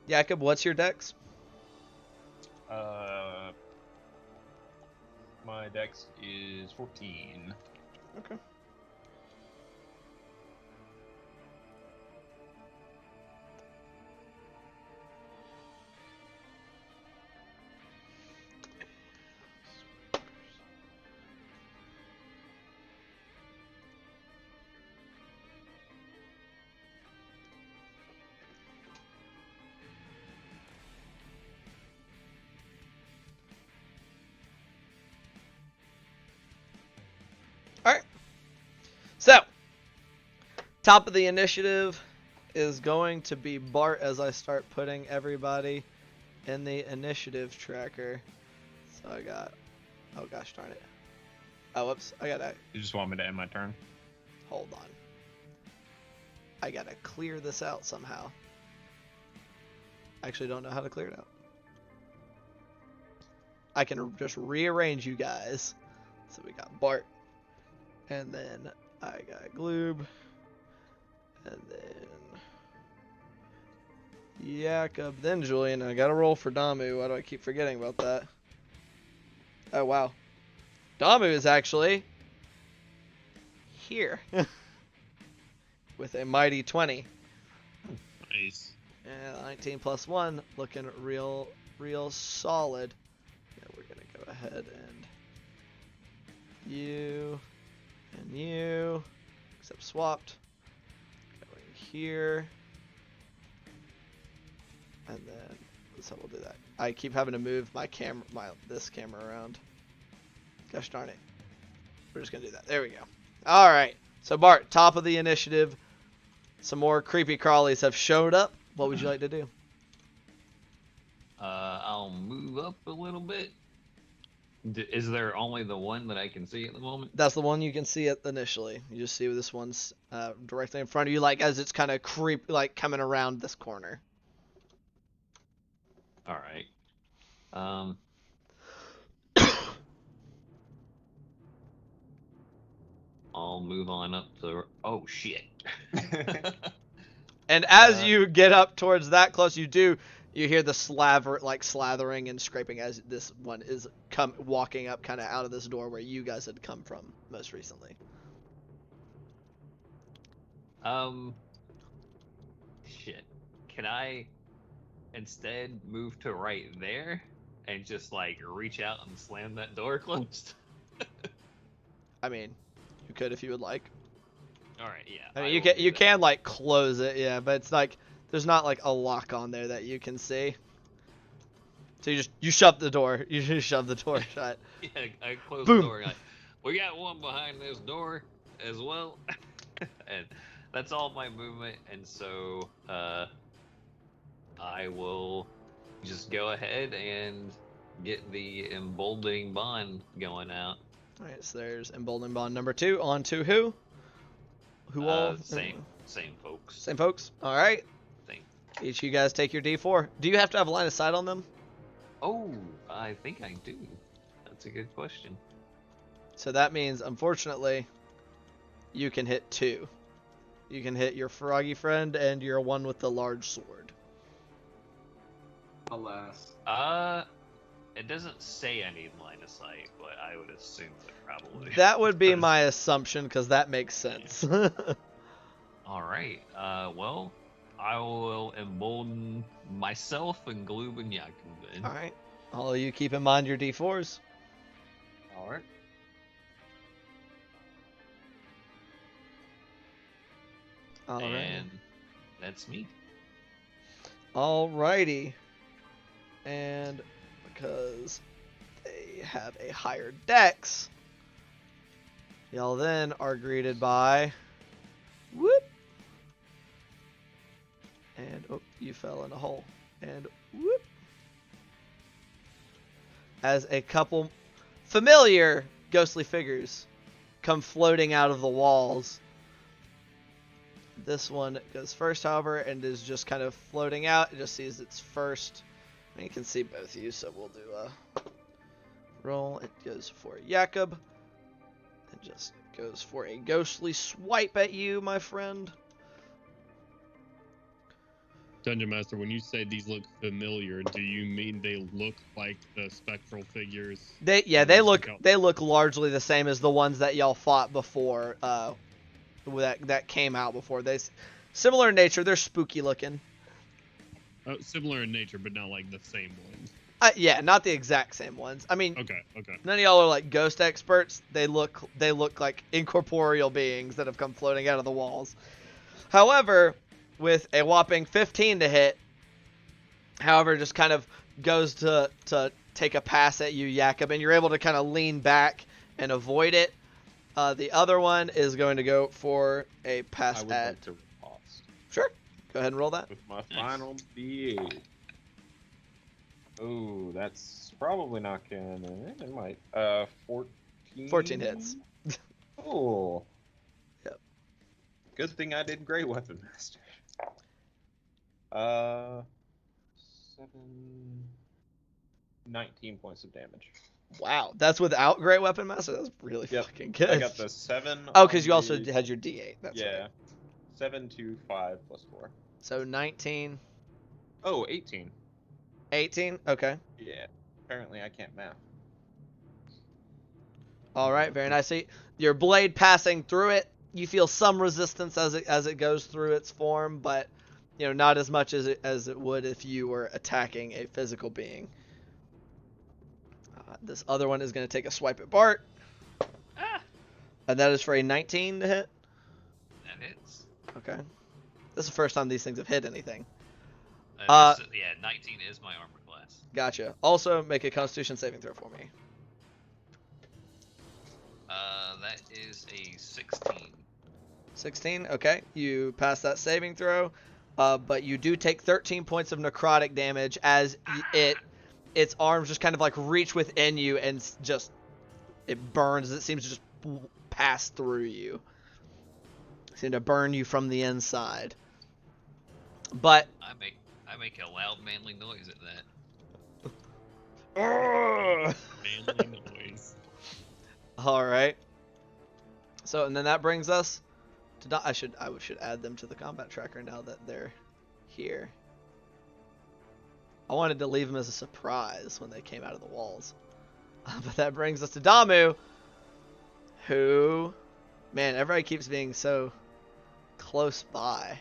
Yakov, what's your dex? my dex is 14. Okay. Alright. So, top of the initiative is going to be Bart as I start putting everybody in the initiative tracker. So I got, oh gosh darn it. Oh, whoops, I gotta, You just want me to end my turn? hold on. I gotta clear this out somehow. I actually don't know how to clear it out. I can just rearrange you guys. So we got Bart. And then I got Gloob. And then Yakov. Then Julian. I gotta roll for Damu. Why do I keep forgetting about that? Oh, wow. Damu is actually here. With a mighty 20. Nice. And 19 plus 1. Looking real solid. Yeah, we're gonna go ahead and you. And you, except swapped, going here, and then that's how we'll do that. I keep having to move my camera, this camera around. Gosh darn it. We're just gonna do that. There we go. All right. So Bart, top of the initiative. Some more creepy crawlies have showed up. What would you like to do? I'll move up a little bit. Is there only the one that I can see at the moment? That's the one you can see it initially. You just see this one's directly in front of you, like as it's kind of like coming around this corner. All right. I'll move on up to. Oh shit. And as you get up towards that close, you hear the slathering and scraping as this one is walking up kind of out of this door where you guys had come from most recently. Shit. Can I instead move to right there and just like reach out and slam that door closed? I mean, you could if you would like. All right, yeah. I mean, you can like close it, yeah, but it's like there's not like a lock on there that you can see. So you shove the door. You just shove the door shut. Yeah, I close Boom. the door. We got one behind this door as well, and that's all my movement. And so I will just go ahead and get the emboldening bond going out. All right, so there's emboldening bond number 2. On to who? Who all? Same folks. Same folks. All right. Each of you guys take your D4. Do you have to have line of sight on them? Oh, I think I do. That's a good question. So that means, unfortunately, you can hit 2. You can hit your froggy friend and your one with the large sword. Alas. It doesn't say I need line of sight, but I would assume it probably. That would be does. my assumption, because that makes sense. All right. Well, I will embolden myself and Gloob and Yakov then. All right. All of you keep in mind your D4s. All right. All right. And that's me. Alrighty. And because they have a higher dex, y'all then are greeted by whoop. And oh, you fell in a hole. And whoop. As a couple familiar ghostly figures come floating out of the walls. This one goes first, however, and is just kind of floating out. It just sees its first. And you can see both of you, so we'll do a roll. It goes for Yakov. It just goes for a ghostly swipe at you, my friend. Dungeon Master, when you say these look familiar, do you mean they look like the spectral figures? They look largely the same as the ones that y'all fought before. That came out before. Similar in nature. They're spooky looking. Similar in nature, but not like the same ones. Yeah, not the exact same ones. I mean, Okay. none of y'all are like ghost experts. They look like incorporeal beings that have come floating out of the walls. However, with a whopping 15 to hit, however, just kind of goes to take a pass at you, Yakov, and you're able to kind of lean back and avoid it. The other one is going to go for a pass I would at. like to pause Sure. Go ahead and roll that. with my final D8. Oh, that's probably not gonna. It might. 14. 14 hits. Oh. Yep. Good thing I did Grey Weapon Master. 19 points of damage. Wow, that's without Great Weapon Master. That's really Yep. fucking good. I got the 7. Oh, because you on also the- had your D8. That's yeah. right. 7 to 5 plus 4. So 19, Oh, 18. 18. Okay. Yeah. Apparently I can't math. All right. Very nice. So your blade passing through it, you feel some resistance as it goes through its form, but not as much as it would if you were attacking a physical being. This other one is going to take a swipe at Bart. Ah, And that is for a 19 to hit. that hits. Okay. This is the first time these things have hit anything. Yeah, 19 is my armor class. Gotcha. Also, make a Constitution saving throw for me. That is a 16. 16. Okay. You pass that saving throw, but you do take 13 points of necrotic damage as its arms just kind of like reach within you and just it burns. It seems to just pass through you. Seem to burn you from the inside. But I make a loud manly noise at that. Manly noise. all right. So and then that brings us to I should add them to the combat tracker now that they're here. I wanted to leave them as a surprise when they came out of the walls. But that brings us to Damu, who, man, everybody keeps being so close by.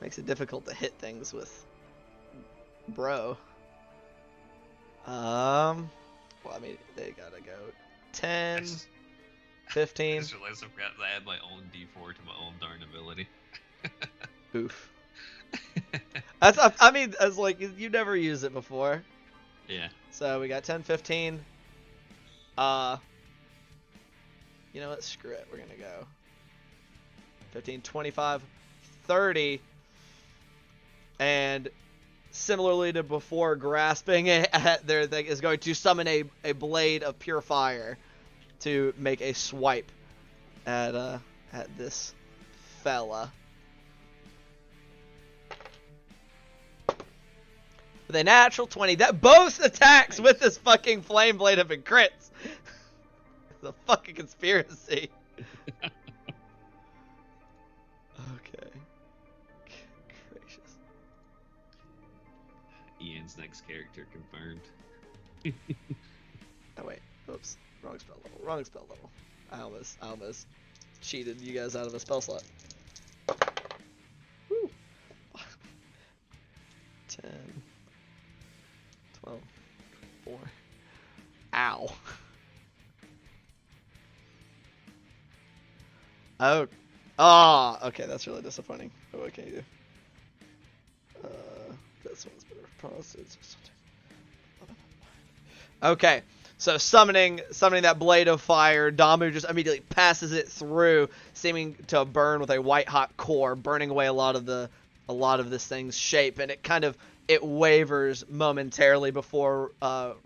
Makes it difficult to hit things with bro. Well, I mean, they gotta go 10, 15. I just realized I forgot to add my own D4 to my own darn ability. Oof. I mean, as like you never used it before. Yeah. So we got 10, 15. You know what? Screw it. We're gonna go 15, 25, 30. And similarly to before, grasping at their thing is going to summon a blade of pure fire to make a swipe at this fella. with a natural 20. That both attacks with this fucking flame blade have been crits. It's a fucking conspiracy. Okay. Gracious. Ian's next character confirmed. Oh wait, oops, wrong spell level. Wrong spell level. I almost cheated you guys out of a spell slot. Woo. 10, 12, 4. Ow. Oh. Ah, okay, that's really disappointing. But what can you do? This one's better. Process. Okay, so summoning that blade of fire, Damu just immediately passes it through, seeming to burn with a white hot core, burning away a lot of this thing's shape, and it wavers momentarily before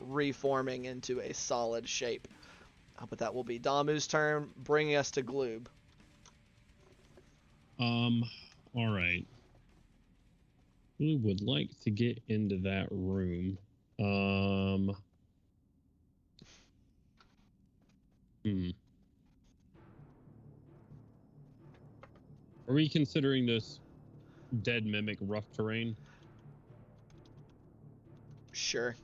reforming into a solid shape. But that will be Damu's turn, bringing us to Gloob. All right. We would like to get into that room. Are we considering this dead mimic rough terrain? Sure.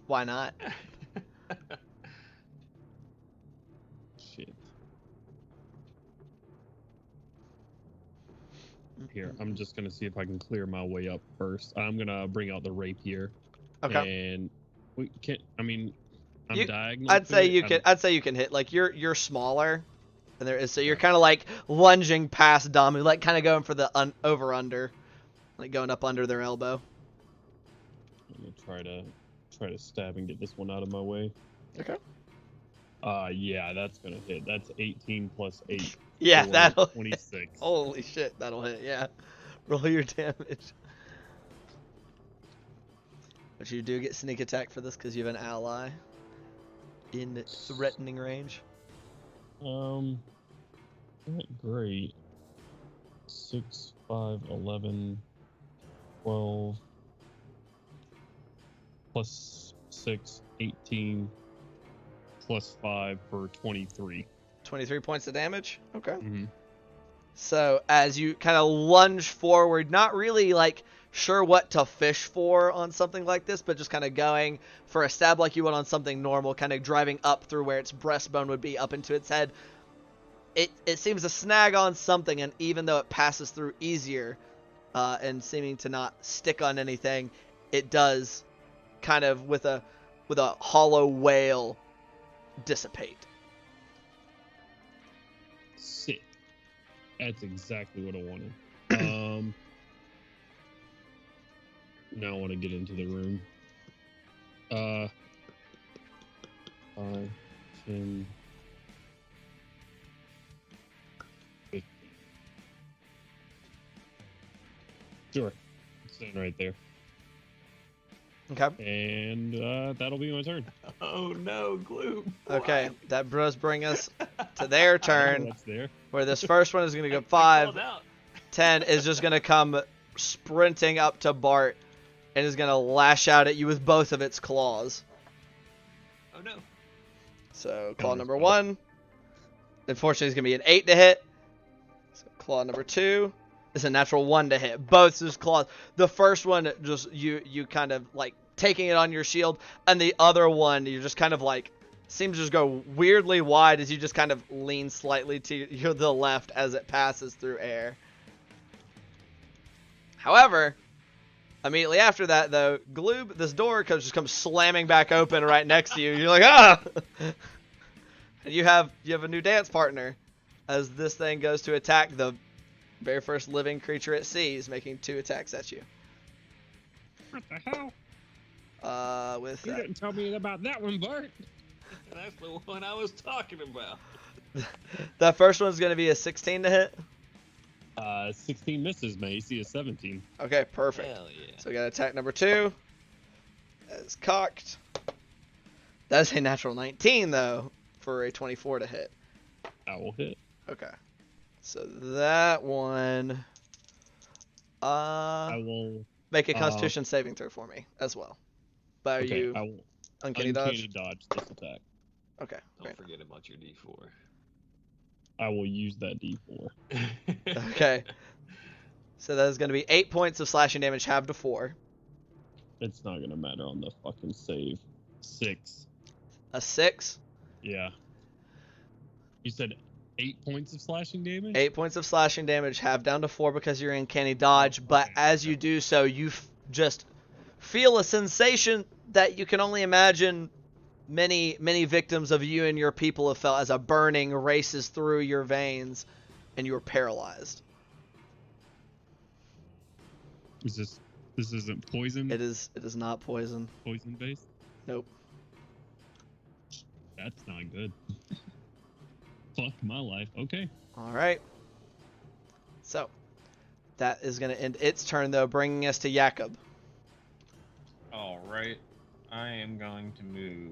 Why not? Shit. Here, I'm just gonna see if I can clear my way up first. I'm gonna bring out the rapier. Okay. And we can't. I mean, I'm diagonal. I'd say you can hit. Like you're smaller, and so you're Okay. kind of like lunging past Damu, like kind of going for the over under, like going up under their elbow. I'm gonna try to stab and get this one out of my way. Okay. Yeah, that's gonna hit. That's 18 plus 8. Yeah, that'll 26. Holy shit, that'll hit. Yeah. Roll your damage. But you do get sneak attack for this because you have an ally in threatening range. Not great. 6, 5, 11, 12, plus 6, 18, plus 5 for 23. 23 points of damage? Okay. Mm-hmm. So as you kind of lunge forward, not really like sure what to fish for on something like this, but just kind of going for a stab like you would on something normal, kind of driving up through where its breastbone would be up into its head. It seems to snag on something, and even though it passes through easier and seeming to not stick on anything, it does kind of with a hollow wail dissipate. Sick. That's exactly what I wanted. Now I want to get into the room. 5, 10, 15. Sure. It's sitting right there. Okay. And that'll be my turn. Oh no, Gloom. Okay, that does bring us to their turn, What's there? where this first one is going to go I 5. called out. 10 is just going to come sprinting up to Bart and is going to lash out at you with both of its claws. Oh no. So claw number 1, unfortunately, is going to be an 8 to hit. So claw number 2 is a natural 1 to hit. Both his claws. The first one, just you kind of like taking it on your shield, and the other one, you just kind of like seems to just go weirdly wide as you just kind of lean slightly to the left as it passes through air. However, immediately after that, though, Gloob, this door just comes slamming back open right next to you. You're like, ah! And you have a new dance partner as this thing goes to attack the very first living creature it sees, making 2 attacks at you. What the hell? With You that. didn't tell me about that one, Bart. That's the one I was talking about. That first one's going to be a 16 to hit. 16 misses. My AC is 17. Okay, perfect. Hell yeah. So we got attack number 2. That is cocked. That's a natural 19, though, for a 24 to hit. That will hit. Okay. So that one... I will Make a Constitution saving throw for me as well. But are Okay, you I will uncanny uncanny dodge? dodge this attack. Okay. Don't Great. forget about your D4. I will use that D4. Okay. So that is going to be 8 points of slashing damage, halved to 4. It's not gonna matter on the fucking save. 6. A 6. Yeah. You said 8 points of slashing damage? 8 points of slashing damage, halved down to 4 because you're in uncanny dodge. But okay, as you do so, you just feel a sensation that you can only imagine many victims of you and your people have felt, as a burning races through your veins, and you are paralyzed. This isn't poison? It is not poison. Poison based? Nope. That's not good. Fuck my life. Okay. All right. So that is going to end its turn, though, bringing us to Yakov. All right. I am going to move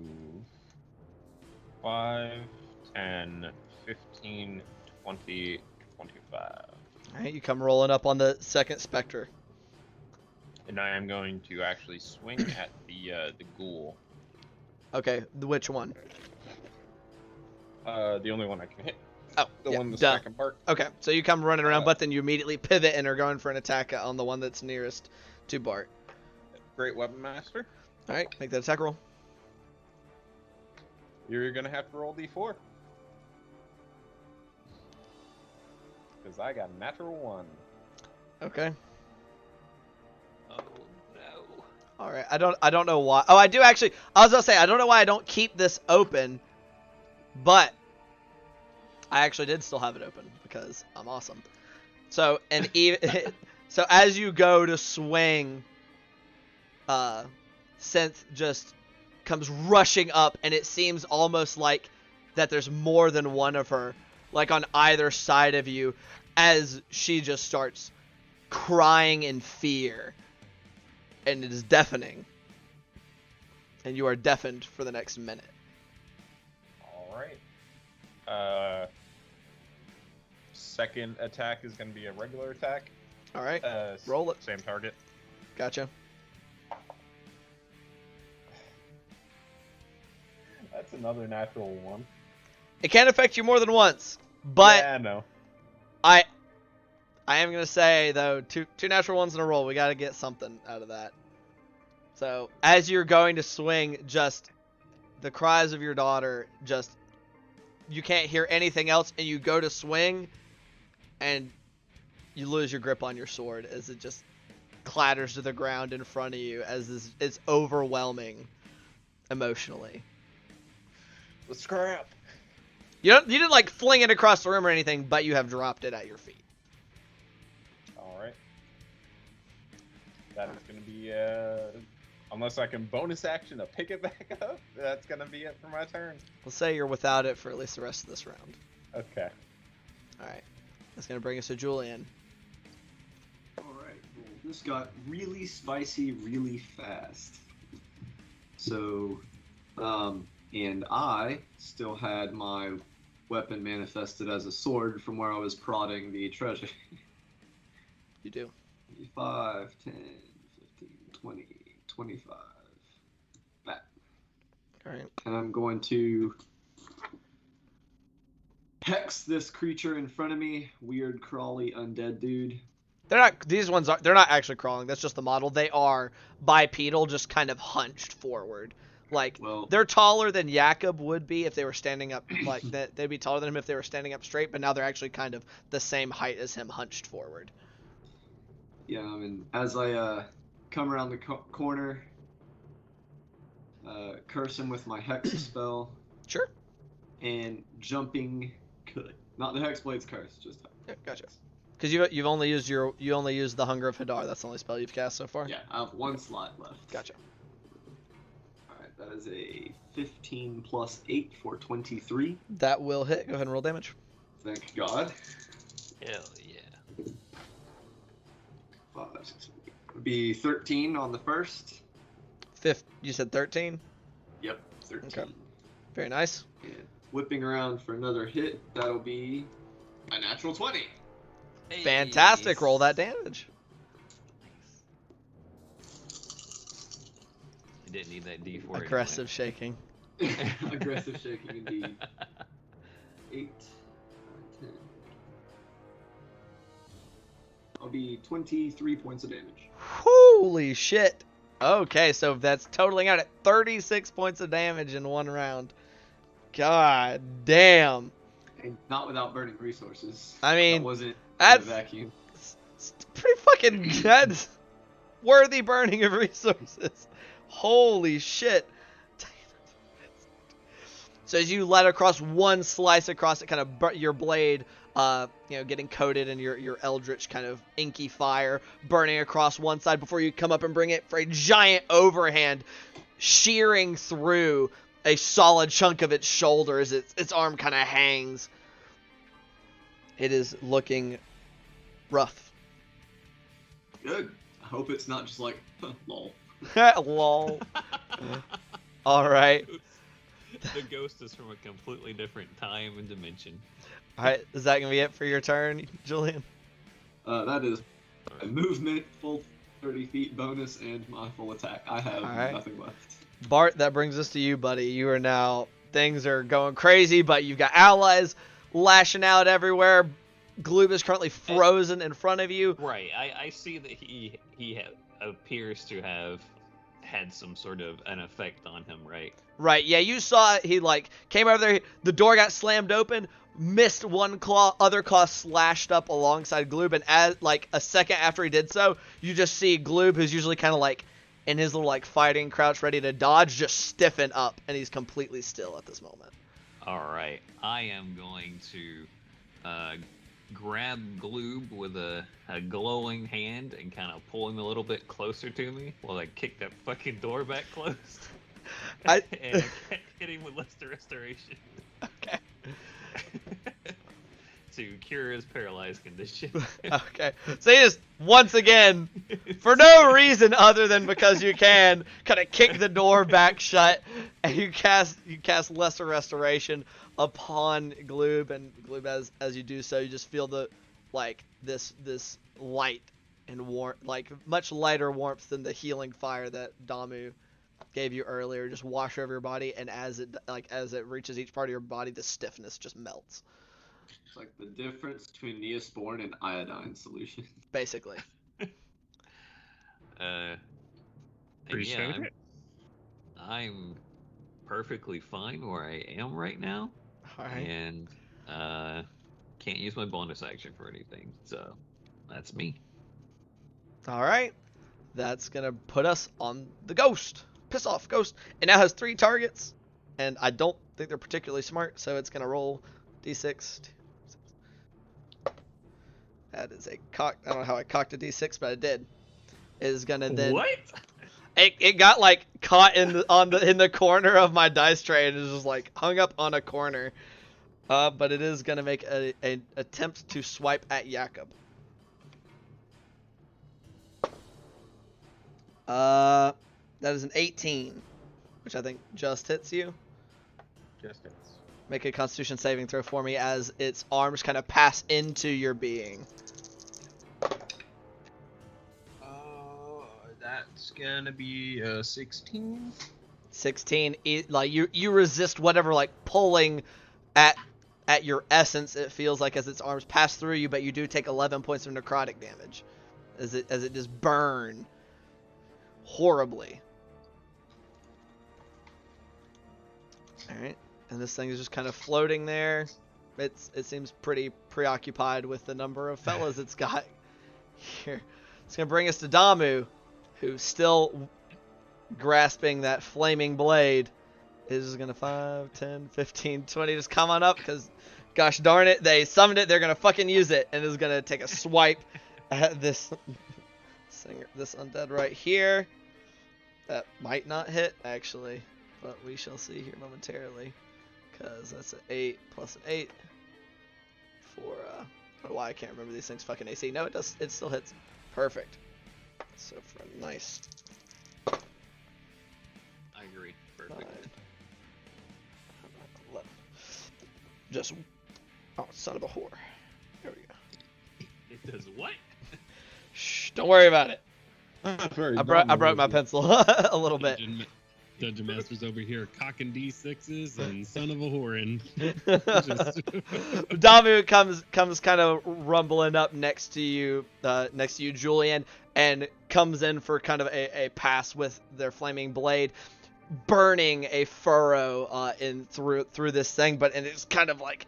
5, 10, 15, 20, 25. All right, you come rolling up on the second specter. And I am going to actually swing at the ghoul. Okay, which one? The only one I can hit. Oh, The yeah, one the duh. second part. Okay, so you come running around, but then you immediately pivot and are going for an attack on the one that's nearest to Bart. Great weapon master. All right, make that attack roll. You're gonna have to roll D4. Because I got a natural 1. Okay. Oh no. All right. I don't know why. Oh, I do actually. I was gonna say I don't know why I don't keep this open, but I actually did still have it open because I'm awesome. So and even so, as you go to swing, Synth just comes rushing up, and it seems almost like that there's more than one of her, like on either side of you, as she just starts crying in fear. And it is deafening. And you are deafened for the next minute. Alright. Second attack is going to be a regular attack. Alright, roll it. Same target. Gotcha. That's another natural 1. It can affect you more than once. But yeah, no. I am going to say, though, two natural ones in a row. We got to get something out of that. So, as you're going to swing, just the cries of your daughter, just you can't hear anything else, and you go to swing, and you lose your grip on your sword as it just clatters to the ground in front of you, as it's overwhelming emotionally. The scrap. You didn't like fling it across the room or anything, but you have dropped it at your feet. Alright. That is going to be, unless I can bonus action to pick it back up, that's going to be it for my turn. Let's say you're without it for at least the rest of this round. Okay. Alright. That's going to bring us to Julian. Alright, well, this got really spicy really fast. So, and I still had my weapon manifested as a sword from where I was prodding the treasure. You do. 5, 10, 15, 20, 25. Back. Alright. And I'm going to hex this creature in front of me. Weird, crawly, undead dude. They're not actually crawling. That's just the model. They are bipedal, just kind of hunched forward. Like, Well, they're taller than Yakov would be if they were standing up. Like, they'd be taller than him if they were standing up straight, but now they're actually kind of the same height as him, hunched forward. yeah, I mean, as I come around the corner, curse him with my hex spell. Sure. And jumping could. Not the Hexblade's curse, just Yeah, gotcha. Because you've only used the Hunger of Hadar. That's the only spell you've cast so far. Yeah, I have one slot left. Gotcha. Alright, that is a 15 plus 8 for 23. That will hit. Go ahead and roll damage. Thank God. Hell yeah. 5, 6, would be 13 on the first. You said 13? Yep, 13. Okay. Very nice. And whipping around for another hit, that'll be a natural 20. Fantastic. Roll that damage. didn't need that D4. Aggressive shaking. Aggressive shaking indeed. 8, 9, 10. I'll be 23 points of damage. Holy shit. Okay, so that's totaling out at 36 points of damage in one round. God damn. And not without burning resources. I mean, that wasn't in a that's vacuum. it's pretty fucking that's worthy burning of resources. Holy shit. So as you let across one slice across it, kind of your blade, getting coated in your eldritch kind of inky fire, burning across one side before you come up and bring it for a giant overhand, shearing through a solid chunk of its shoulder as its arm kind of hangs. It is looking rough. Good. I hope it's not just like, lol. Lol. All right. The ghost is from a completely different time and dimension. All right. Is that going to be it for your turn, Julian? That is a movement, full 30 feet bonus, and my full attack. I have nothing left. Bart, that brings us to you, buddy. You are now, things are going crazy, but you've got allies lashing out everywhere. Gloob is currently frozen in front of you. Right. I see that he appears to have had some sort of an effect on him, right? Right, yeah, you saw he came over there, the door got slammed open, missed one claw, other claw slashed up alongside Gloob, and as a second after he did so, you just see Gloob, who's usually kind of in his little fighting crouch ready to dodge, just stiffen up, and he's completely still at this moment. Alright, I am going to grab Gloob with a glowing hand and kind of pull him a little bit closer to me while I kick that fucking door back closed. And I can't hit him with Lesser Restoration. Okay. To cure his paralyzed condition. Okay. So you just, once again, for no reason other than because you can, kind of kick the door back shut, and you cast Lesser Restoration upon Gloob, and Gloob, as you do so, you just feel the this light and warmth, much lighter warmth than the healing fire that Damu gave you earlier, just wash over your body, and as it reaches each part of your body, the stiffness just melts. It's like the difference between Neosporin and iodine solution. Basically. I'm perfectly fine where I am right now. All right. And can't use my bonus action for anything, so that's me. All right. That's going to put us on the ghost. Piss off, ghost. It now has 3 targets, and I don't think they're particularly smart, so it's going to roll d6. That is a cock. I don't know how I cocked a d6, but I did. It is going to then... What? It got caught in the corner of my dice tray and is just hung up on a corner. But it is going to make an attempt to swipe at Yakov. That is an 18, which I think just hits you. Just hits. Make a Constitution saving throw for me as its arms kind of pass into your being. That's gonna be 16. 16. You resist whatever pulling at your essence. It feels like as its arms pass through you, but you do take 11 points of necrotic damage as it just burn horribly. All right. And this thing is just kind of floating there. It seems pretty preoccupied with the number of fellas it's got here. It's going to bring us to Damu, who's still grasping that flaming blade. Is going to 5, 10, 15, 20 just come on up because, gosh darn it, they summoned it. They're going to fucking use it and is going to take a swipe at this undead right here. That might not hit, actually, but we shall see here momentarily. Because that's an 8 plus an 8 for, I don't know why I can't remember these things fucking AC. No, it does. It still hits. Perfect. So for a nice... I agree. Perfect. 9, 11. Just... Oh, son of a whore. There we go. It does what? Shh, don't worry about it. That's very I broke my pencil a little bit. Dungeon Master's over here cocking D6s and son of a whorin. Damu comes kind of rumbling up next to you, Julian, and comes in for kind of a pass with their flaming blade, burning a furrow in through this thing, and it's kind of like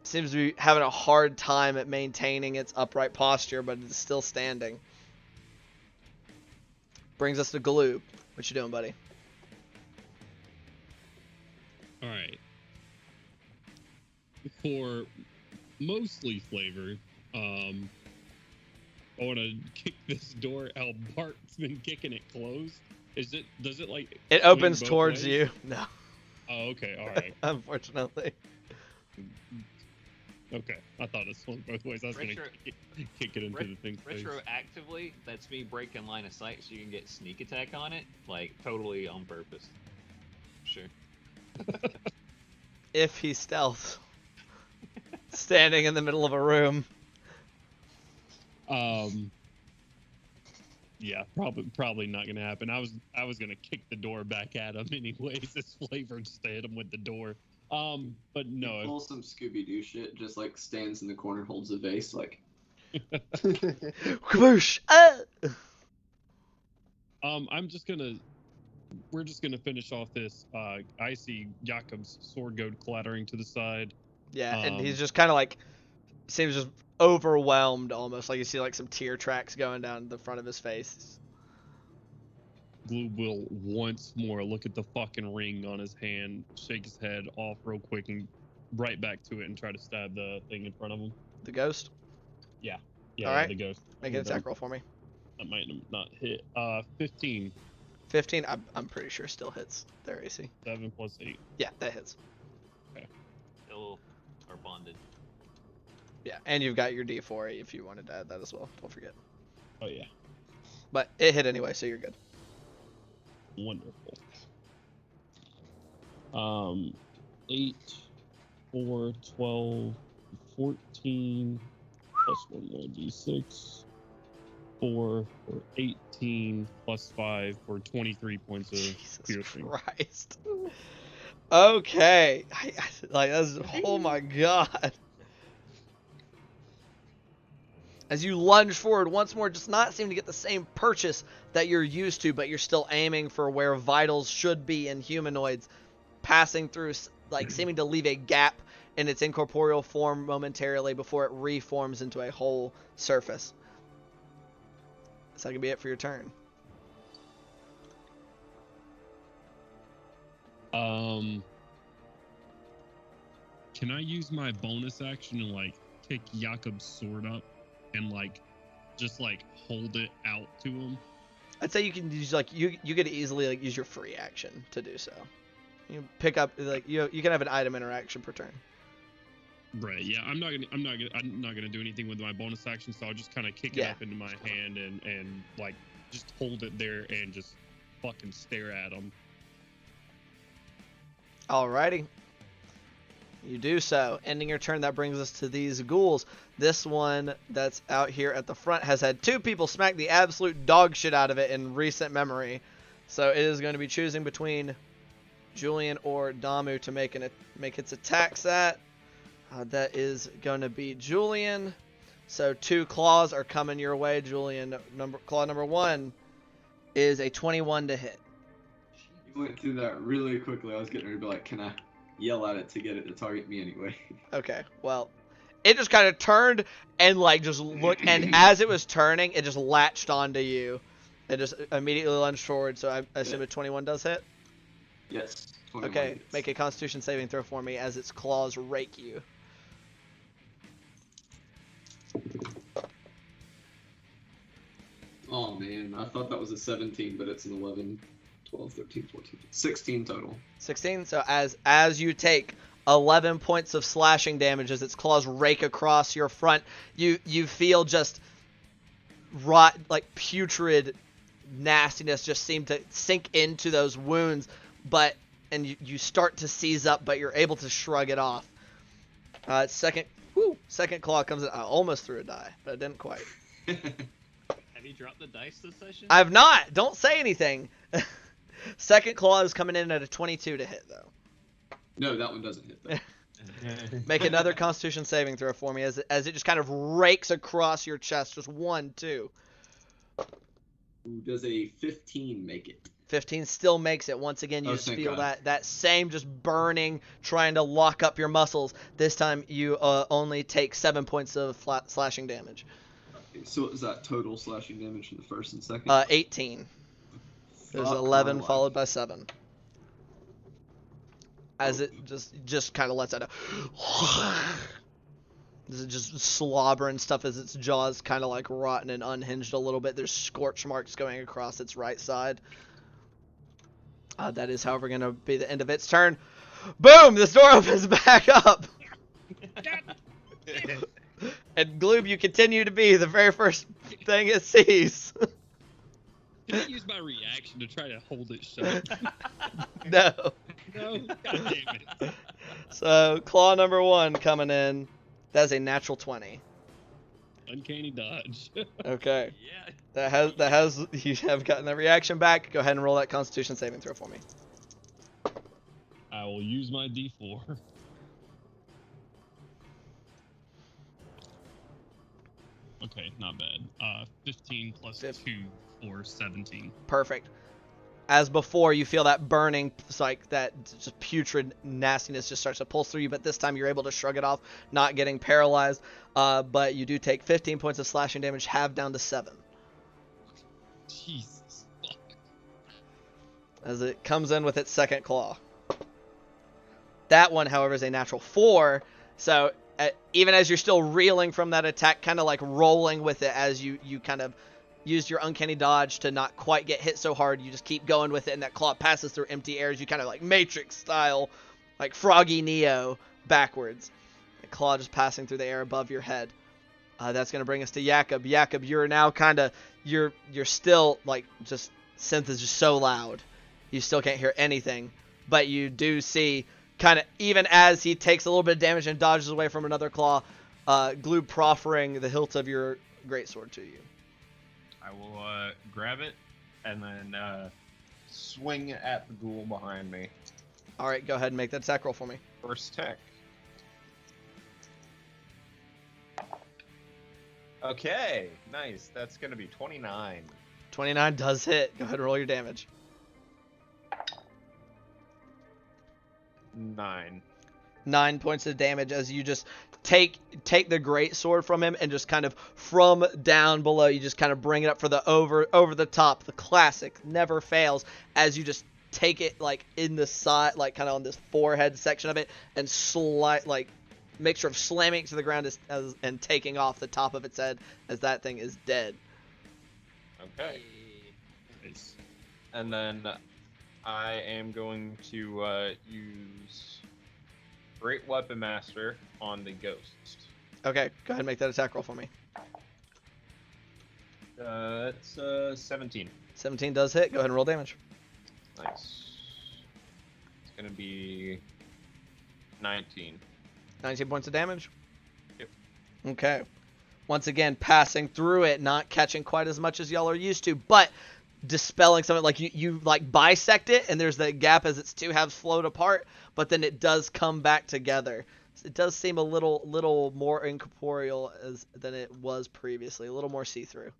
seems to be having a hard time at maintaining its upright posture, but it's still standing. Brings us to Gloob. What you doing, buddy? All right. For mostly flavor, I want to kick this door. How Bart's been kicking it closed. Does it like? It opens swing both towards ways? you. No. Oh, okay. All right. Unfortunately. Okay. I thought it swung both ways. I was gonna kick it into the thing's face. Retroactively, that's me breaking line of sight so you can get sneak attack on it, like totally on purpose. Sure. If he stealths. Standing in the middle of a room. Yeah, probably not gonna happen. I was gonna kick the door back at him anyways. This flavor just to hit him with the door. But no. Pull some Scooby-Doo shit. Just like stands in the corner, holds a vase, like. Kaboosh! We're just gonna finish off this. I see Yakov's sword goad clattering to the side. Yeah, and he's just kind of like, seems just overwhelmed almost. Like you see like some tear tracks going down the front of his face. Gloob will once more look at the fucking ring on his hand, shake his head off real quick, and right back to it and try to stab the thing in front of him. The ghost? Yeah, all right. The ghost. Make an attack roll for me. That might not hit. 15. 15, I'm pretty sure still hits their AC. 7 plus 8. Yeah, that hits. Okay. Still are bonded. Yeah, and you've got your D4 if you wanted to add that as well. Don't forget. Oh, yeah. But it hit anyway, so you're good. Wonderful. 8, 4, 12, 14, plus 1 more D6. 4 for 18 plus 5 for 23 points of Jesus piercing. Christ. Okay. Oh my god. As you lunge forward once more, just not seem to get the same purchase that you're used to, but you're still aiming for where vitals should be in humanoids, passing through, like seeming to leave a gap in its incorporeal form momentarily before it reforms into a whole surface. So that can be it for your turn. Can I use my bonus action to like pick Yakov's sword up and just hold it out to him? I'd say you can use you could easily use your free action to do so. You pick up you can have an item interaction per turn. Right. Yeah. I'm not gonna do anything with my bonus action, so I'll just kind of kick it up into my hand and just hold it there and just fucking stare at him. Alrighty. You do so. Ending your turn, that brings us to these ghouls. This one that's out here at the front has had 2 people smack the absolute dog shit out of it in recent memory. So it is going to be choosing between Julian or Damu to make its attacks at. That is going to be Julian. So 2 claws are coming your way, Julian. Claw number 1 is a 21 to hit. You went through that really quickly. I was getting ready to be like, can I yell at it to get it to target me anyway? Okay, well, it just kind of turned and just looked, and as it was turning, it just latched onto you. It just immediately lunged forward, so I assume a 21 does hit? Yes. Okay, hits. make a Constitution saving throw for me as its claws rake you. Oh man, I thought that was a 17, but it's an 11, 12, 13, 14, 16 total. 16, so as you take 11 points of slashing damage as its claws rake across your front, you feel just rot, putrid nastiness just seem to sink into those wounds, and you start to seize up, but you're able to shrug it off. Second claw comes in. I almost threw a die, but I didn't quite. Have you dropped the dice this session? I've not. Don't say anything. Second claw is coming in at a 22 to hit, though. No, that one doesn't hit, though. Make another Constitution saving throw for me as it just kind of rakes across your chest. Just 1, 2. Ooh, does a 15 make it? 15 still makes it. Once again, you just feel that same just burning, trying to lock up your muscles. This time, you only take 7 points of slashing damage. So is that total slashing damage in the first and second? 18. There's Fuck 11 my followed life. by 7. As it just kind of lets out a this is just slobbering stuff as its jaws kind of like rotten and unhinged a little bit. There's scorch marks going across its right side. That is, however, going to be the end of its turn. Boom! This door opens back up. And Gloob, you continue to be the very first thing it sees. Can I use my reaction to try to hold it shut? No. No? God damn it. So, claw number 1 coming in. That's a natural 20. Uncanny dodge. Okay. Yeah. That has you have gotten that reaction back. Go ahead and roll that Constitution saving throw for me. I will use my D4. Okay, not bad. 15 plus 2 for 17. Perfect. As before, you feel that burning, it's like that just putrid nastiness just starts to pulse through you, but this time you're able to shrug it off, not getting paralyzed. But you do take 15 points of slashing damage, halved down to 7. Jesus. Fuck. As it comes in with its second claw. That one, however, is a natural 4. So even as you're still reeling from that attack, kind of like rolling with it as you kind of used your uncanny dodge to not quite get hit so hard, you just keep going with it, and that claw passes through empty air as you kind of like Matrix style, like Froggy Neo backwards. The claw just passing through the air above your head. That's going to bring us to Yakov. Yakov, you're now kind of, you're still like, just synth is just so loud. You still can't hear anything, but you do see kind of, even as he takes a little bit of damage and dodges away from another claw, Gloob proffering the hilt of your greatsword to you. I will grab it and then swing at the ghoul behind me. All right, go ahead and make that attack roll for me. First attack. Okay, nice. That's going to be 29. 29 does hit. Go ahead and roll your damage. 9. 9 points of damage as you just take the great sword from him and just kind of from down below, you just kind of bring it up for the over the top, the classic, never fails, as you just take it like in the side, like kind of on this forehead section of it, and slide, like make sure of slamming it to the ground and taking off the top of its head as that thing is dead. Okay. Nice. And then I am going to use Great Weapon Master on the ghost. Okay, go ahead and make that attack roll for me. It's 17. 17 does hit. Go ahead and roll damage. Nice. It's gonna be 19. 19 points of damage? Yep. Okay. Once again, passing through it, not catching quite as much as y'all are used to, but dispelling something. Like you like bisect it, and there's that gap as its two halves float apart, but then it does come back together. It does seem a little more incorporeal than it was previously, a little more see-through.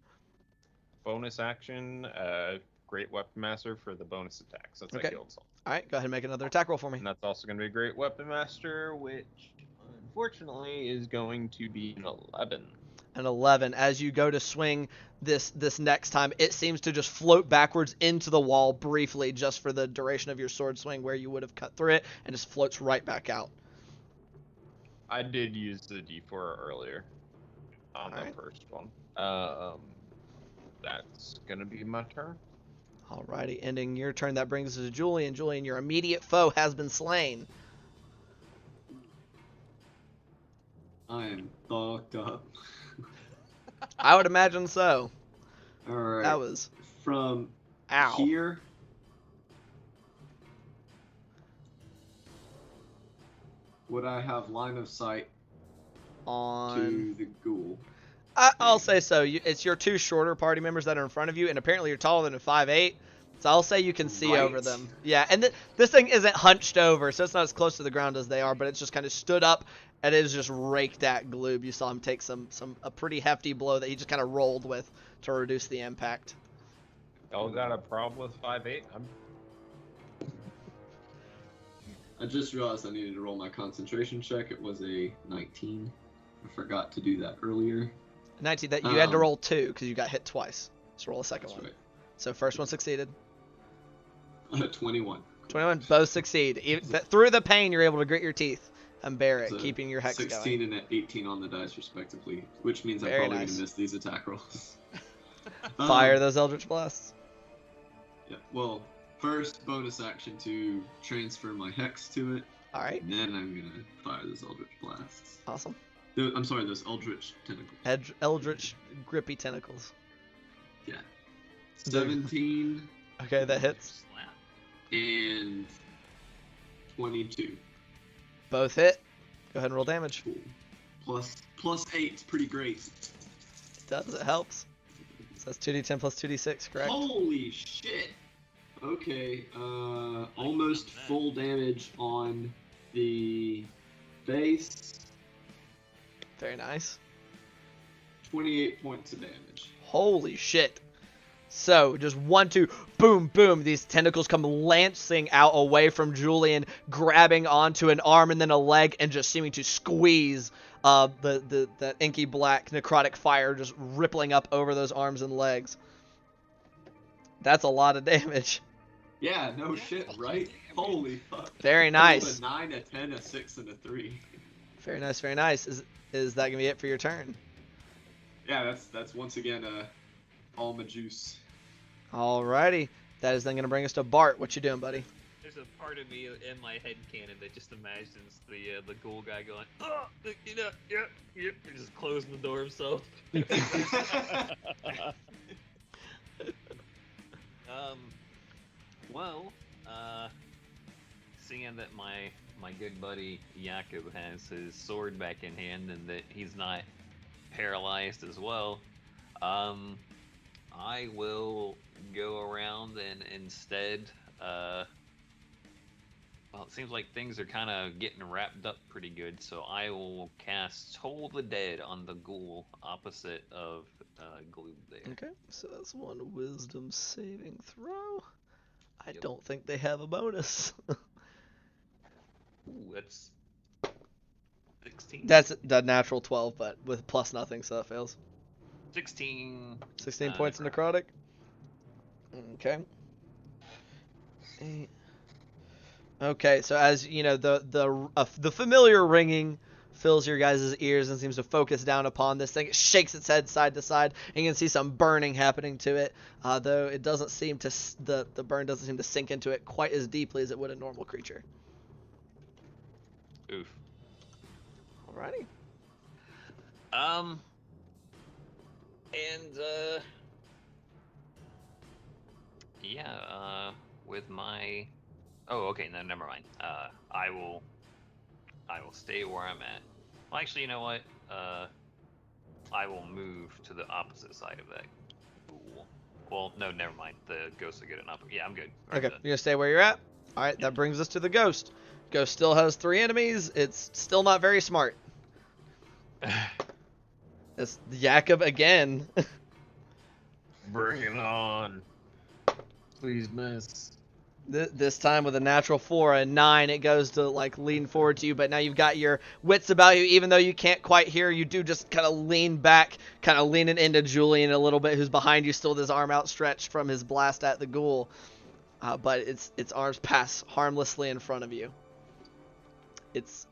Bonus action, Great Weapon Master for the bonus attacks. That's Okay. a healed soul. All right, go ahead and make another attack roll for me. And that's also going to be a Great Weapon Master, which unfortunately is going to be an 11. An 11. As you go to swing this next time, it seems to just float backwards into the wall briefly, just for the duration of your sword swing where you would have cut through it, and just floats right back out. I did use the D4 earlier on the first one. That's going to be my turn. Alrighty, ending your turn. That brings us to Julian. Julian, your immediate foe has been slain. I am fucked up. I would imagine so. Alright. That was... From Ow. here... Would I have line of sight On... to the ghoul? I'll say so. It's your two shorter party members that are in front of you, and apparently you're taller than a 5'8", So I'll say you can see over Right. them. Yeah, and this thing isn't hunched over, so it's not as close to the ground as they are, but it's just kind of stood up and it is just raked at Gloob. You saw him take a pretty hefty blow that he just kind of rolled with to reduce the impact. Y'all got a problem with 5'8"? I just realized I needed to roll my concentration check. It was a 19. I forgot to do that earlier. 19, that you had to roll 2 because you got hit twice. So roll a second That's one. right. So first one succeeded. 21. 21, both succeed. Through the pain, you're able to grit your teeth and bear it, So keeping your hex 16 going. and 18 on the dice, respectively, which means I'm Very probably nice. going to miss these attack rolls. Fire those Eldritch Blasts. Yeah, well, first bonus action to transfer my hex to it. All right, And then I'm going to fire those Eldritch Blasts. awesome. I'm sorry, those Eldritch Tentacles. Eldritch grippy tentacles. Yeah. 17 Okay, that hits. Slap. and 22. Both hit. Go ahead and roll damage. Cool. Plus 8 is pretty great. It does, it helps. So that's 2d10 plus 2d6, correct? Holy shit! Okay, almost full damage on the base. Very nice. 28 points of damage. Holy shit. So, just 1, 2, boom, boom. These tentacles come lancing out away from Julian, grabbing onto an arm and then a leg, and just seeming to squeeze that inky black necrotic fire just rippling up over those arms and legs. That's a lot of damage. Yeah, no shit, right? Holy fuck. Very I nice. rolled a 9, a 10, a 6, and a 3. Very nice, very nice. Is that gonna be it for your turn? Yeah, that's once again all my juice. Alrighty. That is then gonna bring us to Bart. What you doing, buddy? There's a part of me in my head canon that just imagines the ghoul guy going, oh, you know, yep, and just closing the door himself. Well, seeing that my good buddy Yakov has his sword back in hand and that he's not paralyzed as well, I will go around and instead, well, it seems like things are kind of getting wrapped up pretty good, so I will cast Toll the Dead on the ghoul opposite of Gloob there. Okay, so that's one wisdom saving throw. I don't think they have a bonus. Ooh, that's 16. That's the natural 12, but with plus nothing, so that fails. 16. 16 points of necrotic. Okay. 8. Okay, so as you know, the familiar ringing fills your guys' ears and seems to focus down upon this thing. It shakes its head side to side, and you can see some burning happening to it. Though it doesn't seem to the burn doesn't seem to sink into it quite as deeply as it would a normal creature. Oof. Alrighty. And yeah, with my, oh, okay, no, never mind. I will stay where I'm at. Well, actually, you know what? I will move to the opposite side of that ghoul. Well, no, never mind. The ghost will get an up. Yeah, I'm good. Okay, you're gonna stay where you're at. All right, that brings us to the ghost. Ghost still has 3 enemies. It's still not very smart. It's Yakov again. Bring it on. Please miss. This time with a natural 4 and 9, it goes to like lean forward to you, but now you've got your wits about you. Even though you can't quite hear, you do just kind of lean back, kind of leaning into Julian a little bit, who's behind you, still with his arm outstretched from his blast at the ghoul. But its arms pass harmlessly in front of you. It's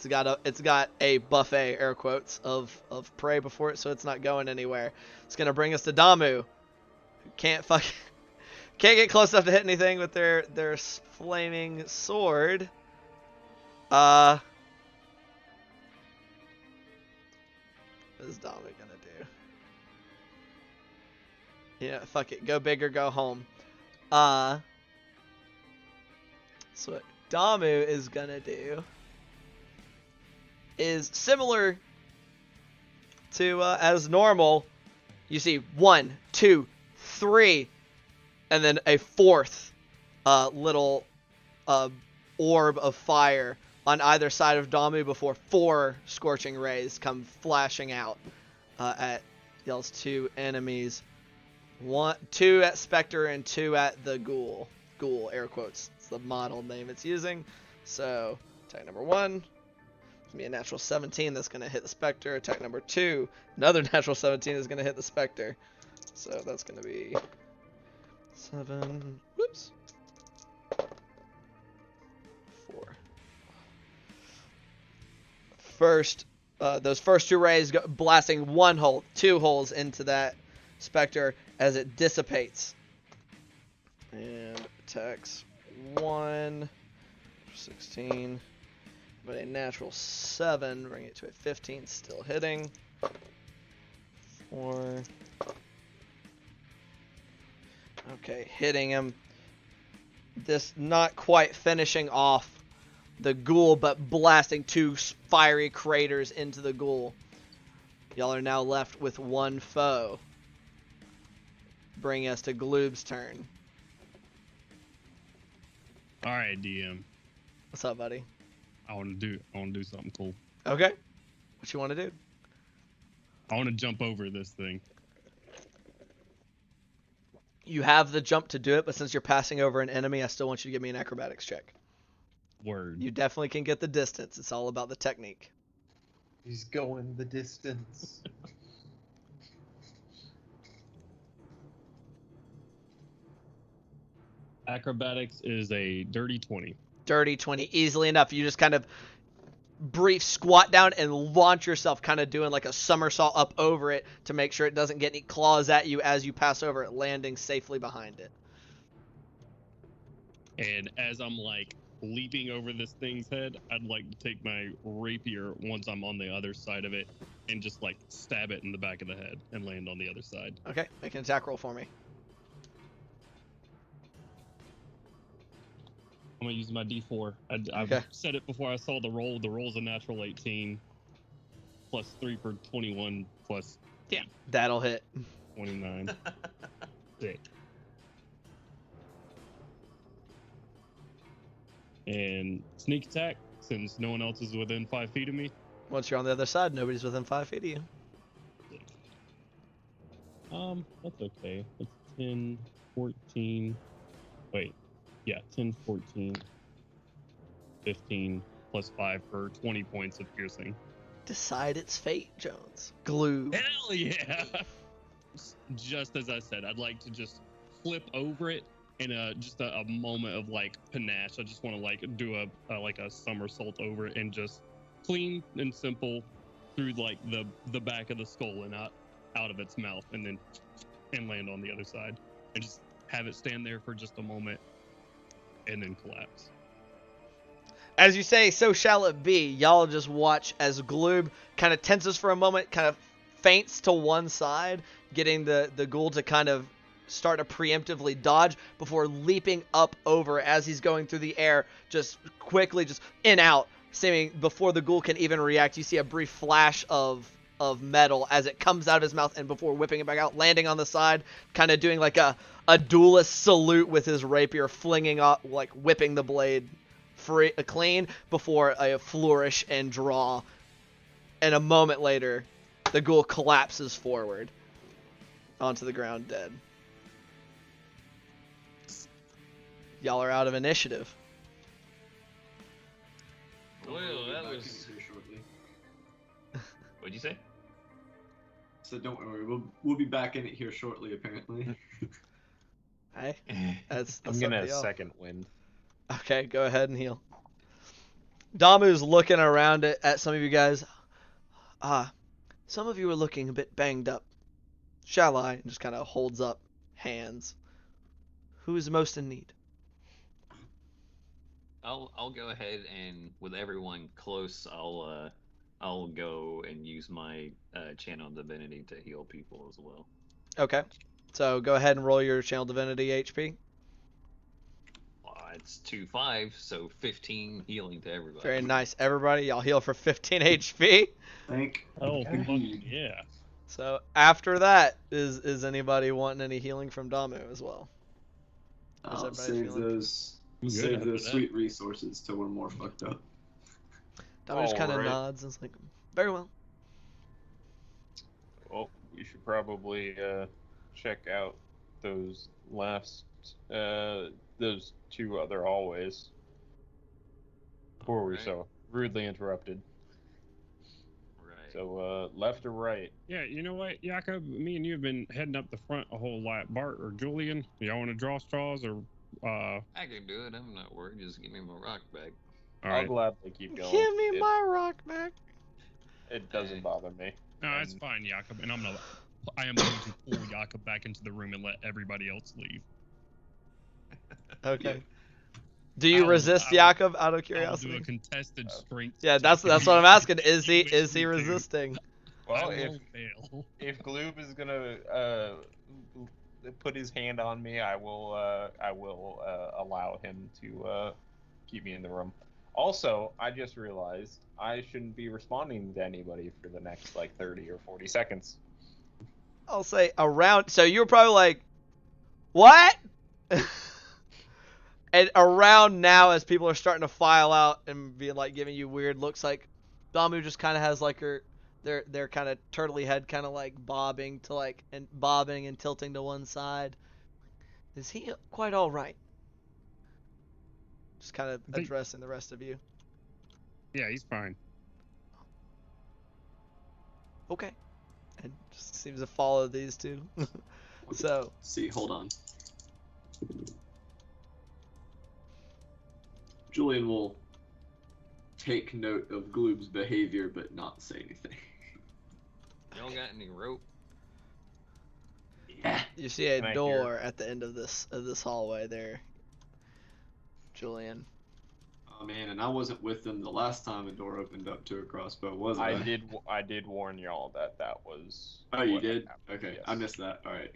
got a buffet, air quotes, of prey before it, so it's not going anywhere. It's gonna bring us to Damu, who can't get close enough to hit anything with their flaming sword. What is Damu gonna do? Yeah, fuck it. Go big or go home. So what Damu is gonna do is similar to as normal. You see 1, 2, 3 and then a fourth little orb of fire on either side of Damu before 4 scorching rays come flashing out at y'all's 2 enemies. 2 at Spectre and 2 at the Ghoul. Ghoul, air quotes. It's the model name it's using. So, attack number 1. It's going to be a natural 17 that's going to hit the Spectre. Attack number 2. Another natural 17 is going to hit the Spectre. So, that's going to be 7. Whoops. 4. First, those first 2 rays go blasting 1 hole, 2 holes into that Spectre as it dissipates. And attacks 1, 16, but a natural 7, bring it to a 15, still hitting. 4. Okay, hitting him. This not quite finishing off the Ghoul, but blasting 2 fiery craters into the Ghoul. Y'all are now left with 1 foe. Bring us to Gloob's turn. All right, DM. What's up, buddy? I want to do something cool. Okay. What you want to do? I want to jump over this thing. You have the jump to do it, but since you're passing over an enemy, I still want you to give me an acrobatics check. Word. You definitely can get the distance. It's all about the technique. He's going the distance. Acrobatics is a dirty 20. Dirty 20, easily enough. You just kind of brief squat down and launch yourself, kind of doing like a somersault up over it to make sure it doesn't get any claws at you as you pass over it, landing safely behind it. And as I'm like leaping over this thing's head, I'd like to take my rapier once I'm on the other side of it and just like stab it in the back of the head and land on the other side. Okay, make an attack roll for me. I'm gonna use my D4. I've Okay. said it before I saw the roll. The roll's a natural 18, plus 3 for 21, plus That'll hit. 29. Sick. And sneak attack, since no one else is within 5 feet of me. Once you're on the other side, nobody's within 5 feet of you. That's okay. It's 10, 14. Wait. Yeah, 10, 14, 15, plus 5 for 20 points of piercing. Decide its fate, Jones. Glue. Hell yeah! Just as I said, I'd like to just flip over it in just a moment of like panache. I just want to like do a somersault over it and just clean and simple through like the back of the skull and out of its mouth, and then land on the other side and just have it stand there for just a moment and then collapse. As you say, so shall it be. Y'all just watch as Gloob kind of tenses for a moment, kind of feints to one side, getting the Ghoul to kind of start to preemptively dodge before leaping up over as he's going through the air, just quickly, just in out, seeming before the Ghoul can even react. You see a brief flash of metal as it comes out of his mouth, and before whipping it back out, landing on the side, kind of doing like a duelist salute with his rapier, flinging up, like whipping the blade clean before a flourish and draw. And a moment later, the Ghoul collapses forward onto the ground dead. Y'all are out of initiative. Well, that Back was. in here shortly. What'd you say? So don't worry, we'll be back in it here shortly. Apparently. Hey, that's I'm up gonna to y'all. second wind. Okay, go ahead and heal. Damu's looking around at some of you guys. Some of you are looking a bit banged up. Shall I? And just kind of holds up hands. Who is most in need? I'll go ahead and with everyone close, I'll go and use my channel divinity to heal people as well. Okay. So go ahead and roll your channel divinity HP. It's 2/5, so 15 healing to everybody. Very nice. Everybody, y'all heal for 15 HP. Thank. Oh, God. fucking yeah. So after that, is anybody wanting any healing from Damu as well? How's I'll everybody save feeling? those. I'm good Save after those that. sweet resources till we're more fucked up. Tommy just kind of Alright. nods and is like, very well. Well, we should probably check out those those two other hallways before we Alright. so rudely interrupted. Right. So, left or right? Yeah, you know what, Yakov? Me and you have been heading up the front a whole lot. Bart or Julian, y'all want to draw straws or? I can do it. I'm not worried. Just give me my rock back. All I'll right. gladly keep going. Give me my rock back. It doesn't bother me. No, that's And fine, Yakov. And I am going to pull Yakov back into the room and let everybody else leave. Okay. Do you I'll- resist I'll- Yakov out of I'll do curiosity? a contested strength. Yeah, check that's if what I'm asking. if Is he wish is he me to. resisting? Well, I if will fail. if Gloob is gonna put his hand on me, I will allow him to keep me in the room. Also, I just realized I shouldn't be responding to anybody for the next like 30 or 40 seconds. I'll say around. So you're probably like, what? And around now, as people are starting to file out and be like giving you weird looks, like Damu just kind of has like their kind of turtley head kind of like bobbing and tilting to one side. Is he quite all right? Just kind of I think- addressing the rest of you. Yeah, he's fine. Okay. And just seems to follow these two. So See, hold on. Julian will take note of Gloob's behavior, but not say anything. Y'all got any rope? Yeah. you see a Can I door at the end of this hallway there, Julian. Oh man, and I wasn't with them the last time a door opened up to a crossbow, was I? I did warn y'all that was. Oh, you what did? happened, Okay, yes. I missed that. All right.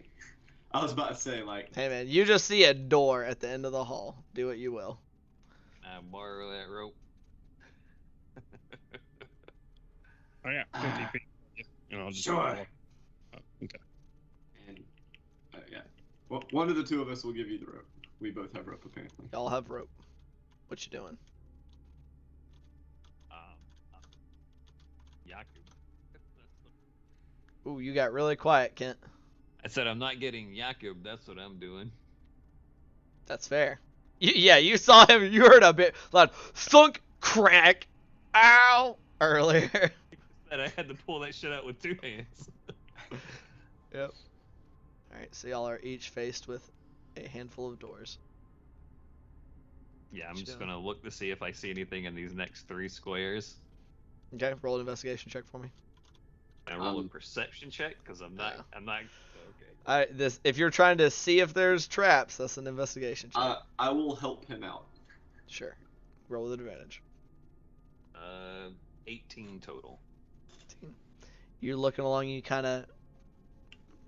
I was about to say like, Hey man, you just see a door at the end of the hall. Do what you will. Can I borrow that rope? Oh yeah, 50 feet. Yeah, and I'll just Sure. Oh, okay. and yeah, well, one of the two of us will give you the rope. We both have rope apparently. Y'all have rope. What you doing? Yakub. Ooh, you got really quiet, Kent. I said I'm not getting Yakub. That's what I'm doing. That's fair. Yeah, you saw him. You heard a bit loud thunk, crack, ow earlier. Said I had to pull that shit out with two hands. Yep. All right, so y'all are each faced with a handful of doors. Yeah, I'm What you just doing? gonna look to see if I see anything in these next 3 squares. Okay, roll an investigation check for me. I roll a Um, perception check because I'm not. yeah. I'm not. Okay. If you're trying to see if there's traps, that's an investigation check. I will help him out. Sure. Roll with advantage. 18 total. You're looking along, you kind of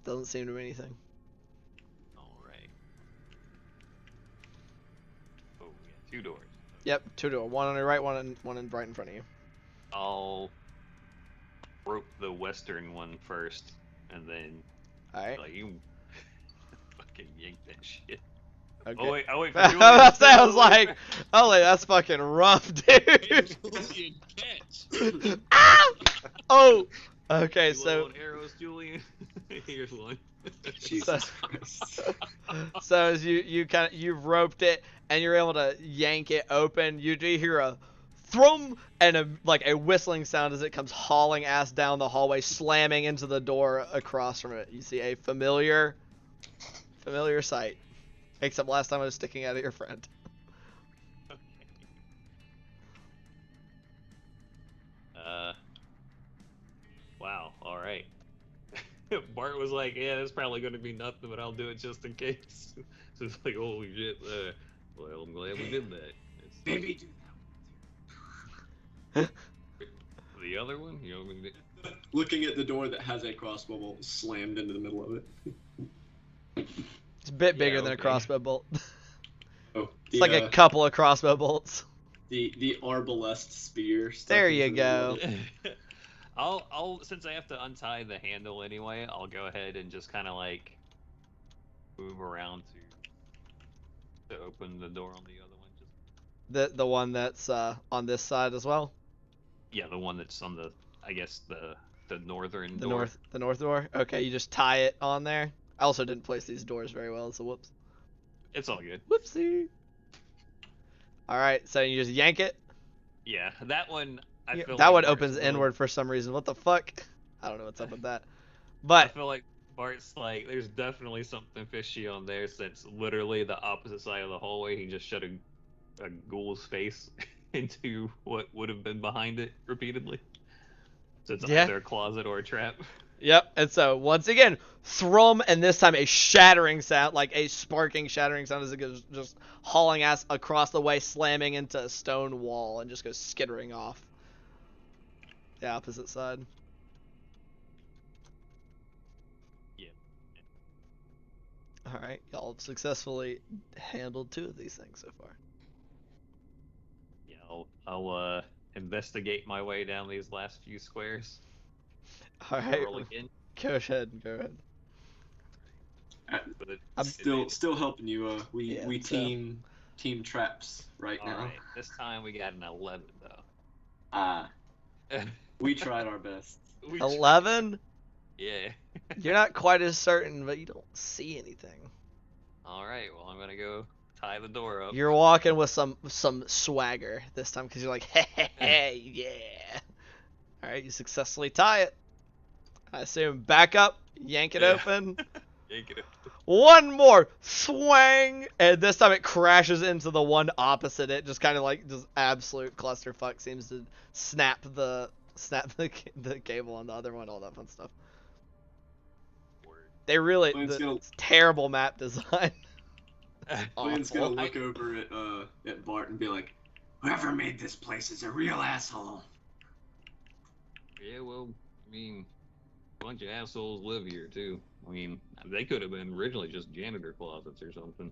doesn't seem to be anything. All right. Oh yeah, 2 doors. Yep, two door. One on your right, one right in front of you. I'll rope the western one first, and then All right. like you fucking yank that shit. Okay. Oh wait for I Julian. was like, holy, that's fucking rough, dude. Julian, catch. Ah! Oh. Okay, You so want arrows, Julian? Here's one. Jesus Christ. so as you've roped it and you're able to yank it open, you do hear a thrum and a whistling sound as it comes hauling ass down the hallway, slamming into the door across from it. You see a familiar sight, except last time it was sticking out of your friend. Wow. All right. Bart was like, "Yeah, that's probably going to be nothing, but I'll do it just in case." So it's like, "Holy shit!" Well, I'm glad we did that. It's- Maybe do The other one, you know, that. Looking at the door that has a crossbow bolt slammed into the middle of it. It's a bit Yeah, bigger than a okay. crossbow bolt. Oh, It's like a couple of crossbow bolts. the arbalest spear. stuck There into you the middle go. of it. I'll since I have to untie the handle anyway, I'll go ahead and just kind of like move around To open the door on the other one. The one that's on this side as well. Yeah, the one that's on the, I guess the northern The door. north door. Okay, you just tie it on there. I also didn't place these doors very well, so whoops. It's all good. Whoopsie. All right, so you just yank it. Yeah, that one. I feel That like one Bart's opens really- inward for some reason. What the fuck? I don't know what's up with that. I But feel like Bart's like, there's definitely something fishy on there since literally the opposite side of the hallway, he just shut a ghoul's face into what would have been behind it repeatedly. So it's Yeah. either a closet or a trap. yep. And so once again, thrum, and this time a shattering sound, like a sparking shattering sound, as it goes just hauling ass across the way, slamming into a stone wall, and just goes skittering off the opposite side. Yeah. All right, y'all have successfully handled 2 of these things so far. Yeah, I'll investigate my way down these last few squares. All right, Roll again. go ahead. With it. I'm Still helping you. We Yeah, so- team traps right now. Alright, this time we got an 11 though. We tried our best. We 11. Yeah. You're not quite as certain, but you don't see anything. Alright, well I'm gonna go tie the door up. You're walking with some swagger this time because you're like, hey, yeah. All right, you successfully tie it. I assume back up, yank it Yeah. open. Yank it up. One more swang, and this time it crashes into the one opposite it. Just kind of like just absolute clusterfuck. Seems to snap the cable on the other one, all that fun stuff. They really it's terrible map design. Blaine gonna Awful. look over at Bart and be like, "Whoever made this place is a real asshole." Yeah, well, I mean, a bunch of assholes live here too. I mean, they could have been originally just janitor closets or something.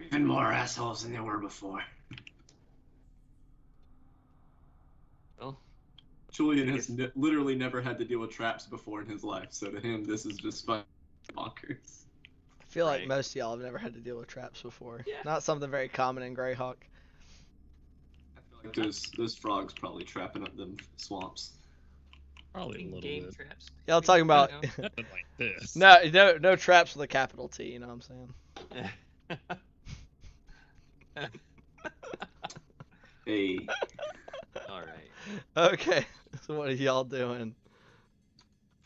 Even more assholes than there were before. Well, Julian has literally never had to deal with traps before in his life, so to him, this is just fun bonkers. I feel like Right. most of y'all have never had to deal with traps before. Yeah. Not something very common in Greyhawk. I feel like those frogs probably trapping up them swamps. Probably a little game bit. traps. Y'all talking about Nothing like this. no traps with a capital T. You know what I'm saying? Hey, Alright. Okay, so what are y'all doing?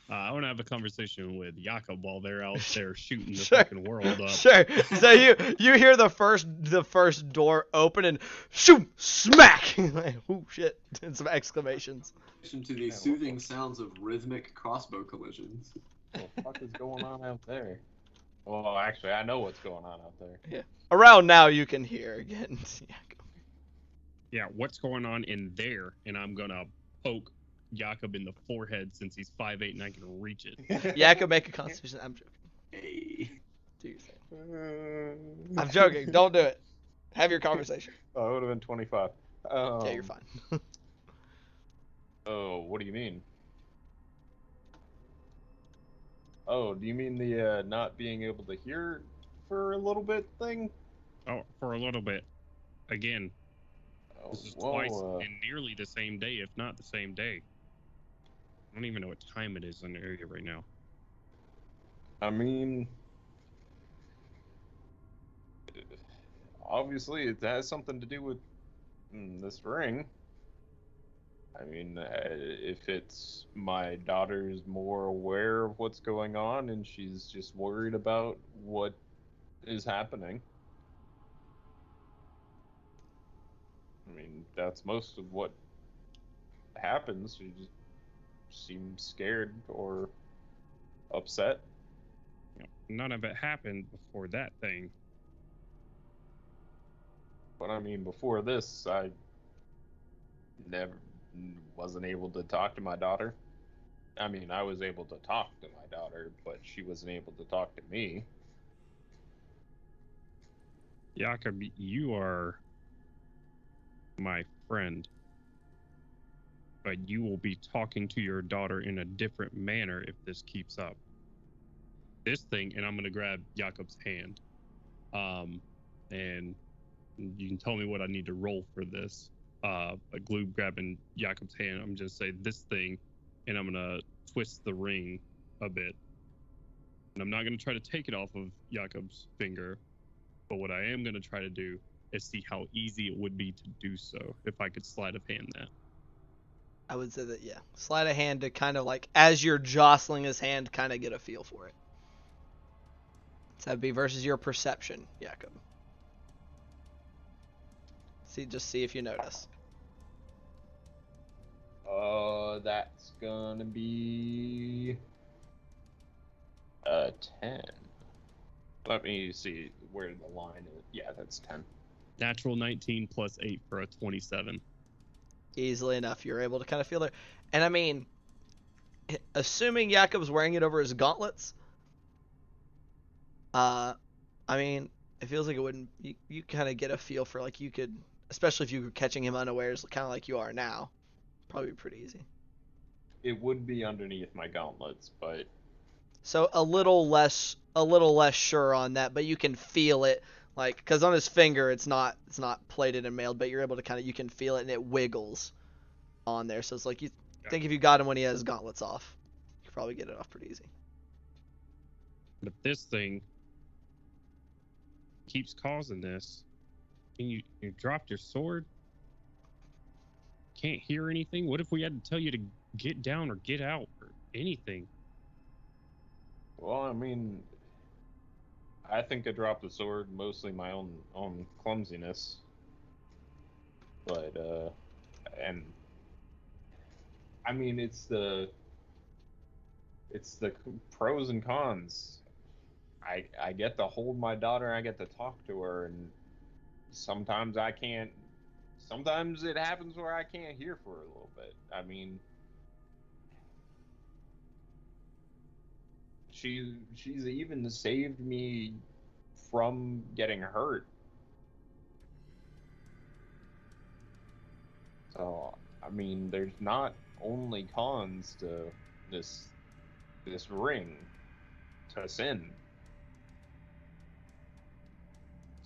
I want to have a conversation with Yakov while they're out there shooting the Sure. fucking world up. Sure. So you hear the first door open and shoot, smack. Like, oh shit! And some exclamations. listen to the soothing sounds of rhythmic crossbow collisions. What the fuck is going on out there? Well, actually, I know what's going on out there. Around now, you can hear again. Yeah, what's going on in there? And I'm gonna poke Yakov in the forehead since he's 5'8" and I can reach it. Yeah, I could make a constitution. I'm joking. Hey. Do your thing. I'm joking. Don't do it. Have your conversation. Oh, it would have been 25. Yeah, you're fine. Oh, what do you mean? Oh, do you mean the not being able to hear for a little bit thing? Oh, for a little bit. Again, Oh, this is well, twice in nearly the same day, if not the same day. I don't even know what time it is in the area right now. I mean, obviously it has something to do with this ring. I mean, if it's my daughter's more aware of what's going on and she's just worried about what is happening. I mean, that's most of what happens. She just seems scared or upset. You know, none of it happened before that thing. But I mean, before this, I never wasn't able to talk to my daughter. I mean, I was able to talk to my daughter, but she wasn't able to talk to me. Yakov, you are my friend. But you will be talking to your daughter in a different manner if this keeps up. this thing, and I'm gonna grab Yakov's hand. And you can tell me what I need to roll for this. A glue grabbing Yakov's hand. I'm just say this thing, and I'm gonna twist the ring a bit. And I'm not gonna try to take it off of Yakov's finger, but what I am gonna try to do is see how easy it would be to do so if I could sleight of hand that. I would say that, yeah. Sleight of hand to kind of like, as you're jostling his hand, kind of get a feel for it. So that'd be versus your perception, Yakov. Just see if you notice. That's gonna be a 10. Let me see where the line is. Yeah, that's 10. Natural 19 plus 8 for a 27. Easily enough, you're able to kind of feel it. And I mean, assuming Yakov's wearing it over his gauntlets, I mean, it feels like it wouldn't. You kind of get a feel for like you could, especially if you were catching him unawares, kind of like you are now. Probably pretty easy. It would be underneath my gauntlets, but so a little less sure on that, but you can feel it, like, because on his finger it's not plated and mailed, but you're able to you can feel it, and it wiggles on there. So it's like you think if you got him when he has his gauntlets off, you could probably get it off pretty easy. But if this thing keeps causing this, and you dropped your sword, can't hear anything. What if we had to tell you to get down or get out or anything? well, I mean, I think I dropped the sword, mostly my own clumsiness. But and I mean, it's the pros and cons. I get to hold my daughter, I get to talk to her, and sometimes I can't. Sometimes it happens where I can't hear for a little bit. I mean, she's even saved me from getting hurt. So, I mean, there's not only cons to this ring to sin.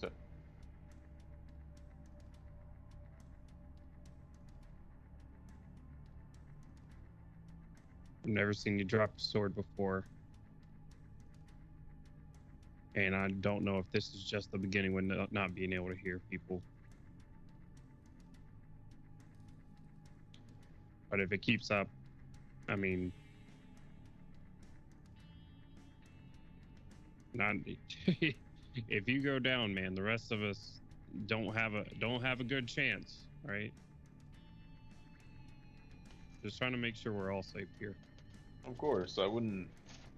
So, I've never seen you drop a sword before. And I don't know if this is just the beginning with not being able to hear people. But if it keeps up, I mean, not if you go down, man, the rest of us don't have a good chance, right? Just trying to make sure we're all safe here. of course, I wouldn't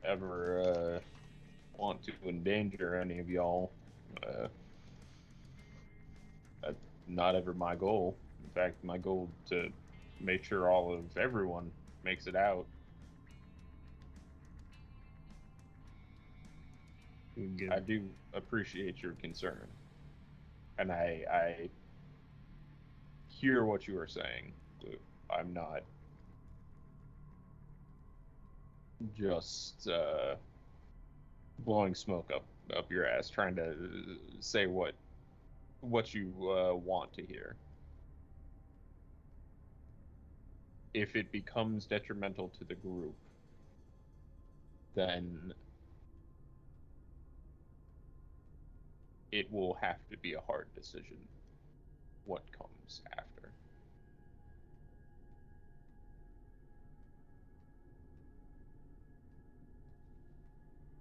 ever want to endanger any of y'all. That's not ever my goal. In fact, my goal is to make sure all of everyone makes it out. I do appreciate your concern, and I hear what you are saying, Luke. I'm not just blowing smoke up your ass, trying to say what you want to hear. If it becomes detrimental to the group, then it will have to be a hard decision what comes after.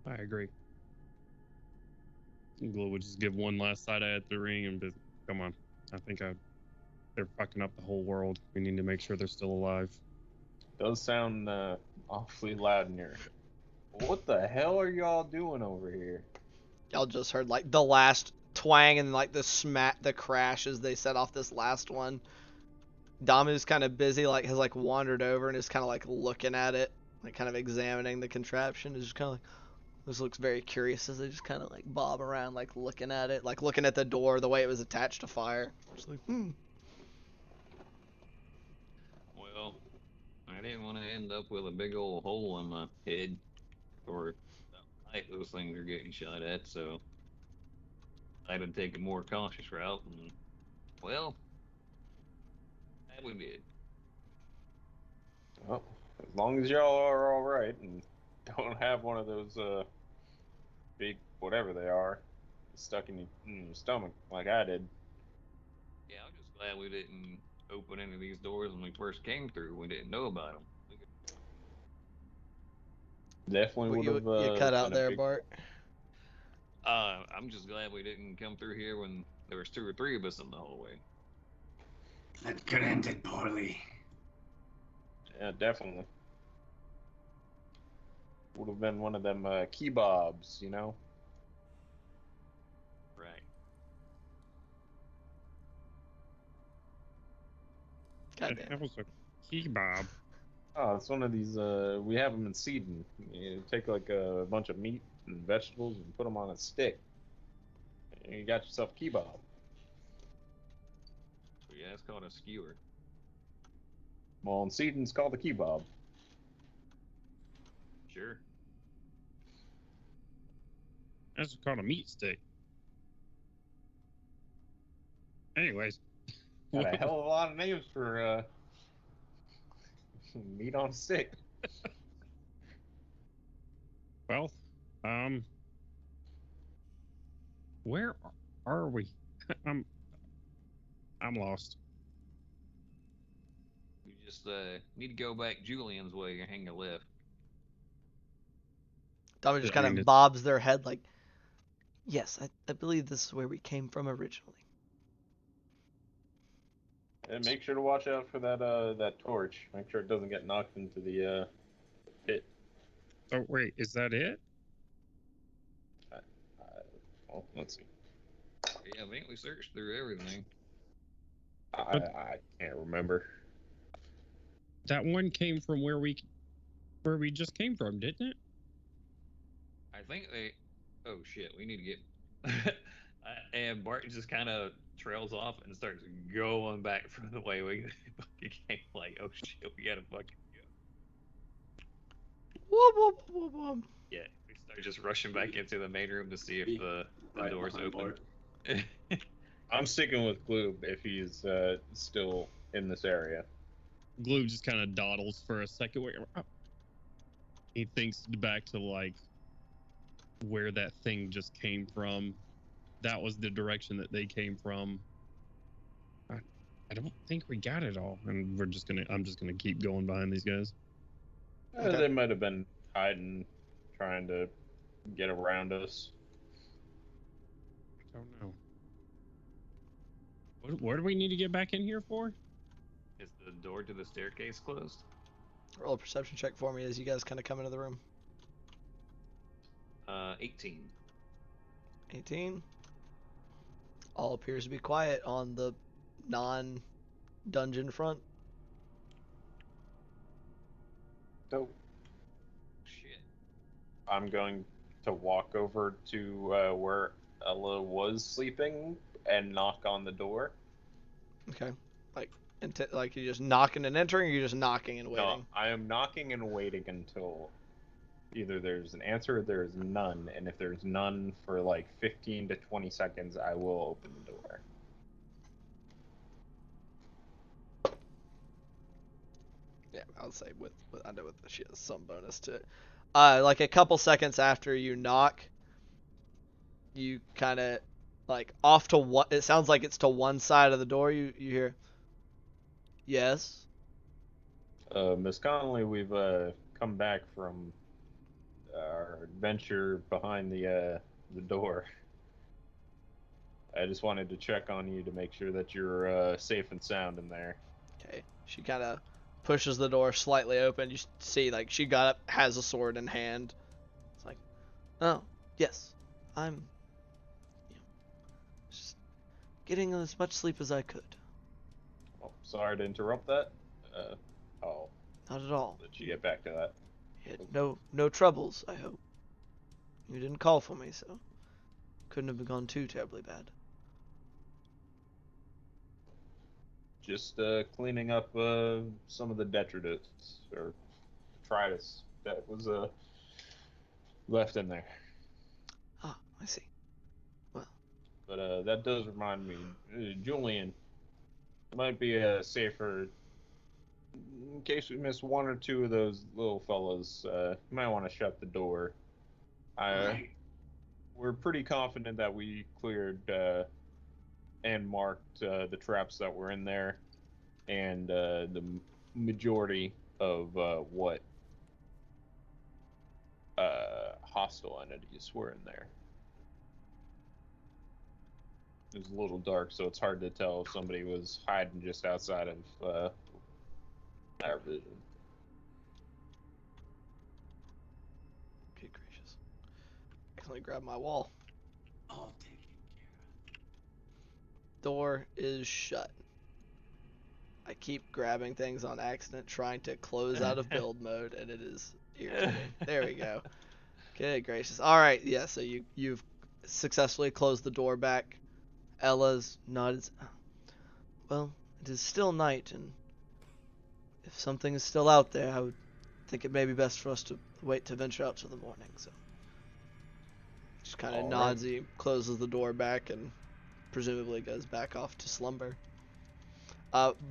I agree. Glow would just give one last side eye at the ring and be, come on. I think they're fucking up the whole world. We need to make sure they're still alive. Does sound awfully loud in here. What the hell are y'all doing over here? Y'all just heard like the last twang and like the crash as they set off this last one. Damu's kind of busy, like has like wandered over and is kind of like looking at it, like kind of examining the contraption. Is just kind of like, this looks very curious as they just kind of like bob around, like looking at it, like looking at the door, the way it was attached to fire. Just like, Well, I didn't want to end up with a big old hole in my head, or night those things are getting shot at, so I had to take a more cautious route, and well, that we did. Well, as long as y'all are all right and don't have one of those big whatever they are stuck in your stomach like I did. Yeah, I'm just glad we didn't open any of these doors when we first came through. We didn't know about them. Definitely What would you have cut out been a there, big. Bart? I'm just glad we didn't come through here when there was 2 or 3 of us in the hallway. That could end it poorly. Yeah, definitely. Would have been one of them kebabs, you know. Right. God damn. That was a kebab. Oh, it's one of these. We have them in seeding. You take like a bunch of meat and vegetables and put them on a stick. And you got yourself a kebab. So yeah, it's called a skewer. Well, in seeding's called a kebab. Sure. That's called a meat stick. Anyways. Got a hell of a lot of names for meat on a stick. Well, where are we? I'm lost. You just need to go back Julian's way and hang a left. Tommy just I kind mean, of bobs their head like, yes, I believe this is where we came from originally. And make sure to watch out for that torch. Make sure it doesn't get knocked into the pit. Oh wait, is that it? Well, let's see. Yeah, I think we searched through everything. I can't remember. That one came from where we just came from, didn't it? I think they. Oh shit, we need to get. And Bart just kind of trails off and starts going back from the way we fucking came. Like, oh shit, we gotta fucking go. Whoop, whoop, whoop, whoop. Yeah, we start just rushing back into the main room to see if the Right door's behind open. Bart. I'm sticking with Gloob if he's still in this area. Glue just kind of dawdles for a second. He thinks back to like where that thing just came from. That was the direction that they came from. I don't think we got it all, and I'm just gonna keep going behind these guys. Okay. They might have been hiding, trying to get around us. I don't know. What do we need to get back in here for? Is the door to the staircase closed? Roll a perception check for me as you guys kind of come into the room. 18. 18. All appears to be quiet on the non-dungeon front. So Shit. I'm going to walk over to where Ella was sleeping and knock on the door. Okay. Like you're just knocking and entering, or you're just knocking and waiting? No, I am knocking and waiting until either there's an answer or there's none. And if there's none for like 15 to 20 seconds, I will open the door. Yeah, I'll say with I know she has some bonus to it. Like a couple seconds after you knock, you kind of like off to what it sounds like it's to one side of the door. You hear, yes. Miss Connolly, we've come back from our adventure behind the door. I just wanted to check on you to make sure that you're safe and sound in there. Okay. She kind of pushes the door slightly open. You see, like she got up, has a sword in hand. It's like, oh yes, I'm just getting as much sleep as I could. Oh, sorry to interrupt that. I'll Not at all. let you get back to that. You had no troubles, I hope. You didn't call for me, so couldn't have gone too terribly bad. Just cleaning up some of the detritus or detritus that was left in there. Ah, I see. Well, But that does remind me, Julian, it might be safer in case we miss one or two of those little fellas. You might want to shut the door. Right. We're pretty confident that we cleared and marked the traps that were in there, and the majority of what hostile entities were in there. It was a little dark, so it's hard to tell if somebody was hiding just outside of our vision. good gracious. Can I grab my wall? I'll take it. Door is shut. I keep grabbing things on accident, trying to close out of build mode, and it is irritating. There we go. Good gracious. All right, yeah. So you've successfully closed the door back. Ella's nodded. Well, it is still night, and if something is still out there, I would think it may be best for us to wait to venture out till the morning. So, just kind of All nods. He closes the door back and presumably goes back off to slumber.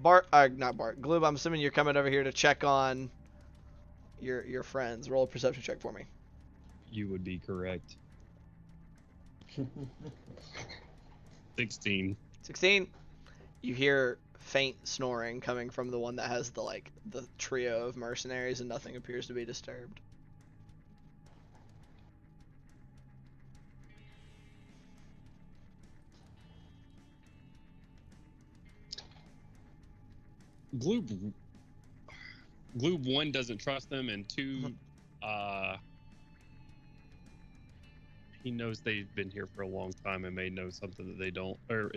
Bart, not Bart, Gloob, I'm assuming you're coming over here to check on your friends. Roll a perception check for me. You would be correct. 16. 16. You hear faint snoring coming from the one that has the trio of mercenaries, and nothing appears to be disturbed. Gloob 1 doesn't trust them, and 2, he knows they've been here for a long time and may know something that they don't, or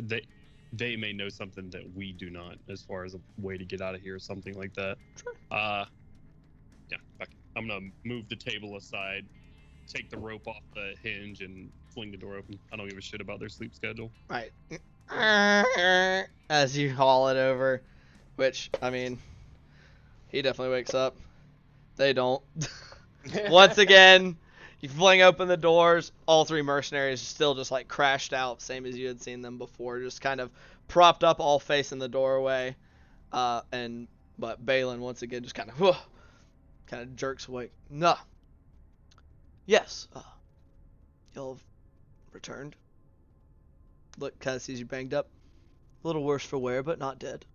they may know something that we do not, as far as a way to get out of here or something like that. Sure. Yeah, fuck it. I'm gonna move the table aside, take the rope off the hinge, and fling the door open. I don't give a shit about their sleep schedule. Right. As you haul it over, which, I mean, he definitely wakes up. They don't. Once again, you fling open the doors. All three mercenaries still just crashed out, same as you had seen them before, just kind of propped up, all facing the doorway. But Balin once again just kind of jerks awake. Nah. Yes. Y'all have returned. Look, kind of sees you banged up. A little worse for wear, but not dead.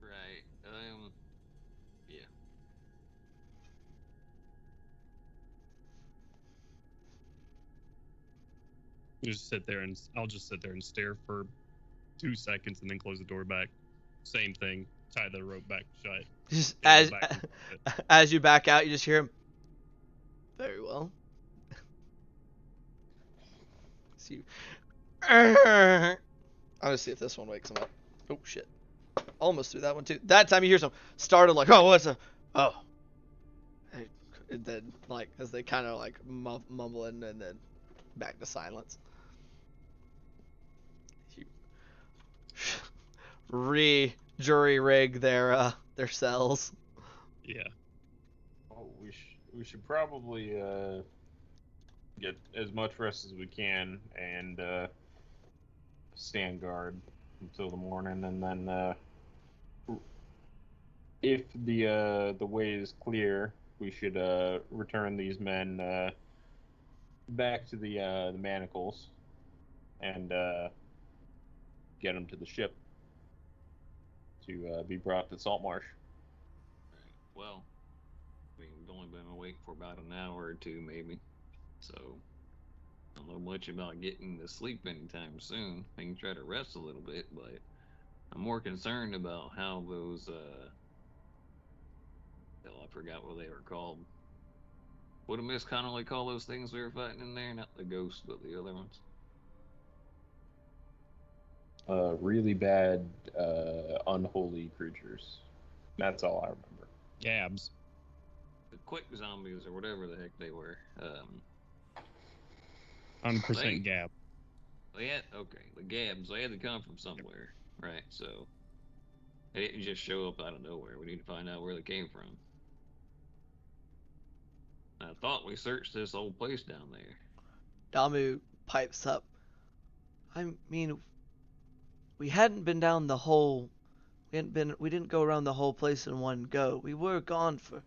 Right. Yeah. You just sit there, and I'll just sit there and stare for 2 seconds, and then close the door back. Same thing. Tie the rope back shut. Just and go as back and do it. as you back out, you just hear him. Very well. See. I'm gonna see if this one wakes him up. Oh shit! Almost threw that one too. That time you hear some startled oh, what's a and then as they kind of mumbling, and then back to silence. You jury rig their cells. Yeah. Oh, we should probably get as much rest as we can and stand guard until the morning, and then if the way is clear, we should return these men back to the manacles and get them to the ship to be brought to Saltmarsh. Right. Well, I mean, we've only been awake for about an hour or two, maybe. So, I don't know much about getting to sleep anytime soon. I can try to rest a little bit, but I'm more concerned about how those, hell, I forgot what they were called. What did Miss Connolly call those things we were fighting in there? Not the ghosts, but the other ones. Really bad, unholy creatures. That's all I remember. Gabs. The quick zombies, or whatever the heck they were. 100% gab. Okay, the gabs, they had to come from somewhere, right? So, they didn't just show up out of nowhere. We need to find out where they came from. I thought we searched this old place down there. Damu pipes up. I mean, we hadn't been down the whole. We didn't go around the whole place in one go. We were gone for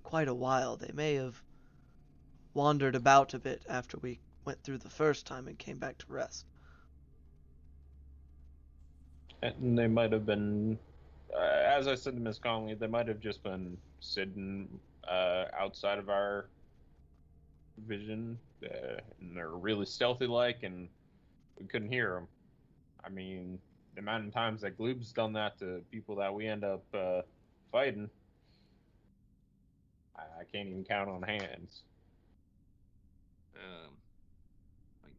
quite a while. They may have wandered about a bit after we went through the first time and came back to rest. And they might have been, as I said to Miss Conley, they might have just been sitting outside of our vision, and they're really stealthy-like, and we couldn't hear them. I mean, the amount of times that Gloob's done that to people that we end up fighting, I can't even count on hands.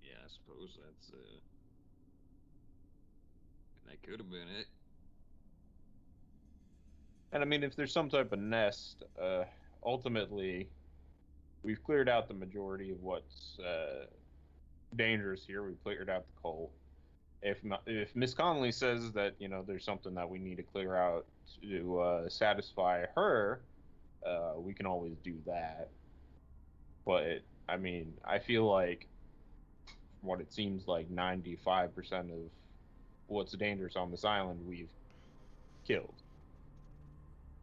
Yeah, I suppose that could have been it. And I mean, if there's some type of nest, ultimately, we've cleared out the majority of what's dangerous here. We've cleared out the coal. If Miss Connolly says that there's something that we need to clear out to satisfy her, we can always do that. But I mean, I feel like what it seems like 95% of what's dangerous on this island we've killed,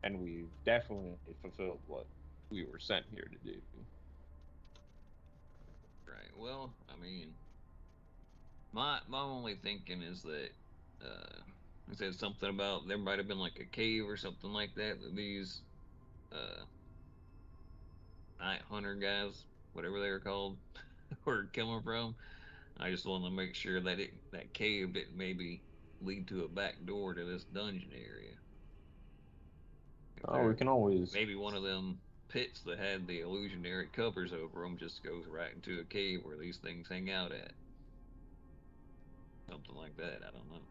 and we've definitely fulfilled what we were sent here to do. Right. Well, I mean, my only thinking is that I said something about there might have been like a cave or something like that these night hunter guys, whatever they were called, were coming from. I just want to make sure that that cave didn't maybe lead to a back door to this dungeon area. Oh, we can always. Maybe one of them pits that had the illusionary covers over them just goes right into a cave where these things hang out at. Something like that. I don't know.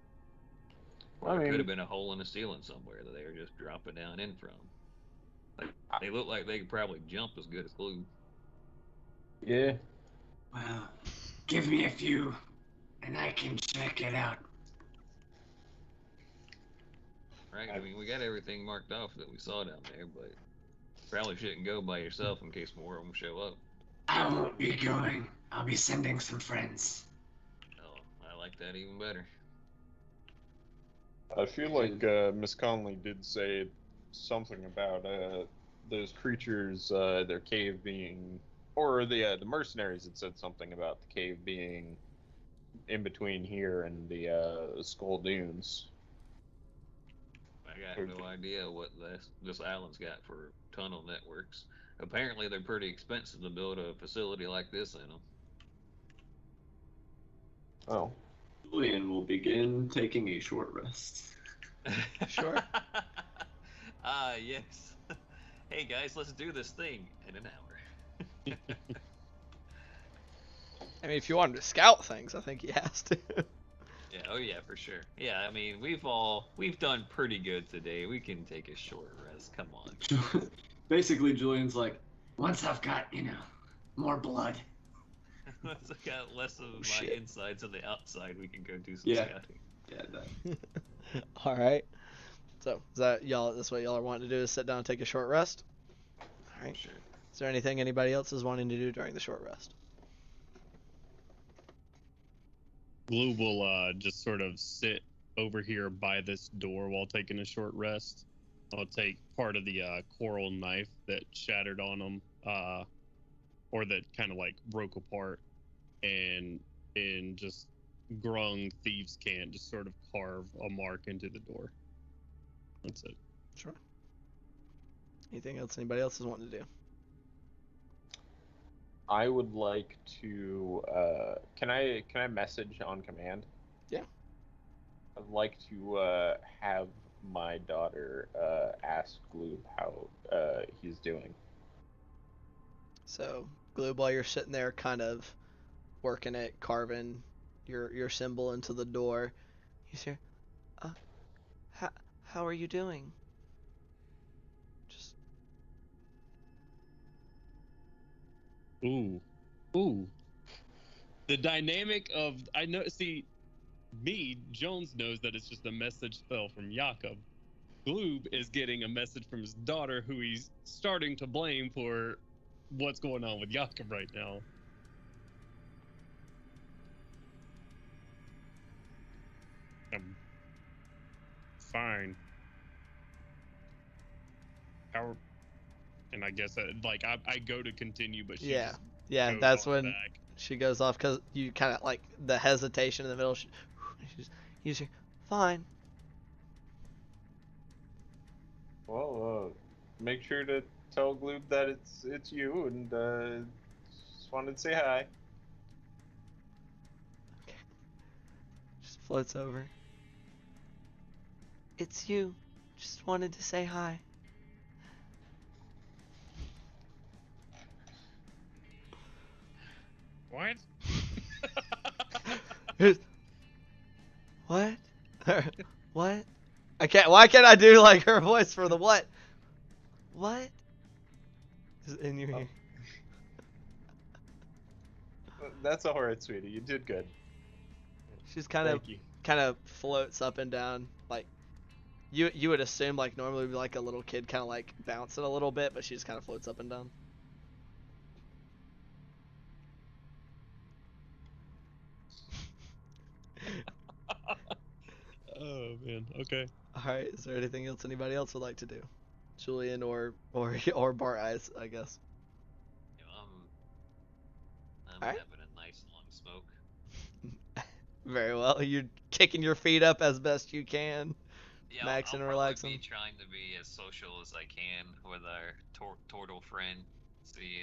Or there could have been a hole in the ceiling somewhere that they were just dropping down in from. They look like they could probably jump as good as Glue. Yeah. Well, give me a few, and I can check it out. Right? I mean, we got everything marked off that we saw down there, but probably shouldn't go by yourself in case more of them show up. I won't be going. I'll be sending some friends. Oh, I like that even better. I feel like Miss Conley did say something about those creatures, their cave being, or the mercenaries had said something about the cave being in between here and the Skull Dunes. I got no idea what this island's got for tunnel networks. Apparently, they're pretty expensive to build a facility like this in them. Oh. Julian will begin taking a short rest. Sure. Yes. Hey guys, let's do this thing in an hour. I mean, if you want him to scout things, I think he has to. Yeah, oh yeah, for sure. Yeah, I mean, we've done pretty good today. We can take a short rest. Come on. Basically, Julian's like, once I've got, more blood. Once I've got less of my insides on the outside, we can go do some scouting. Yeah, that. All right. So, is that y'all? That's what y'all are wanting to do? Is sit down and take a short rest? All right. Sure. Is there anything anybody else is wanting to do during the short rest? Glue will just sort of sit over here by this door while taking a short rest. I'll take part of the coral knife that shattered on him, or that kind of like broke apart, and in just grung thieves' cant, just sort of carve a mark into the door. That's it. Sure. Anything else anybody else is wanting to do? I would like to. Can I message on command? Yeah. I'd like to have my daughter ask Gloob how he's doing. So, Gloob, while you're sitting there, kind of working it, carving your symbol into the door, you hear, how are you doing? Just. Ooh. The dynamic of Jones knows that it's just a message spell from Yakov. Gloob is getting a message from his daughter, who he's starting to blame for what's going on with Yakov right now. I'm fine. How? And I guess like I go to continue, but she Yeah. just Yeah, goes that's on when back. she goes off because you kind of like the hesitation in the middle. You say, fine. Well, make sure to tell Gloob that it's you, and just wanted to say hi. Okay. Just floats over. It's you. Just wanted to say hi. What? What? What? I can't. Why can't I do like her voice for the what? What? In your ear. That's all right, sweetie. You did good. She's kind of floats up and down like you would assume like normally would be like a little kid kind of like bouncing a little bit, but she just kind of floats up and down. Oh man. Okay. All right. Is there anything else anybody else would like to do? Julian or Bar Eyes, I guess. I'm Alright. having a nice long smoke. Very well. You're kicking your feet up as best you can. Yeah, Maxing and I'll relaxing. probably be trying to be as social as I can with our turtle friend. See,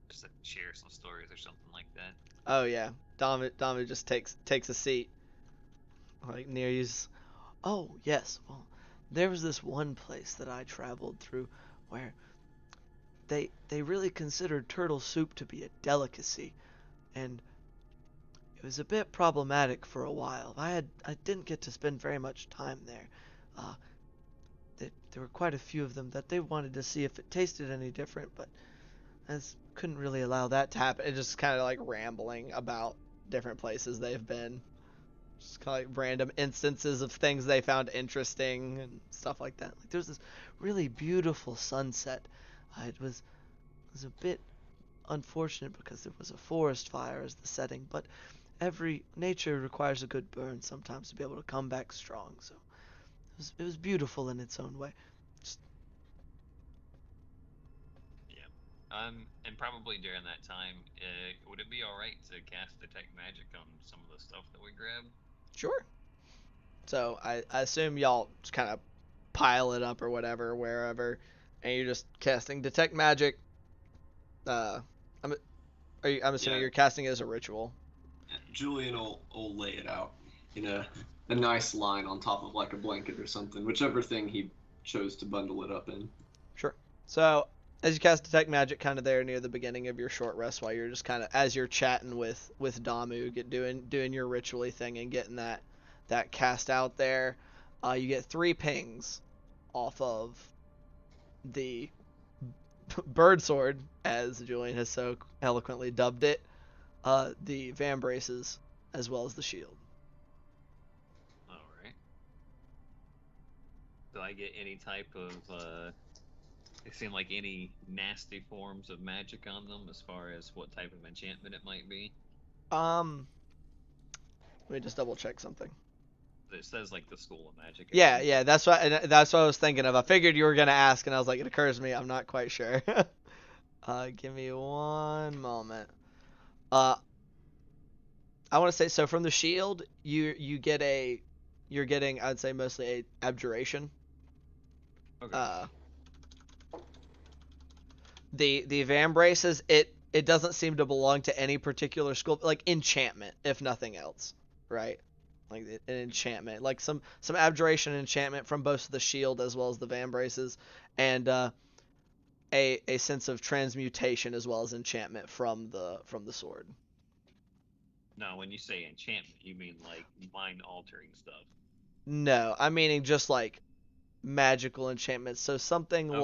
just to share some stories or something like that. Oh yeah. Dom just takes a seat. Like near you. Oh yes. Well, there was this one place that I traveled through where they really considered turtle soup to be a delicacy, and it was a bit problematic for a while. I didn't get to spend very much time there. Uh, there were quite a few of them that they wanted to see if it tasted any different, but as couldn't really allow that to happen. It just kind of like rambling about different places they've been, just kind of like random instances of things they found interesting and stuff like that. Like there's this really beautiful sunset. It was a bit unfortunate because there was a forest fire as the setting, but every nature requires a good burn sometimes to be able to come back strong. So it was beautiful in its own way. Just, Yeah. And probably during that time, would it be all right to cast detect magic on some of the stuff that we grabbed? sure. So I assume y'all just kind of pile it up or whatever wherever, and you're just casting detect magic. I'm I'm assuming Yeah. you're casting it as a ritual. Julian will lay it out in a nice line on top of like a blanket or something, whichever thing he chose to bundle it up in. Sure. So as you cast detect magic, kind of there near the beginning of your short rest, while you're just kind of as you're chatting with Damu, doing your ritually thing and getting that cast out there, you get 3 pings off of the bird sword, as Julian has so eloquently dubbed it, the van braces, as well as the shield. All right. Do I get any type of it seem like any nasty forms of magic on them as far as what type of enchantment it might be? Let me just double check something. It says like the School of Magic. Yeah, that's what I was thinking of. I figured you were gonna ask, and I was like, it occurs to me, I'm not quite sure. Give me one moment. I want to say so from the shield, you're getting I'd say mostly a abjuration. Okay. The van braces, it doesn't seem to belong to any particular school, like enchantment, if nothing else, right? Like an enchantment, like some abjuration enchantment from both the shield as well as the van braces, and a sense of transmutation as well as enchantment from the sword. Now, when you say enchantment, you mean like mind-altering stuff? No, I'm meaning just like magical enchantments. So something Okay.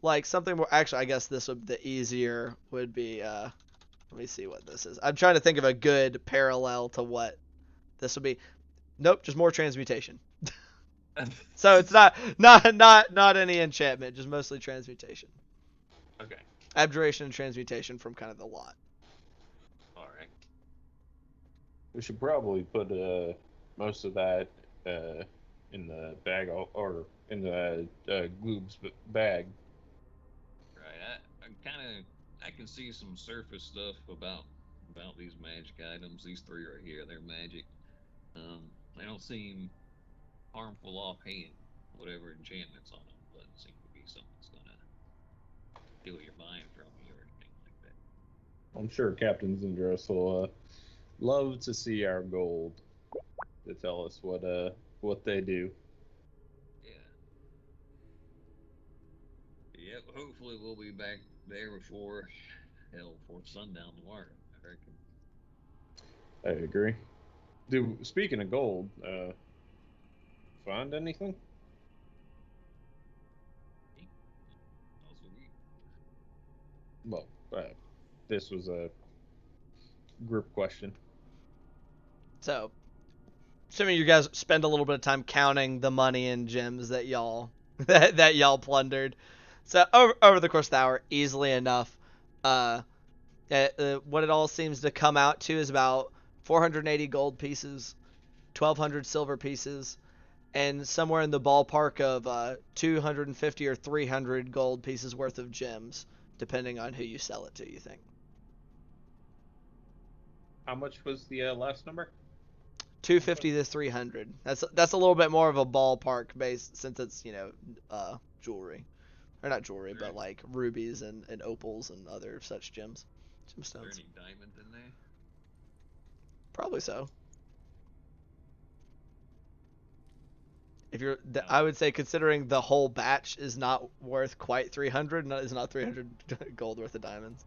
like something more. Actually, I guess this would the easier would be. Let me see what this is. I'm trying to think of a good parallel to what this would be. Nope, just more transmutation. So it's not any enchantment, just mostly transmutation. Okay. Abjuration and transmutation from kind of the lot. All right. We should probably put most of that in the bag or in the Gloob's bag. Right. I can see some surface stuff about these magic items. These three right here, they're magic. They don't seem harmful offhand. Whatever enchantments on them doesn't seem to be something that's gonna steal your mind from you or anything like that. I'm sure Captain Zindros will love to see our gold to tell us what they do. Yeah. Yep. Hopefully we'll be back there before sundown tomorrow. I reckon. I agree. Speaking of gold, find anything? Well, this was a group question. So, assuming you guys spend a little bit of time counting the money and gems that y'all that y'all plundered, so over the course of the hour, easily enough, what it all seems to come out to is about 480 gold pieces, 1,200 silver pieces, and somewhere in the ballpark of 250 or 300 gold pieces worth of gems, depending on who you sell it to. You think? How much was the last number? 250 to 300. That's a little bit more of a ballpark base since it's jewelry, or not jewelry, but like rubies and opals and other such gemstones. Is there any diamonds in there? Probably so. If you're, I would say considering the whole batch is not worth quite 300, is not 300 gold worth of diamonds.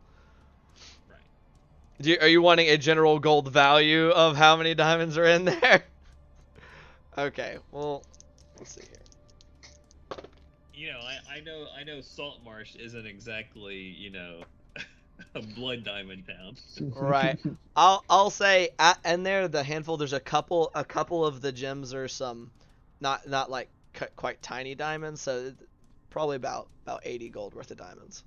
Right. Are you wanting a general gold value of how many diamonds are in there? Okay, well, let's see here. You know, I know Saltmarsh isn't exactly, a blood diamond town. Right. I'll say in there the handful there's a couple of the gems are some not like quite tiny diamonds, so probably about 80 gold worth of diamonds.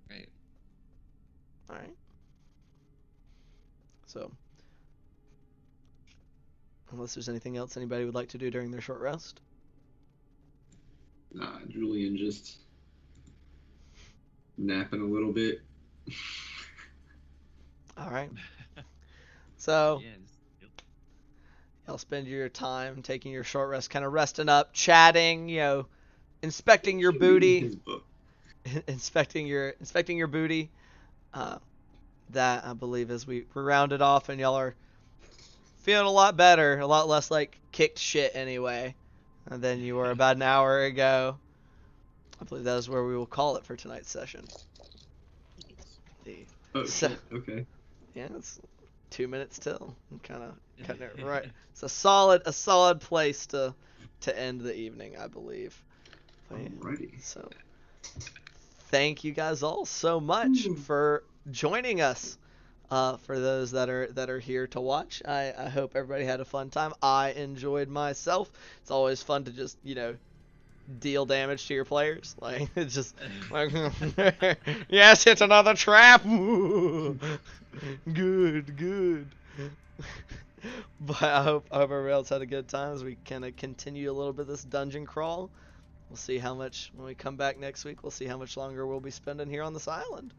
Right. All right. So, unless there's anything else anybody would like to do during their short rest? Nah, Julian just napping a little bit. All right. So, y'all spend your time taking your short rest, kind of resting up, chatting, inspecting your booty, inspecting your booty. That I believe as we rounded off, and y'all are feeling a lot better, a lot less like kicked shit anyway than you were about an hour ago. I believe that is where we will call it for tonight's session. Oh, shit. Okay. Yeah, it's 2 minutes till. I'm kind of cutting it right. It's a solid place to end the evening, I believe. Alrighty. So, thank you guys all so much for joining us. For those that are here to watch, I hope everybody had a fun time. I enjoyed myself. It's always fun to just deal damage to your players. Like, it's just like, yes, it's another trap. Good. But I hope everybody else had a good time as we kind of continue a little bit of this dungeon crawl. We'll see how much, when we come back next week, we'll see how much longer we'll be spending here on this island.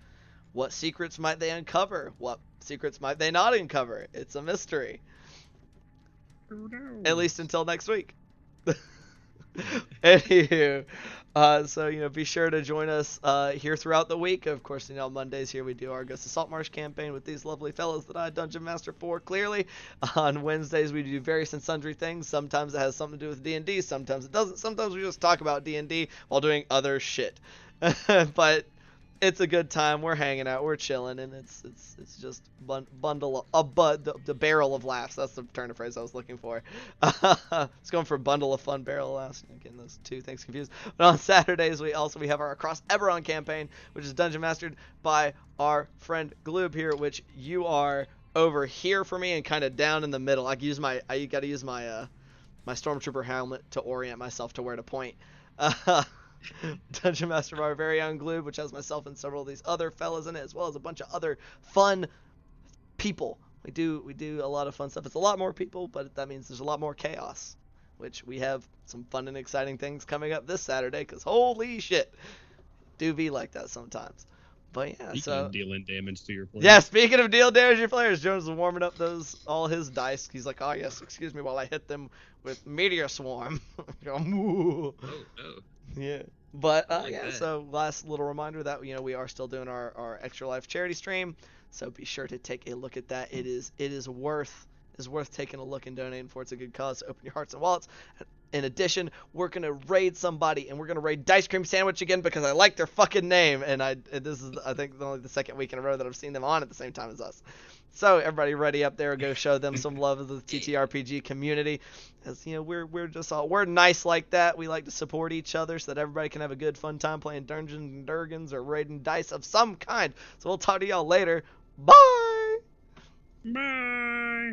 What secrets might they uncover? What secrets might they not uncover? It's a mystery. At least until next week. Anywho, so be sure to join us here throughout the week. Of course, Mondays here we do our Ghost of Saltmarsh campaign with these lovely fellows that I Dungeon Master for. Clearly, on Wednesdays we do various and sundry things. Sometimes it has something to do with D&D. Sometimes it doesn't. Sometimes we just talk about D&D while doing other shit. But it's a good time. We're hanging out. We're chilling, and it's just the barrel of laughs. That's the turn of phrase I was looking for. It's going for a bundle of fun, barrel of laughs. I'm getting those two things confused. But on Saturdays we have our Across Eberron campaign, which is dungeon mastered by our friend Gloob here, which you are over here for me and kind of down in the middle. I got to use my my stormtrooper helmet to orient myself to where to point. Dungeon Master of our very own Gloob, which has myself and several of these other fellas in it, as well as a bunch of other fun people. We do a lot of fun stuff. It's a lot more people, but that means there's a lot more chaos, which we have some fun and exciting things coming up this Saturday, because holy shit, do be like that sometimes. But yeah, Speaking so of dealing damage to your players. yeah, speaking of deal damage to your players, Jones is warming up all his dice. He's like, oh yes, excuse me while I hit them with Meteor Swarm. Oh no. Yeah. But I like yeah, that. so last little reminder that we are still doing our Extra Life charity stream, so be sure to take a look at that. It is worth taking a look and donating for. It's a good cause. Open your hearts and wallets. In addition, we're gonna raid somebody, and we're gonna raid Dice Cream Sandwich again because I like their fucking name, and this is I think only the second week in a row that I've seen them on at the same time as us. So everybody ready up there, go show them some love of the TTRPG community. As we're nice like that. We like to support each other so that everybody can have a good fun time playing Dungeons and Dragons or raiding dice of some kind. So we'll talk to y'all later. Bye. Bye.